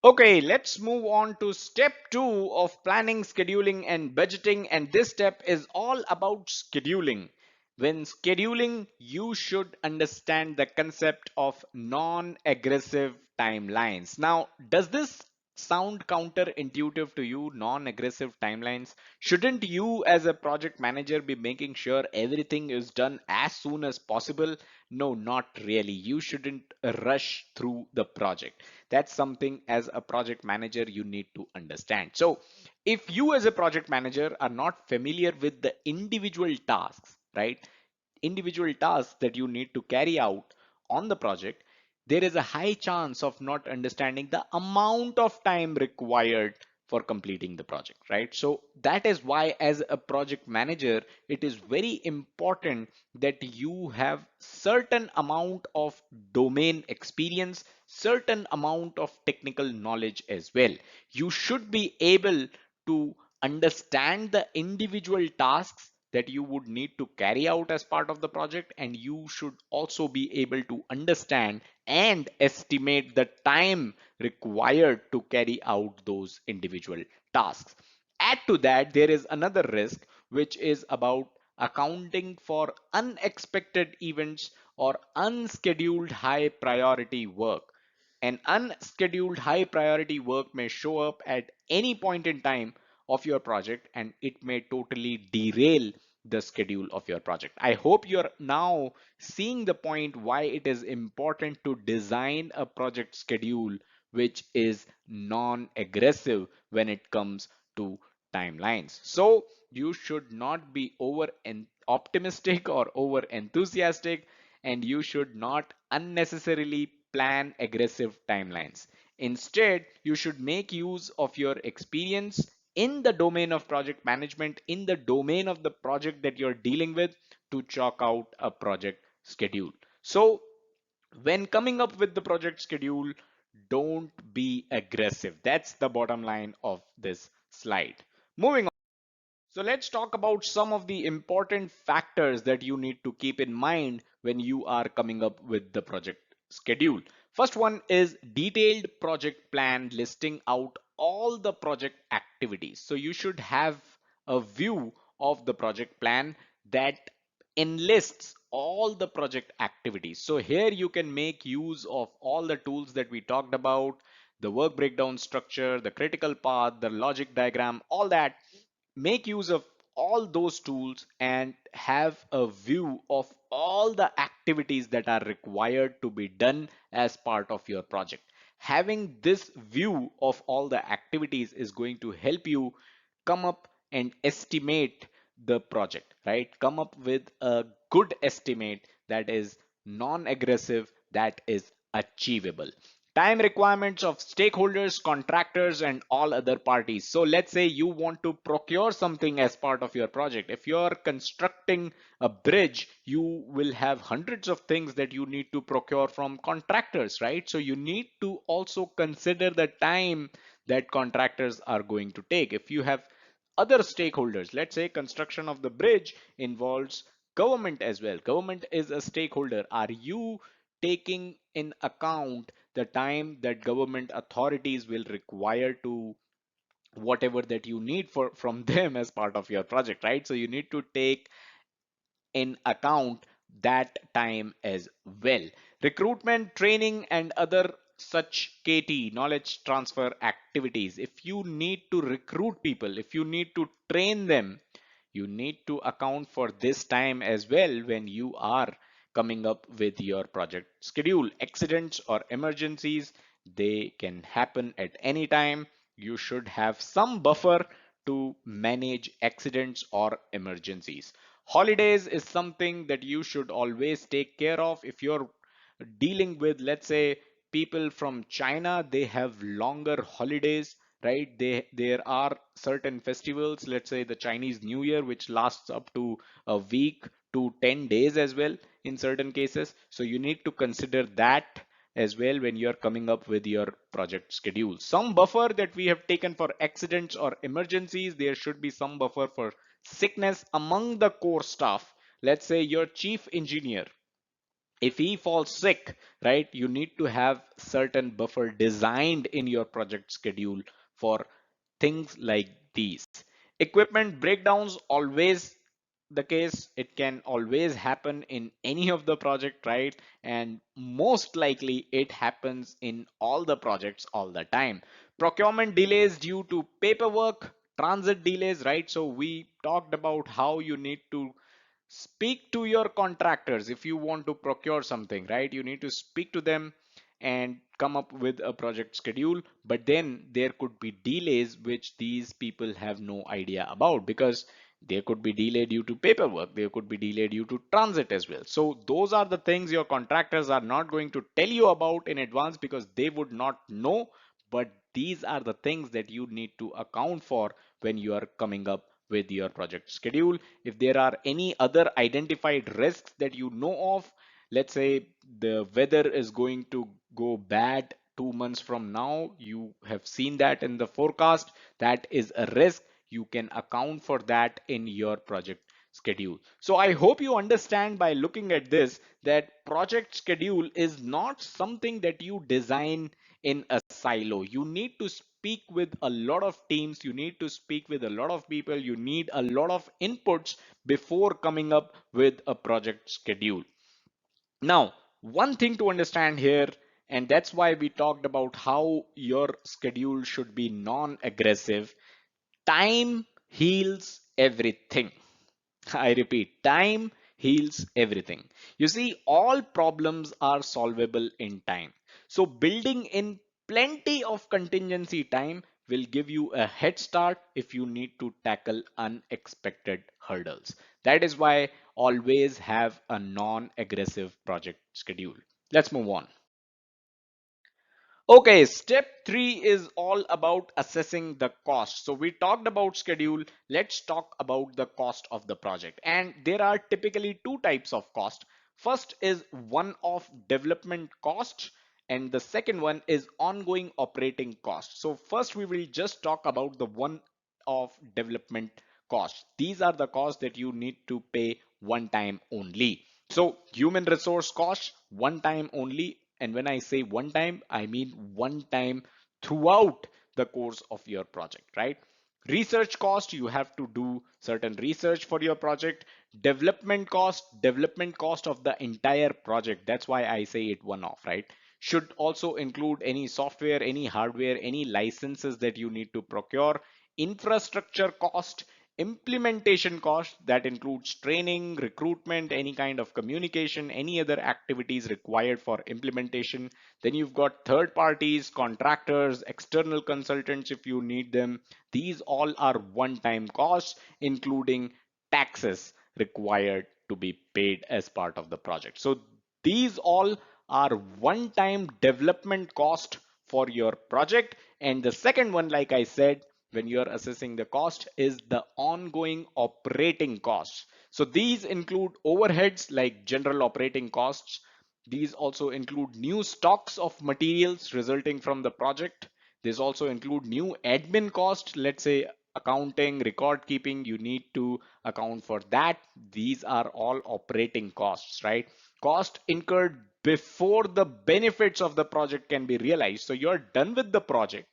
Okay, let's move on to step two of planning, scheduling, and budgeting. And this step is all about scheduling. When scheduling, you should understand the concept of non-aggressive timelines. Now, does this sound counterintuitive to you? Non-aggressive timelines? Shouldn't you, as a project manager, be making sure everything is done as soon as possible? No, not really. You shouldn't rush through the project. That's something as a project manager you need to understand. So if you as a project manager are not familiar with the individual tasks, right? Individual tasks that you need to carry out on the project, there is a high chance of not understanding the amount of time required for completing the project, right? So that is why as a project manager, it is very important that you have certain amount of domain experience, certain amount of technical knowledge as well. You should be able to understand the individual tasks that you would need to carry out as part of the project, and you should also be able to understand and estimate the time required to carry out those individual tasks. Add to that, there is another risk, which is about accounting for unexpected events or unscheduled high priority work. An unscheduled high priority work may show up at any point in time of your project, and it may totally derail the schedule of your project. I hope you're now seeing the point why it is important to design a project schedule which is non-aggressive when it comes to timelines. So you should not be over optimistic or over enthusiastic, and you should not unnecessarily plan aggressive timelines. Instead, you should make use of your experience in the domain of project management, in the domain of the project that you're dealing with, to chalk out a project schedule. So when coming up with the project schedule, don't be aggressive. That's the bottom line of this slide. Moving on. So let's talk about some of the important factors that you need to keep in mind when you are coming up with the project schedule. First one is detailed project plan listing out all the project activities. So you should have a view of the project plan that enlists all the project activities. So here you can make use of all the tools that we talked about, the work breakdown structure, the critical path, the logic diagram, all that. Make use of all those tools and have a view of all the activities that are required to be done as part of your project. Having this view of all the activities is going to help you come up and estimate the project, right? Come up with a good estimate that is non-aggressive, that is achievable. Time requirements of stakeholders, contractors, and all other parties. So let's say you want to procure something as part of your project. If you're constructing a bridge, you will have hundreds of things that you need to procure from contractors, right? So you need to also consider the time that contractors are going to take. If you have other stakeholders, let's say construction of the bridge involves government as well. Government is a stakeholder. Are you taking in account the time that government authorities will require to whatever that you need for from them as part of your project, right? So you need to take in account that time as well. Recruitment, training, and other such KT, knowledge transfer activities. If you need to recruit people, if you need to train them, you need to account for this time as well when you are coming up with your project schedule. Accidents or emergencies, they can happen at any time. You should have some buffer to manage accidents or emergencies. Holidays is something that you should always take care of. If you're dealing with, let's say, people from China, they have longer holidays, right? There are certain festivals, let's say the Chinese New Year, which lasts up to a week to 10 days as well in certain cases. So you need to consider that as well when you're coming up with your project schedule. Some buffer that we have taken for accidents or emergencies, there should be some buffer for sickness among the core staff. Let's say your chief engineer, if he falls sick, right, you need to have certain buffer designed in your project schedule for things like these. Equipment breakdowns, always the case. It can always happen in any of the project, right? And most likely it happens in all the projects all the time. Procurement delays due to paperwork, transit delays, right? So we talked about how you need to speak to your contractors. If you want to procure something, right, you need to speak to them and come up with a project schedule. But then there could be delays which these people have no idea about, because there could be delay due to paperwork, there could be delay due to transit as well. So those are the things your contractors are not going to tell you about in advance because they would not know. But these are the things that you need to account for when you are coming up with your project schedule. If there are any other identified risks that you know of, let's say the weather is going to go bad 2 months from now, you have seen that in the forecast, that is a risk. You can account for that in your project schedule. So I hope you understand by looking at this that project schedule is not something that you design in a silo. You need to speak with a lot of teams, you need to speak with a lot of people, you need a lot of inputs before coming up with a project schedule. Now, one thing to understand here, and that's why we talked about how your schedule should be non-aggressive. Time heals everything. I repeat, time heals everything. You see, all problems are solvable in time. So building in plenty of contingency time will give you a head start if you need to tackle unexpected hurdles. That is why always have a non-aggressive project schedule. Let's move on. Okay, step three is all about assessing the cost. So we talked about schedule. Let's talk about the cost of the project. And there are typically two types of cost. First is one-off development cost, and the second one is ongoing operating cost. So first we will just talk about the one-off development costs. These are the costs that you need to pay one time only. So human resource costs one time only. And when I say one time, I mean one time throughout the course of your project, right? Research cost, you have to do certain research for your project. Development cost of the entire project. That's why I say it one off, right? Should also include any software, any hardware, any licenses that you need to procure. Infrastructure cost, implementation cost, that includes training, recruitment, any kind of communication, any other activities required for implementation. Then you've got third parties, contractors, external consultants if you need them. These all are one-time costs, including taxes required to be paid as part of the project. So these all are one-time development cost for your project. And the second one, like I said, when you're assessing the cost, is the ongoing operating costs. So these include overheads like general operating costs. These also include new stocks of materials resulting from the project. These also include new admin costs, let's say accounting, record keeping, you need to account for that. These are all operating costs, right? Cost incurred before the benefits of the project can be realized. So you're done with the project,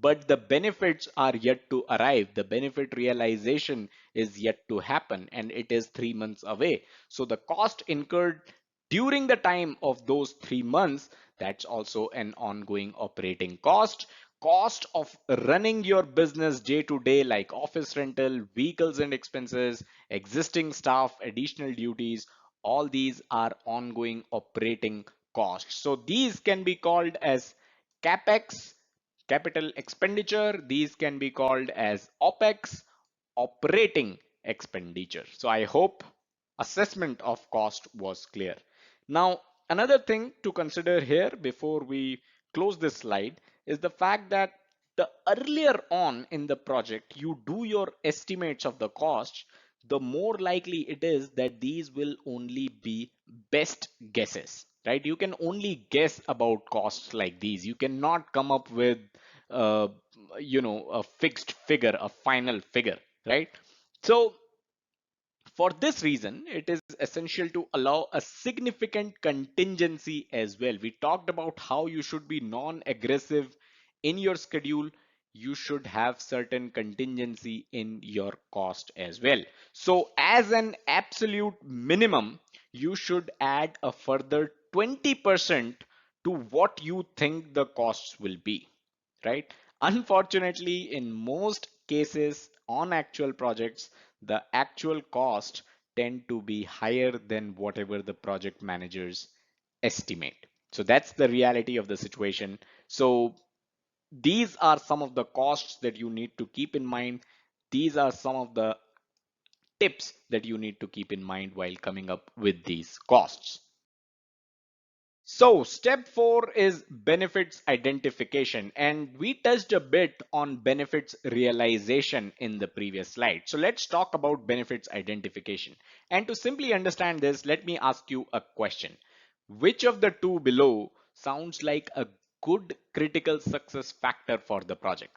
but the benefits are yet to arrive. The benefit realization is yet to happen, and it is 3 months away. So the cost incurred during the time of those 3 months, that's also an ongoing operating cost. Cost of running your business day to day, like office rental, vehicles and expenses, existing staff, additional duties, all these are ongoing operating costs. So these can be called as capex, capital expenditure. These can be called as OPEX, operating expenditure. So I hope assessment of cost was clear. Now, another thing to consider here before we close this slide is the fact that the earlier on in the project you do your estimates of the cost, the more likely it is that these will only be best guesses, right? You can only guess about costs like these. You cannot come up with uh, a fixed figure, a final figure, right? So for this reason, it is essential to allow a significant contingency as well. We talked about how you should be non-aggressive in your schedule. You should have certain contingency in your cost as well. So as an absolute minimum, you should add a further 20% to what you think the costs will be, right? Unfortunately, in most cases on actual projects, the actual cost tend to be higher than whatever the project managers estimate. So that's the reality of the situation. So these are some of the costs that you need to keep in mind. These are some of the tips that you need to keep in mind while coming up with these costs. So step 4 is benefits identification, and we touched a bit on benefits realization in the previous slide. So let's talk about benefits identification. And to simply understand this, let me ask you a question. Which of the two below sounds like a good critical success factor for the project?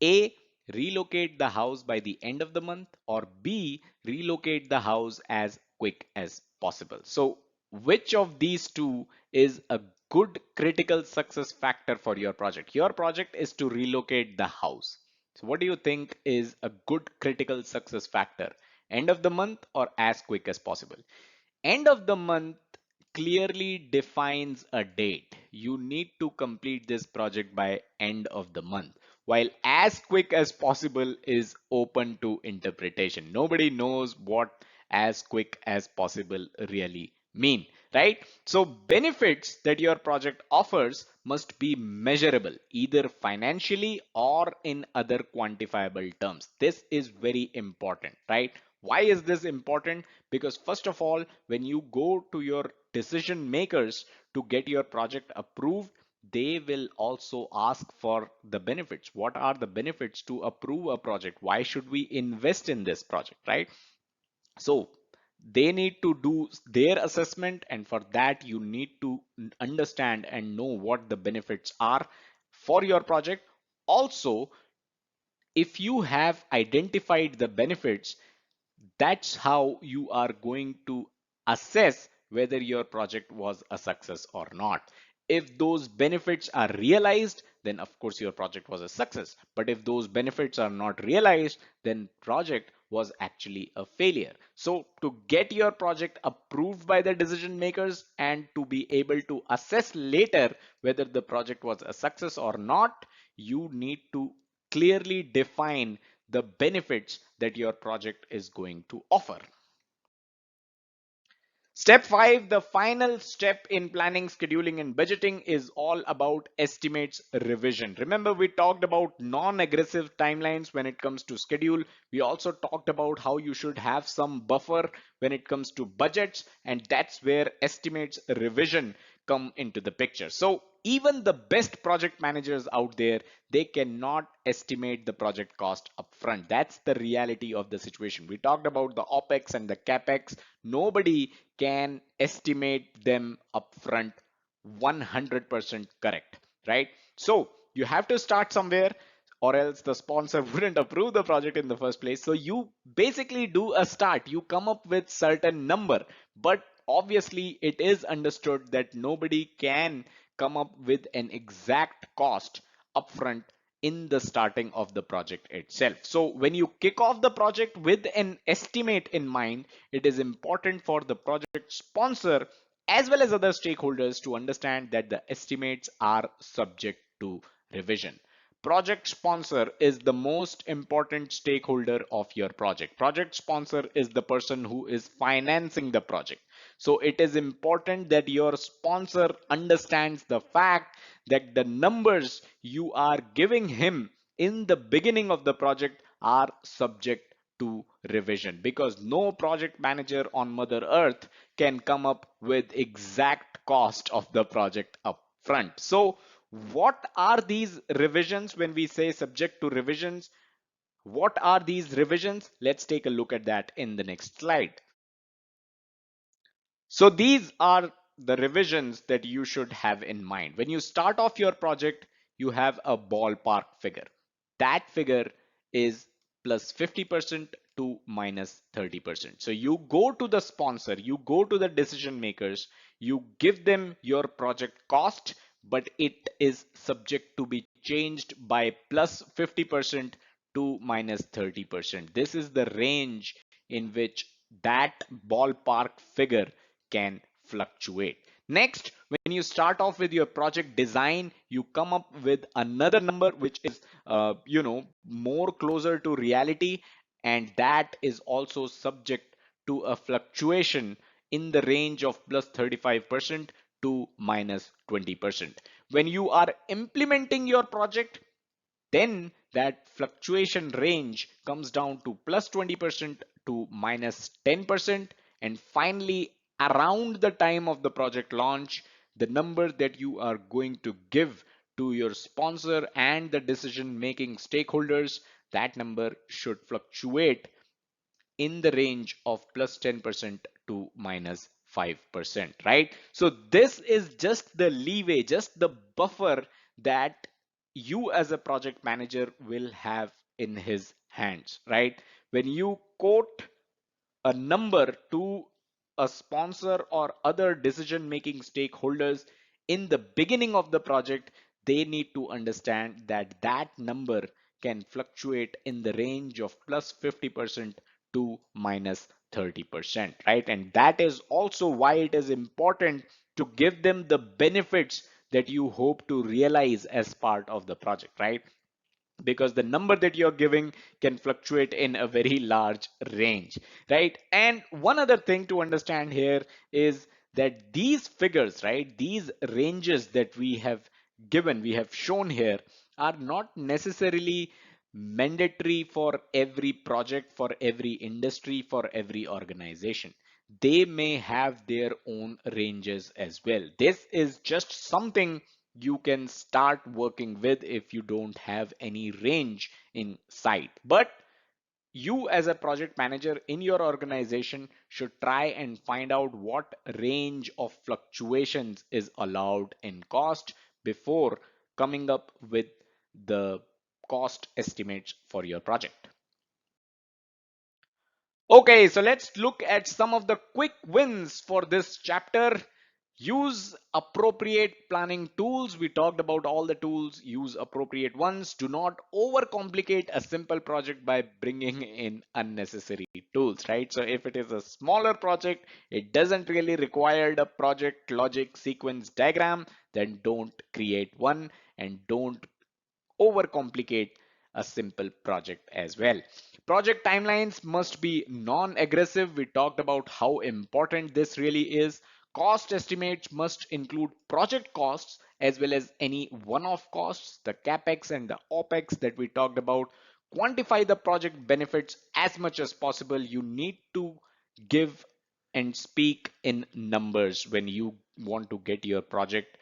A, relocate the house by the end of the month, or B, relocate the house as quick as possible. So which of these two is a good critical success factor for your project? Your project is to relocate the house. So what do you think is a good critical success factor? End of the month or as quick as possible? End of the month clearly defines a date. You need to complete this project by end of the month, while as quick as possible is open to interpretation. Nobody knows what as quick as possible really mean, right? So benefits that your project offers must be measurable, either financially or in other quantifiable terms. This is very important, right? Why is this important? Because first of all, when you go to your decision makers to get your project approved, they will also ask for the benefits. What are the benefits to approve a project? Why should we invest in this project, right? So they need to do their assessment, and for that you need to understand and know what the benefits are for your project. Also, if you have identified the benefits, that's how you are going to assess whether your project was a success or not. If those benefits are realized, then of course your project was a success. But if those benefits are not realized, then project was actually a failure. So to get your project approved by the decision makers and to be able to assess later whether the project was a success or not, you need to clearly define the benefits that your project is going to offer. Step 5, the final step in planning, scheduling, and budgeting is all about estimates revision. Remember, we talked about non-aggressive timelines when it comes to schedule. We also talked about how you should have some buffer when it comes to budgets, and that's where estimates revision come into the picture. So even the best project managers out there, they cannot estimate the project cost upfront. That's the reality of the situation. We talked about the OPEX and the CAPEX. Nobody can estimate them upfront 100% correct, right? So you have to start somewhere, or else the sponsor wouldn't approve the project in the first place. So you basically do a start, you come up with certain number, but obviously it is understood that nobody can come up with an exact cost upfront in the starting of the project itself. So when you kick off the project with an estimate in mind, it is important for the project sponsor as well as other stakeholders to understand that the estimates are subject to revision. Project sponsor is the most important stakeholder of your project. Project sponsor is the person who is financing the project. So it is important that your sponsor understands the fact that the numbers you are giving him in the beginning of the project are subject to revision, because no project manager on Mother Earth can come up with exact cost of the project up front. So what are these revisions when we say subject to revisions? What are these revisions? Let's take a look at that in the next slide. So these are the revisions that you should have in mind. When you start off your project, you have a ballpark figure. That figure is plus 50% to minus 30%. So you go to the sponsor, you go to the decision makers, you give them your project cost, but it is subject to be changed by plus 50% to minus 30%. This is the range in which that ballpark figure can fluctuate. Next, when you start off with your project design, you come up with another number which is more closer to reality, and that is also subject to a fluctuation in the range of plus 35% to minus 20%. When you are implementing your project, then that fluctuation range comes down to plus 20% to minus 10%. And finally, around the time of the project launch, the number that you are going to give to your sponsor and the decision making stakeholders, that number should fluctuate in the range of plus 10% to minus 5%, right? So this is just the leeway, just the buffer that you as a project manager will have in his hands, right? When you quote a number to a sponsor or other decision making stakeholders in the beginning of the project, they need to understand that that number can fluctuate in the range of plus 50% to minus 30%, right? And that is also why it is important to give them the benefits that you hope to realize as part of the project, right? Because the number that you're giving can fluctuate in a very large range, right? And one other thing to understand here is that these figures, right, these ranges that we have given, we have shown here, are not necessarily mandatory for every project, for every industry, for every organization. They may have their own ranges as well. This is just something you can start working with if you don't have any range in sight. But you as a project manager in your organization should try and find out what range of fluctuations is allowed in cost before coming up with the cost estimates for your project. Okay, so let's look at some of the quick wins for this chapter. Use appropriate planning tools. We talked about all the tools. Use appropriate ones. Do not overcomplicate a simple project by bringing in unnecessary tools, right? So if it is a smaller project, it doesn't really require the project logic sequence diagram, then don't create one and don't overcomplicate a simple project as well. Project timelines must be non-aggressive. We talked about how important this really is. Cost estimates must include project costs as well as any one-off costs, the capex and the opex that we talked about. Quantify the project benefits as much as possible. You need to give and speak in numbers when you want to get your project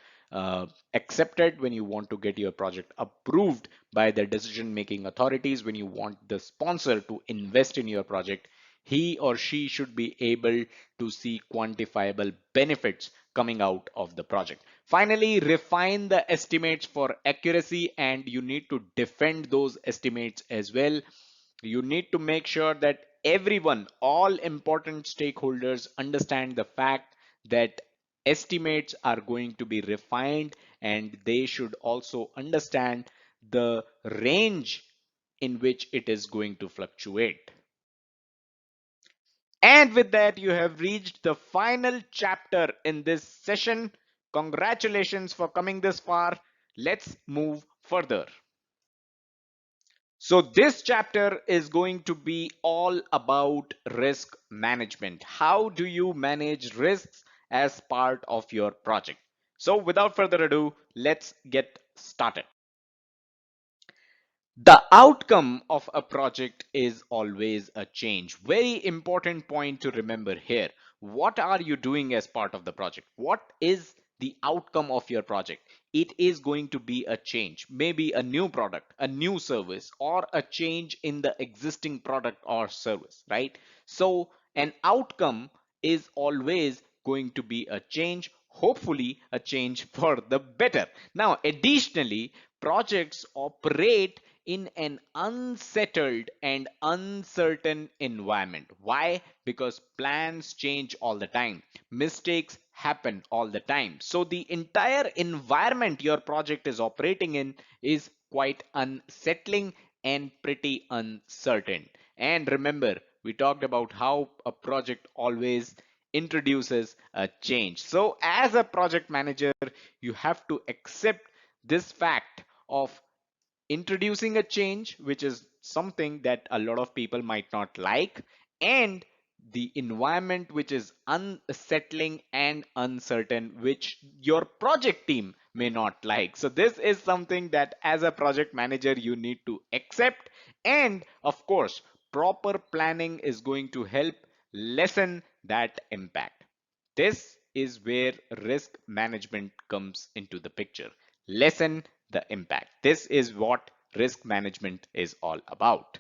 accepted, when you want to get your project approved by the decision making authorities, when you want the sponsor to invest in your project. He or she should be able to see quantifiable benefits coming out of the project. Finally, refine the estimates for accuracy, and you need to defend those estimates as well. You need to make sure that everyone, all important stakeholders, understand the fact that estimates are going to be refined, and they should also understand the range in which it is going to fluctuate. And with that, you have reached the final chapter in this session. Congratulations for coming this far. Let's move further. So this chapter is going to be all about risk management. How do you manage risks as part of your project? So without further ado, let's get started. The outcome of a project is always a change. Very important point to remember here. What are you doing as part of the project? What is the outcome of your project? It is going to be a change, maybe a new product, a new service, or a change in the existing product or service, right? So an outcome is always going to be a change, hopefully a change for the better. Now, additionally, projects operate in an unsettled and uncertain environment. Why? Because plans change all the time. Mistakes happen all the time. So the entire environment your project is operating in is quite unsettling and pretty uncertain. And remember, we talked about how a project always introduces a change. So as a project manager, you have to accept this fact of introducing a change, which is something that a lot of people might not like, and the environment which is unsettling and uncertain, which your project team may not like. So this is something that as a project manager you need to accept, and of course proper planning is going to help lessen that impact. This is where risk management comes into the picture. Lessen the impact. This is what risk management is all about.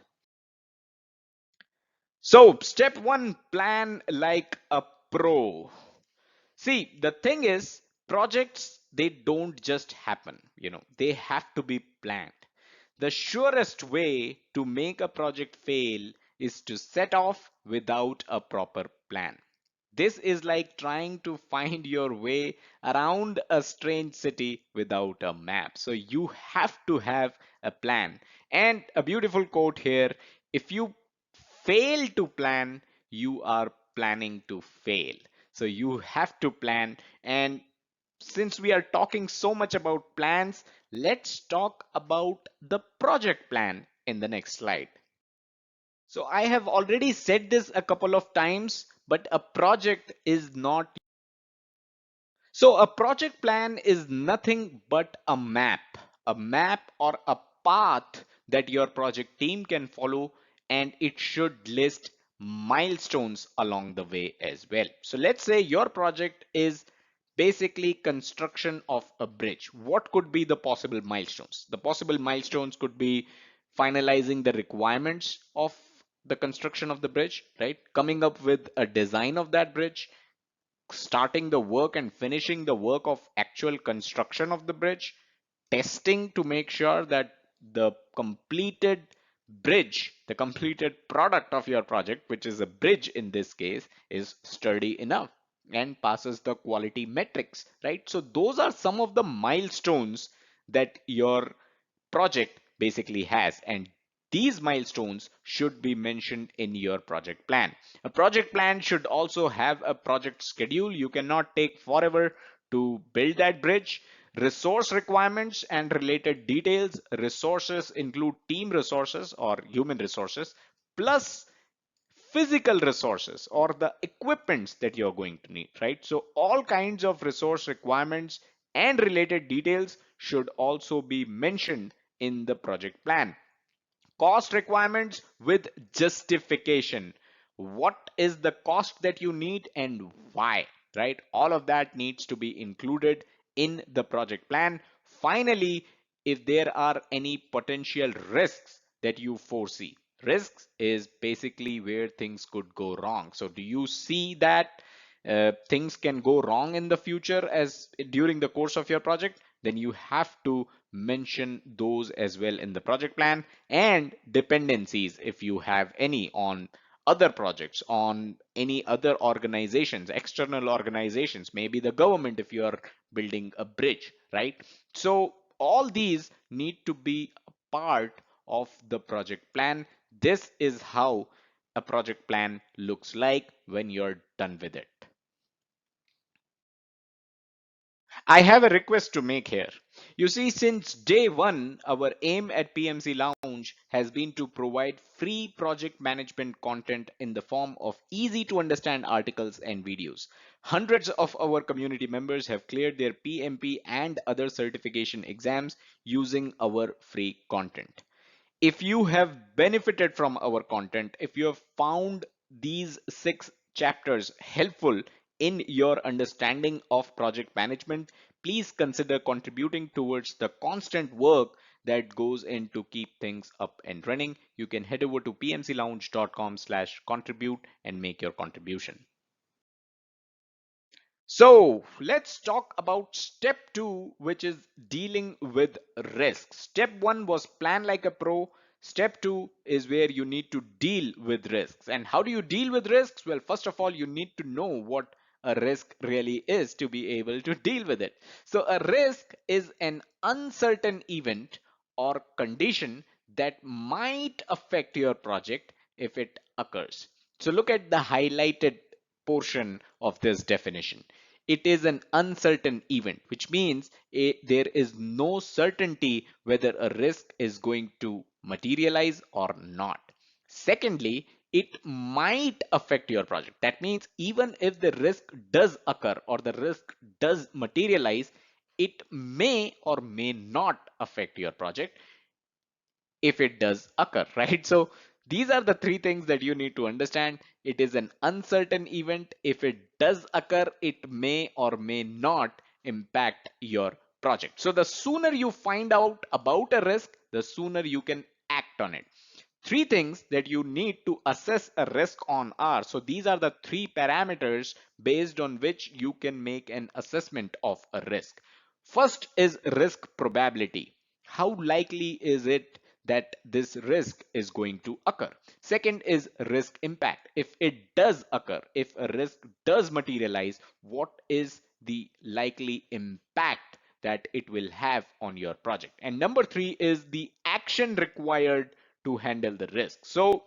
So, step one, plan like a pro. See, the thing is, projects, they don't just happen, they have to be planned. The surest way to make a project fail is to set off without a proper plan. This is like trying to find your way around a strange city without a map. So you have to have a plan. And a beautiful quote here: if you fail to plan, you are planning to fail. So you have to plan. And since we are talking so much about plans, let's talk about the project plan in the next slide. So I have already said this a couple of times, but a project is not. So a project plan is nothing but a map or a path that your project team can follow, and it should list milestones along the way as well. So let's say your project is basically construction of a bridge. What could be the possible milestones? The possible milestones could be finalizing the requirements of the construction of the bridge, right? Coming up with a design of that bridge, starting the work and finishing the work of actual construction of the bridge, testing to make sure that the completed bridge, the completed product of your project, which is a bridge in this case, is sturdy enough and passes the quality metrics, right? So those are some of the milestones that your project basically has, and these milestones should be mentioned in your project plan. A project plan should also have a project schedule. You cannot take forever to build that bridge. Resource requirements and related details. Resources include team resources or human resources, plus physical resources or the equipments that you're going to need, right? So all kinds of resource requirements and related details should also be mentioned in the project plan. Cost requirements with justification. What is the cost that you need and why, right? All of that needs to be included in the project plan. Finally, if there are any potential risks that you foresee. Risks is basically where things could go wrong. So do you see that things can go wrong in the future as during the course of your project? Then you have to mention those as well in the project plan, and dependencies if you have any on other projects, on any other organizations, external organizations, maybe the government if you are building a bridge, right? So all these need to be a part of the project plan. This is how a project plan looks like when you're done with it. I have a request to make here. You see, since day one, our aim at PMC Lounge has been to provide free project management content in the form of easy to understand articles and videos. Hundreds of our community members have cleared their PMP and other certification exams using our free content. If you have benefited from our content, if you have found these 6 chapters helpful in your understanding of project management, please consider contributing towards the constant work that goes in to keep things up and running. You can head over to pmclounge.com/contribute and make your contribution. So let's talk about step 2, which is dealing with risk. Step 1 was plan like a pro. Step 2 is where you need to deal with risks. And how do you deal with risks? Well, first of all, you need to know what a risk really is to be able to deal with it. So a risk is an uncertain event or condition that might affect your project if it occurs. So look at the highlighted portion of this definition. It is an uncertain event, which means there is no certainty whether a risk is going to materialize or not. Secondly, it might affect your project. That means even if the risk does occur or the risk does materialize, it may or may not affect your project if it does occur, right? So these are the 3 things that you need to understand. It is an uncertain event. If it does occur, it may or may not impact your project. So the sooner you find out about a risk, the sooner you can act on it. 3 things that you need to assess a risk on are, so these are the 3 parameters based on which you can make an assessment of a risk. First is risk probability. How likely is it that this risk is going to occur? Second is risk impact. If it does occur, if a risk does materialize, what is the likely impact that it will have on your project? And number 3 is the action required to handle the risk. So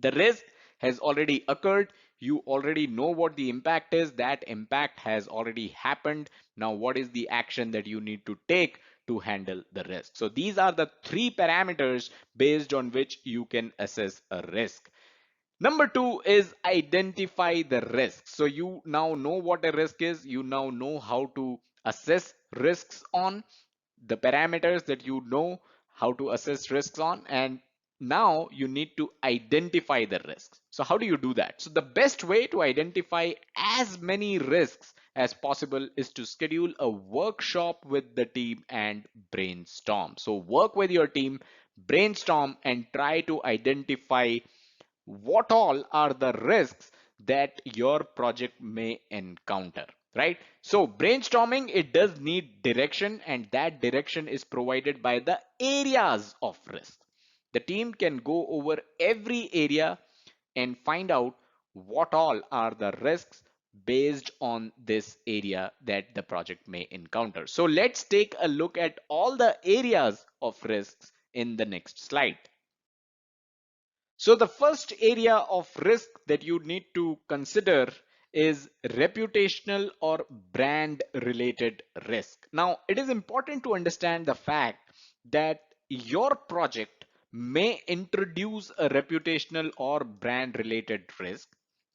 the risk has already occurred. You already know what the impact is. That impact has already happened. Now, what is the action that you need to take to handle the risk? So these are the 3 parameters based on which you can assess a risk. Number 2 is identify the risk. So you now know what a risk is. You now know how to assess risks on the parameters that you know how to assess risks on, and now you need to identify the risks. So how do you do that? So the best way to identify as many risks as possible is to schedule a workshop with the team and brainstorm. So work with your team, brainstorm, and try to identify what all are the risks that your project may encounter. right? So brainstorming, it does need direction, and that direction is provided by the areas of risk. The team can go over every area and find out what all are the risks based on this area that the project may encounter. So let's take a look at all the areas of risks in the next slide. So the first area of risk that you need to consider is reputational or brand related risk. Now, it is important to understand the fact that your project may introduce a reputational or brand related risk.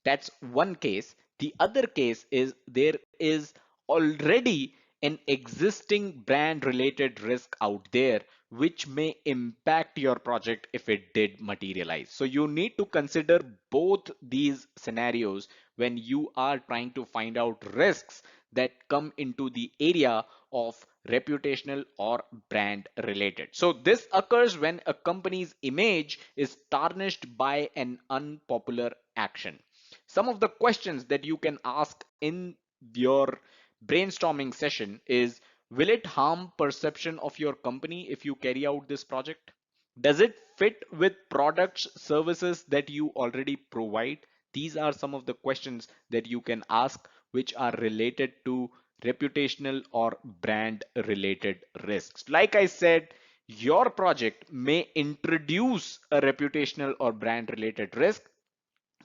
That's one case. The other case is there is already an existing brand related risk out there which may impact your project if it did materialize. So you need to consider both these scenarios when you are trying to find out risks that come into the area of reputational or brand related. So this occurs when a company's image is tarnished by an unpopular action. Some of the questions that you can ask in your brainstorming session is, will it harm perception of your company if you carry out this project? Does it fit with products, services that you already provide? These are some of the questions that you can ask which are related to reputational or brand related risks. Like I said, your project may introduce a reputational or brand related risk,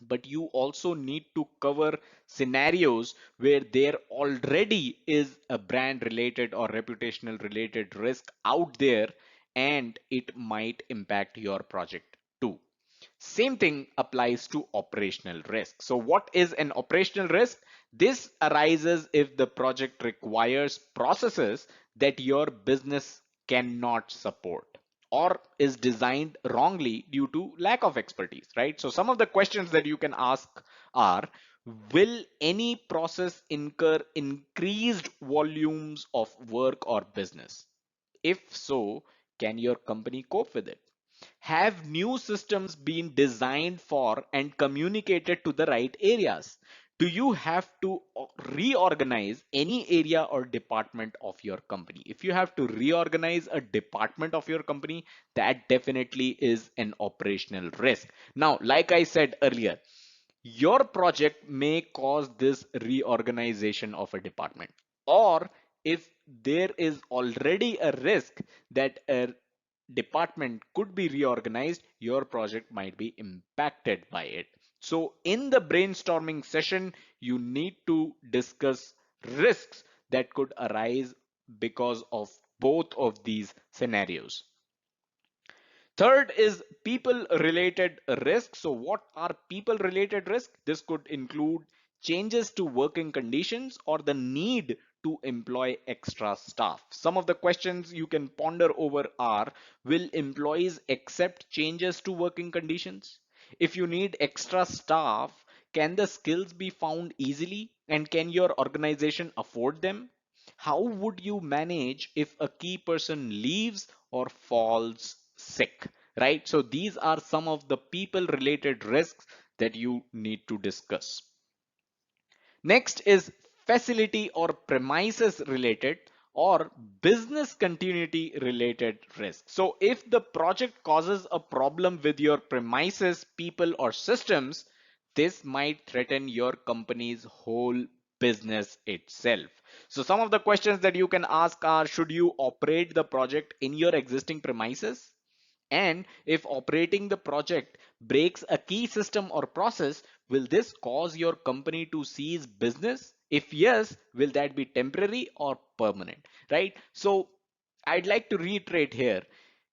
but you also need to cover scenarios where there already is a brand related or reputational related risk out there and it might impact your project too. Same thing applies to operational risk. So what is an operational risk? This arises if the project requires processes that your business cannot support or is designed wrongly due to lack of expertise, right? So some of the questions that you can ask are, will any process incur increased volumes of work or business? If so, can your company cope with it? Have new systems been designed for and communicated to the right areas? Do you have to reorganize any area or department of your company? If you have to reorganize a department of your company, that definitely is an operational risk. Now, like I said earlier, your project may cause this reorganization of a department, or if there is already a risk that a department could be reorganized, your project might be impacted by it. So in the brainstorming session, you need to discuss risks that could arise because of both of these scenarios. Third is people related risk. So what are people related risk? This could include changes to working conditions or the need to employ extra staff. Some of the questions you can ponder over are, will employees accept changes to working conditions? If you need extra staff, can the skills be found easily and can your organization afford them? How would you manage if a key person leaves or falls sick, right? So these are some of the people related risks that you need to discuss. Next is facility or premises related or business continuity related risk. So if the project causes a problem with your premises, people, or systems, this might threaten your company's whole business itself. So some of the questions that you can ask are, should you operate the project in your existing premises? And if operating the project breaks a key system or process, will this cause your company to cease business? If yes, will that be temporary or permanent, right? So I'd like to reiterate here,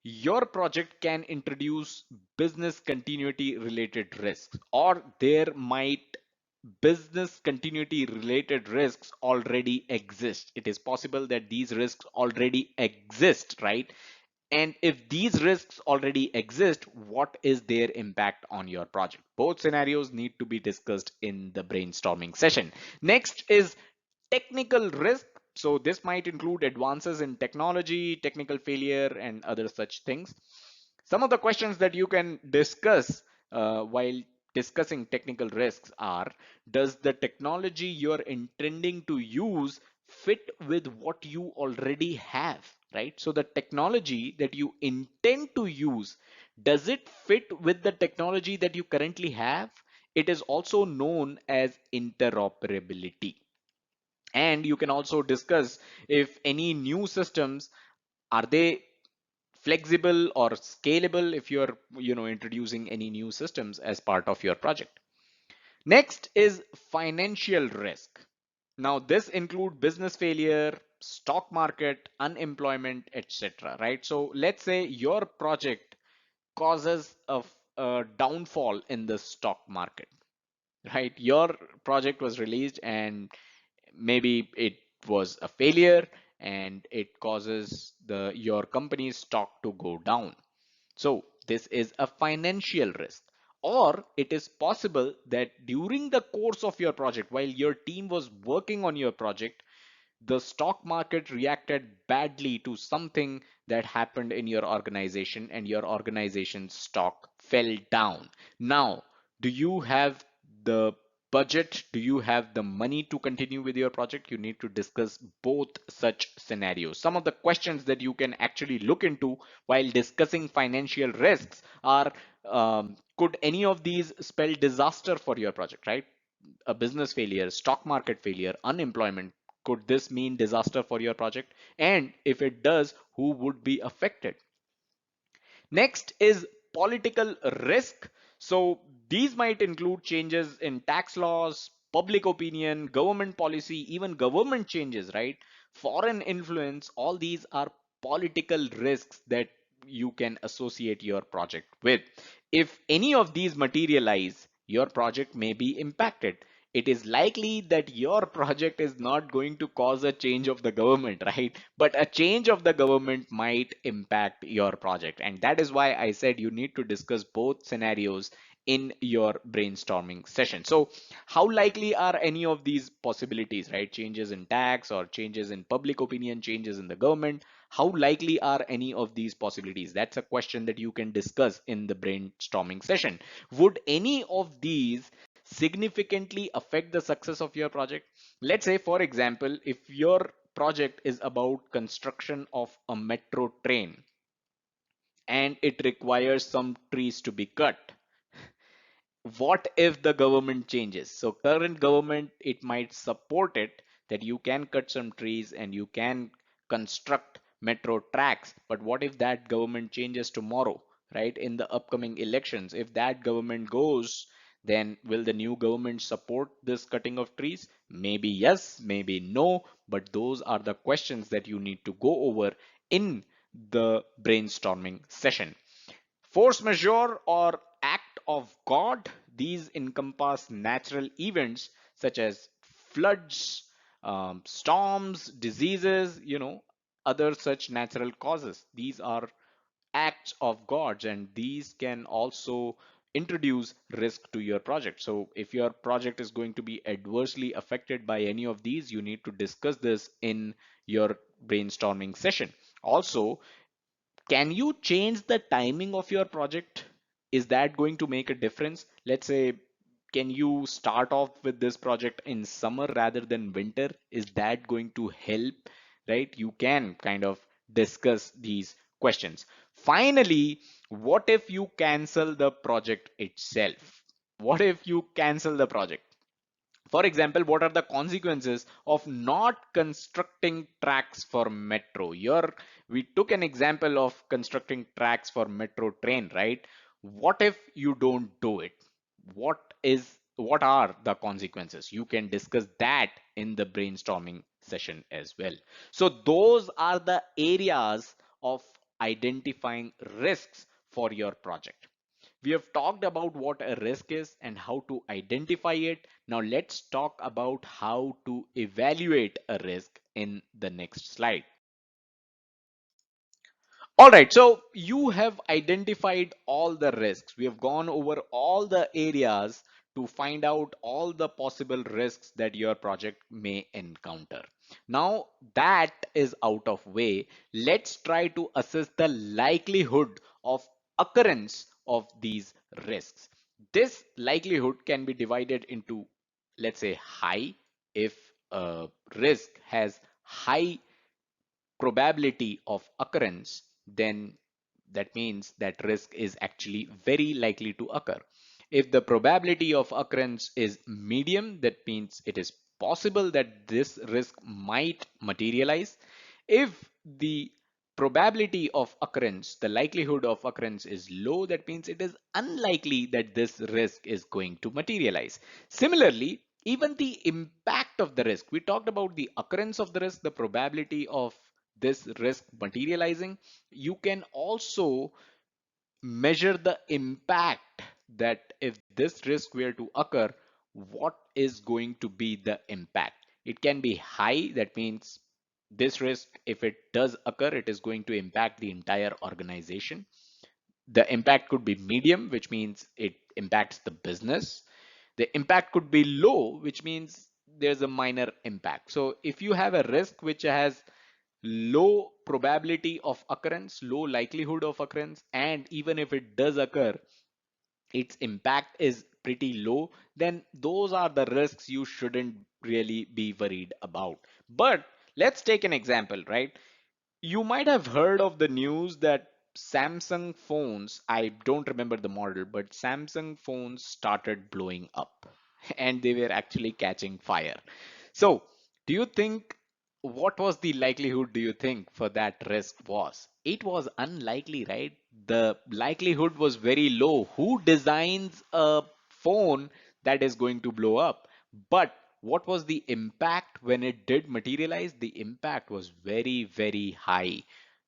your project can introduce business continuity related risks, or there might business continuity related risks already exist. It is possible that these risks already exist, right? And if these risks already exist, what is their impact on your project? Both scenarios need to be discussed in the brainstorming session. Next is technical risk. So this might include advances in technology, technical failure, and other such things. Some of the questions that you can discuss while discussing technical risks are, does the technology you're intending to use fit with what you already have, right? So the technology that you intend to use, does it fit with the technology that you currently have? It is also known as interoperability. And you can also discuss if any new systems, are they flexible or scalable if you're introducing any new systems as part of your project. Next is financial risk. Now this include business failure, stock market, unemployment, etc., right? So let's say your project causes a downfall in the stock market, right? Your project was released and maybe it was a failure and it causes the your company's stock to go down. So this is a financial risk. Or it is possible that during the course of your project, while your team was working on your project, the stock market reacted badly to something that happened in your organization and your organization's stock fell down. Now, do you have the budget? Do you have the money to continue with your project? You need to discuss both such scenarios. Some of the questions that you can actually look into while discussing financial risks are, could any of these spell disaster for your project, right? A business failure, stock market failure, unemployment, could this mean disaster for your project? And if it does, who would be affected? Next is political risk. So these might include changes in tax laws, public opinion, government policy, even government changes, right? Foreign influence, all these are political risks that you can associate your project with. If any of these materialize, your project may be impacted. It is likely that your project is not going to cause a change of the government, right? But a change of the government might impact your project. And that is why I said you need to discuss both scenarios in your brainstorming session. So how likely are any of these possibilities, right? Changes in tax or changes in public opinion, changes in the government. How likely are any of these possibilities? That's a question that you can discuss in the brainstorming session. Would any of these significantly affect the success of your project? Let's say, for example, if your project is about construction of a metro train and it requires some trees to be cut, what if the government changes? So current government, it might support it that you can cut some trees and you can construct metro tracks. But what if that government changes tomorrow, right? In the upcoming elections, if that government goes, then will the new government support this cutting of trees? Maybe yes, maybe no, but those are the questions that you need to go over in the brainstorming session. Force majeure or act of God, these encompass natural events such as floods, storms, diseases, other such natural causes. These are acts of gods, and these can also introduce risk to your project. So if your project is going to be adversely affected by any of these, you need to discuss this in your brainstorming session. Also, can you change the timing of your project? Is that going to make a difference? Let's say, can you start off with this project in summer rather than winter? Is that going to help? Right? You can kind of discuss these questions. Finally, what if you cancel the project itself? What if you cancel the project? For example, what are the consequences of not constructing tracks for metro? Here, we took an example of constructing tracks for metro train, right? What if you don't do it? What are the consequences? You can discuss that in the brainstorming session as well. So those are the areas of identifying risks for your project. We have talked about what a risk is and how to identify it. Now let's talk about how to evaluate a risk in the next slide. All right, so you have identified all the risks. We have gone over all the areas to find out all the possible risks that your project may encounter. Now that is out of way, let's try to assess the likelihood of occurrence of these risks. This likelihood can be divided into, let's say, high. If a risk has high probability of occurrence, then that means that risk is actually very likely to occur. If the probability of occurrence is medium, that means it is possible that this risk might materialize. If the probability of occurrence, the likelihood of occurrence is low, that means it is unlikely that this risk is going to materialize. Similarly, even the impact of the risk, we talked about the occurrence of the risk, the probability of this risk materializing. You can also measure the impact, that if this risk were to occur, what is going to be the impact. It can be high, that means this risk, if it does occur, it is going to impact the entire organization. The impact could be medium, which means it impacts the business. The impact could be low, which means there's a minor impact. So if you have a risk which has low probability of occurrence, low likelihood of occurrence, and even if it does occur, its impact is pretty low, then those are the risks you shouldn't really be worried about. But let's take an example, right? You might have heard of the news that Samsung phones, I don't remember the model, but Samsung phones started blowing up and they were actually catching fire. So, do you think, what was the likelihood, do you think, for that risk was? It was unlikely, right? The likelihood was very low. Who designs a phone that is going to blow up? But what was the impact when it did materialize? The impact was very, very high,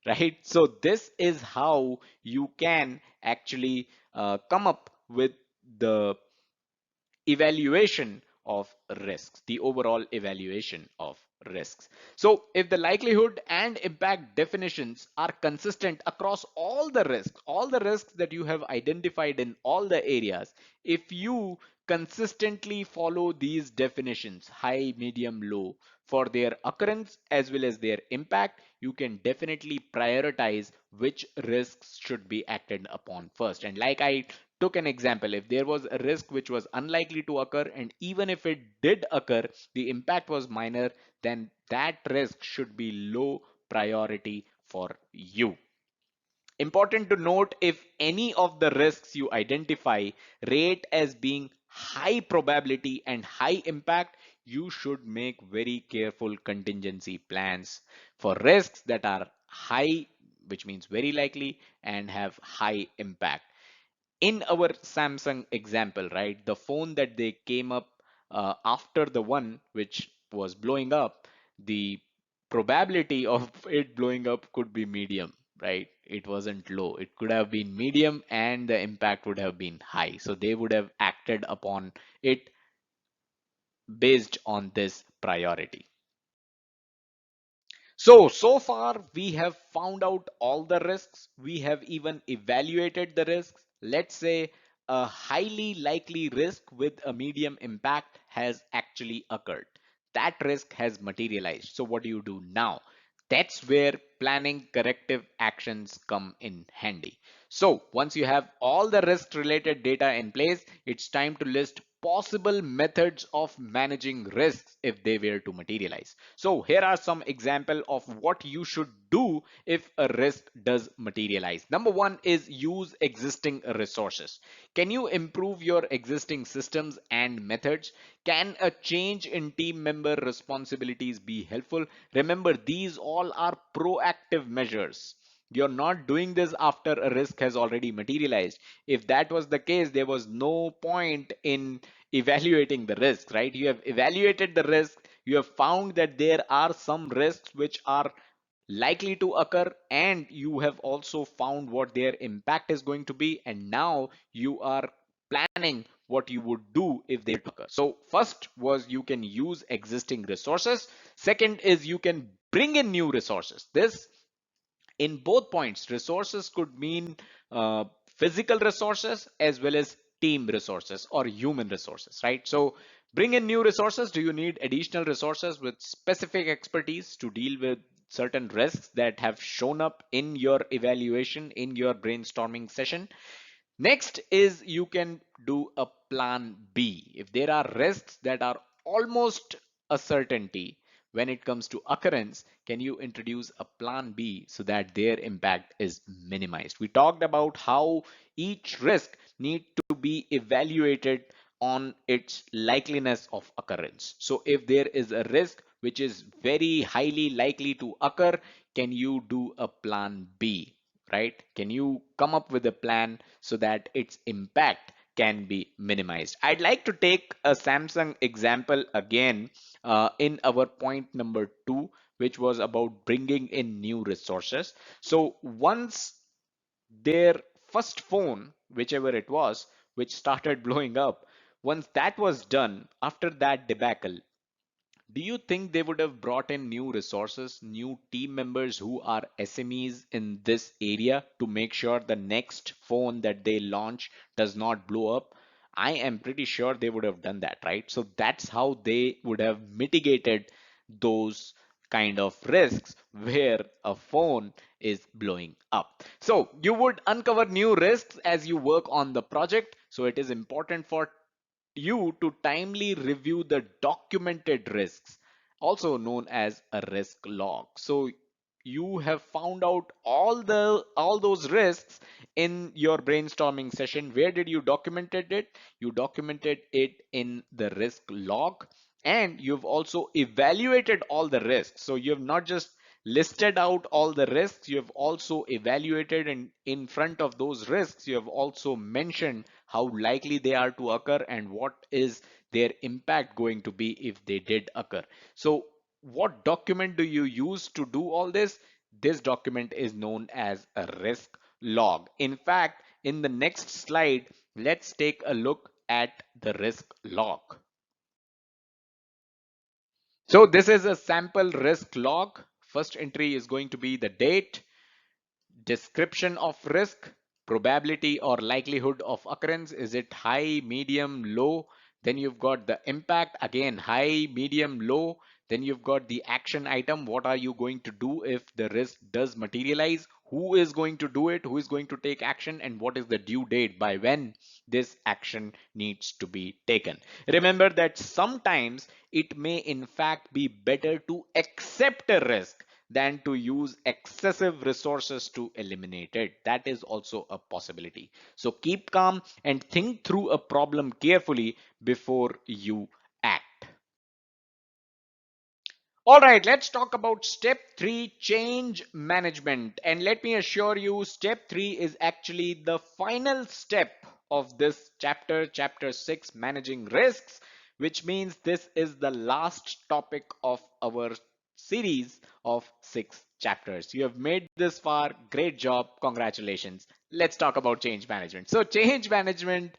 right? So this is how you can actually come up with the evaluation of risks, the overall evaluation of risks. So if the likelihood and impact definitions are consistent across all the risks that you have identified in all the areas, if you consistently follow these definitions, high, medium, low, for their occurrence as well as their impact, you can definitely prioritize which risks should be acted upon first. And like I took an example, if there was a risk which was unlikely to occur, and even if it did occur, the impact was minor, then that risk should be low priority for you. Important to note, if any of the risks you identify rate as being high probability and high impact, you should make very careful contingency plans for risks that are high, which means very likely, and have high impact. In our Samsung example, right, the phone that they came up after the one which was blowing up, the probability of it blowing up could be medium, right? It wasn't low. It could have been medium and the impact would have been high. So they would have acted upon it based on this priority. So far we have found out all the risks. We have even evaluated the risks. Let's say a highly likely risk with a medium impact has actually occurred. That risk has materialized. So what do you do now? That's where planning corrective actions come in handy. So once you have all the risk related data in place, it's time to list possible methods of managing risks if they were to materialize. So here are some example of what you should do if a risk does materialize. Number one is use existing resources. Can you improve your existing systems and methods? Can a change in team member responsibilities be helpful? Remember, these all are proactive measures. You're not doing this after a risk has already materialized. If that was the case, there was no point in evaluating the risk, right? You have evaluated the risk, you have found that there are some risks which are likely to occur, and you have also found what their impact is going to be, and now you are planning what you would do if they occur. So first was you can use existing resources. Second is you can bring in new resources. This, in both points, resources could mean physical resources as well as team resources or human resources, right? So bring in new resources. Do you need additional resources with specific expertise to deal with certain risks that have shown up in your evaluation, in your brainstorming session? Next is you can do a plan B. If there are risks that are almost a certainty when it comes to occurrence, can you introduce a plan B so that their impact is minimized? We talked about how each risk need to be evaluated on its likeliness of occurrence. So if there is a risk which is very highly likely to occur, can you do a plan B? Right? Can you come up with a plan so that its impact can be minimized? I'd like to take a Samsung example again in our point number 2, which was about bringing in new resources. So once their first phone, whichever it was, which started blowing up, once that was done, after that debacle, do you think they would have brought in new resources, new team members who are SMEs in this area to make sure the next phone that they launch does not blow up? I am pretty sure they would have done that, right? So that's how they would have mitigated those kind of risks where a phone is blowing up. So you would uncover new risks as you work on the project. So it is important for you to timely review the documented risks, also known as a risk log. So you have found out all those risks in your brainstorming session. Where did you documented it? You documented it in the risk log, and you've also evaluated all the risks. So you have not just listed out all the risks, you have also evaluated, and in front of those risks you have also mentioned how likely they are to occur and what is their impact going to be if they did occur. So what document do you use to do all this? This document is known as a risk log. In fact, in the next slide, let's take a look at the risk log. So this is a sample risk log. First entry is going to be the date, description of risk, probability or likelihood of occurrence. Is it high, medium, low? Then you've got the impact, again high, medium, low. Then you've got the action item. What are you going to do if the risk does materialize? Who is going to do it? Who is going to take action? And what is the due date by when this action needs to be taken? Remember that sometimes it may in fact be better to accept a risk than to use excessive resources to eliminate it. That is also a possibility. So keep calm and think through a problem carefully before you act. All right, let's talk about step 3, change management. And let me assure you, step 3 is actually the final step of this chapter, chapter 6, managing risks, which means this is the last topic of our series of 6 chapters. You have made this far. Great job. Congratulations. Let's talk about change management. So change management,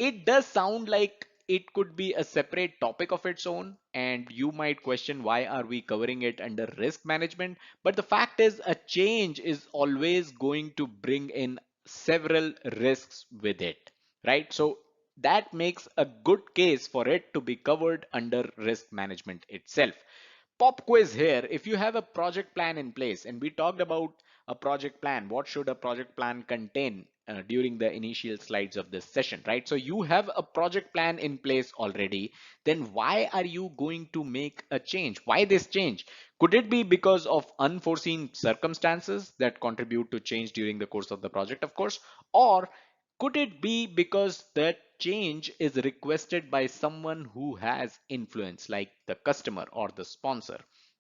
it does sound like it could be a separate topic of its own, and you might question why are we covering it under risk management. But the fact is, a change is always going to bring in several risks with it, right? So that makes a good case for it to be covered under risk management itself. Pop quiz here. If you have a project plan in place, and we talked about a project plan, what should a project plan contain during the initial slides of this session, right? So you have a project plan in place already. Then why are you going to make a change? Why this change? Could it be because of unforeseen circumstances that contribute to change during the course of the project, of course, or could it be because that change is requested by someone who has influence, like the customer or the sponsor?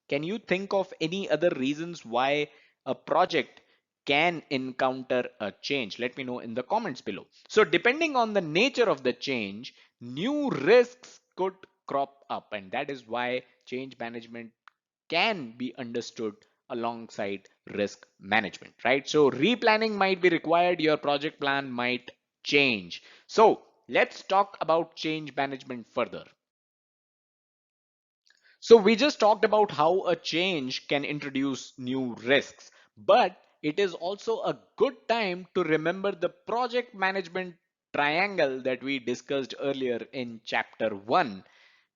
Can you think of any other reasons why a project can encounter a change? Let me know in the comments below. So depending on the nature of the change, new risks could crop up, and that is why change management can be understood alongside risk management, right? So replanning might be required, your project plan might change. So let's talk about change management further. So we just talked about how a change can introduce new risks, but it is also a good time to remember the project management triangle that we discussed earlier in chapter 1.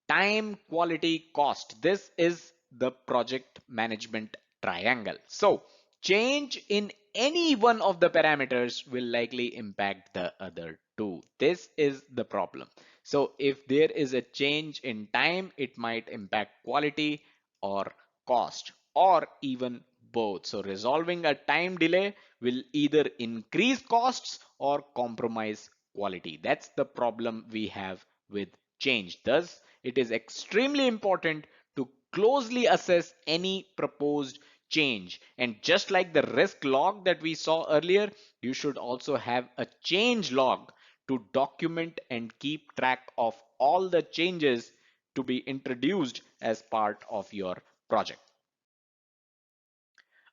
Time, quality, cost. This is the project management triangle. So change in any one of the parameters will likely impact the other two. This is the problem. So if there is a change in time, it might impact quality or cost or even both. So resolving a time delay will either increase costs or compromise quality. That's the problem we have with change. Thus, it is extremely important to closely assess any proposed change. And just like the risk log that we saw earlier, you should also have a change log to document and keep track of all the changes to be introduced as part of your project.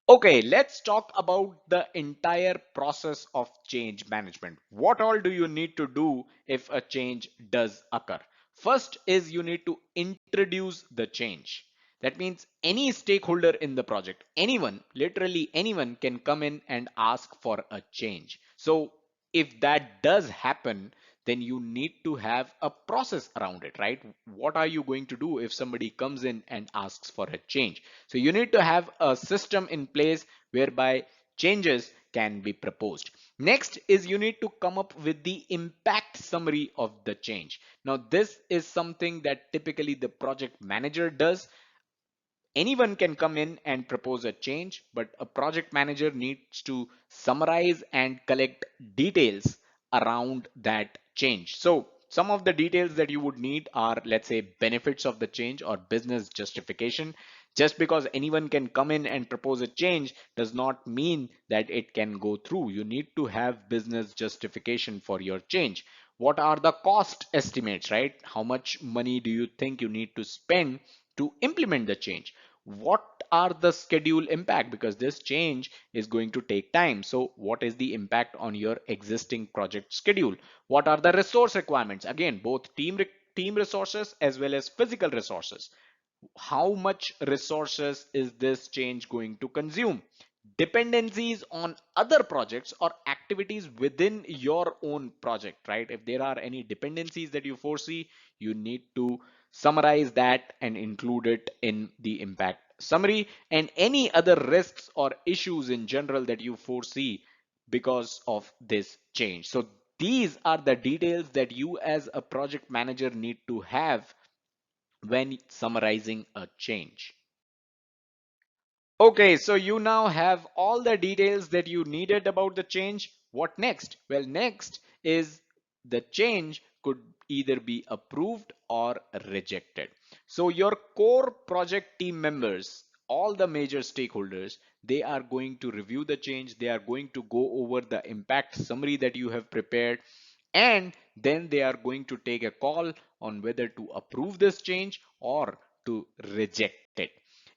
Okay, let's talk about the entire process of change management. What all do you need to do if a change does occur? First is you need to introduce the change. That means any stakeholder in the project, anyone, literally anyone can come in and ask for a change. So if that does happen, then you need to have a process around it, right? What are you going to do if somebody comes in and asks for a change? So you need to have a system in place whereby changes can be proposed. Next is you need to come up with the impact summary of the change. Now, this is something that typically the project manager does. Anyone can come in and propose a change, but a project manager needs to summarize and collect details around that change. So some of the details that you would need are, let's say, benefits of the change or business justification. Just because anyone can come in and propose a change does not mean that it can go through. You need to have business justification for your change. What are the cost estimates, right? How much money do you think you need to spend to implement the change? What are the schedule impact, because this change is going to take time? So what is the impact on your existing project schedule? What are the resource requirements? Again, both team resources as well as physical resources. How much resources is this change going to consume? Dependencies on other projects or activities within your own project, right? If there are any dependencies that you foresee, you need to summarize that and include it in the impact summary. And any other risks or issues in general that you foresee because of this change. So these are the details that you as a project manager need to have when summarizing a change. Okay, so you now have all the details that you needed about the change. What next? Well, next is the change could either be approved or rejected. So your core project team members, all the major stakeholders, they are going to review the change. They are going to go over the impact summary that you have prepared, and then they are going to take a call on whether to approve this change or to reject it.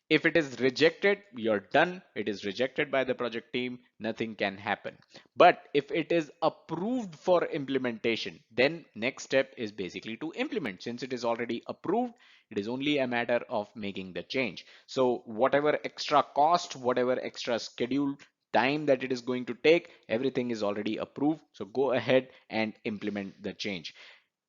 If it is rejected, you're done. It is rejected by the project team, nothing can happen. But if it is approved for implementation, then next step is basically to implement. Since it is already approved, it is only a matter of making the change. So whatever extra cost, whatever extra schedule time that it is going to take, everything is already approved. So go ahead and implement the change.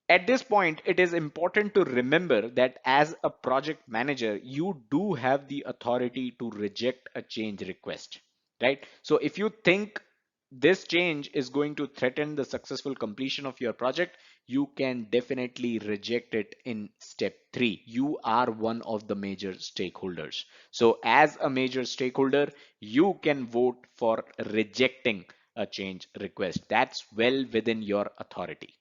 At this point, it is important to remember that as a project manager, you do have the authority to reject a change request, right? So if you think this change is going to threaten the successful completion of your project, you can definitely reject it in step 3. You are one of the major stakeholders. So as a major stakeholder, you can vote for rejecting a change request. That's well within your authority.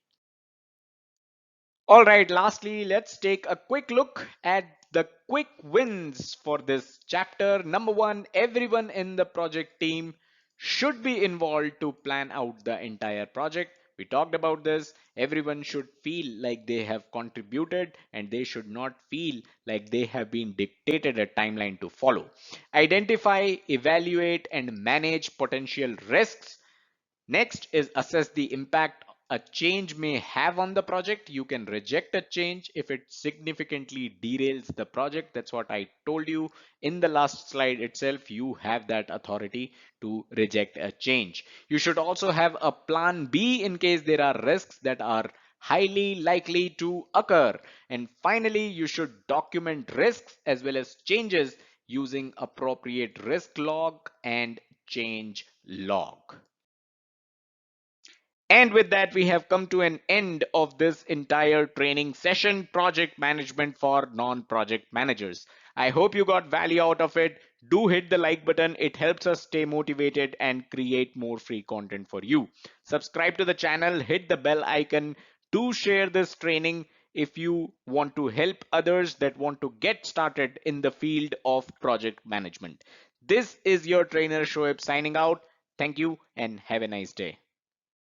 All right, lastly, let's take a quick look at the quick wins for this chapter. Number one, everyone in the project team should be involved to plan out the entire project. We talked about this. Everyone should feel like they have contributed and they should not feel like they have been dictated a timeline to follow. Identify, evaluate, and manage potential risks. Next is assess the impact a change may have on the project. You can reject a change if it significantly derails the project. That's what I told you in the last slide itself. You have that authority to reject a change. You should also have a plan B in case there are risks that are highly likely to occur. And finally, you should document risks as well as changes using appropriate risk log and change log. And with that, we have come to an end of this entire training session, project management for non-project managers. I hope you got value out of it. Do hit the like button. It helps us stay motivated and create more free content for you. Subscribe to the channel, hit the bell icon. Do share this training if you want to help others that want to get started in the field of project management. This is your trainer Shoaib signing out. Thank you and have a nice day.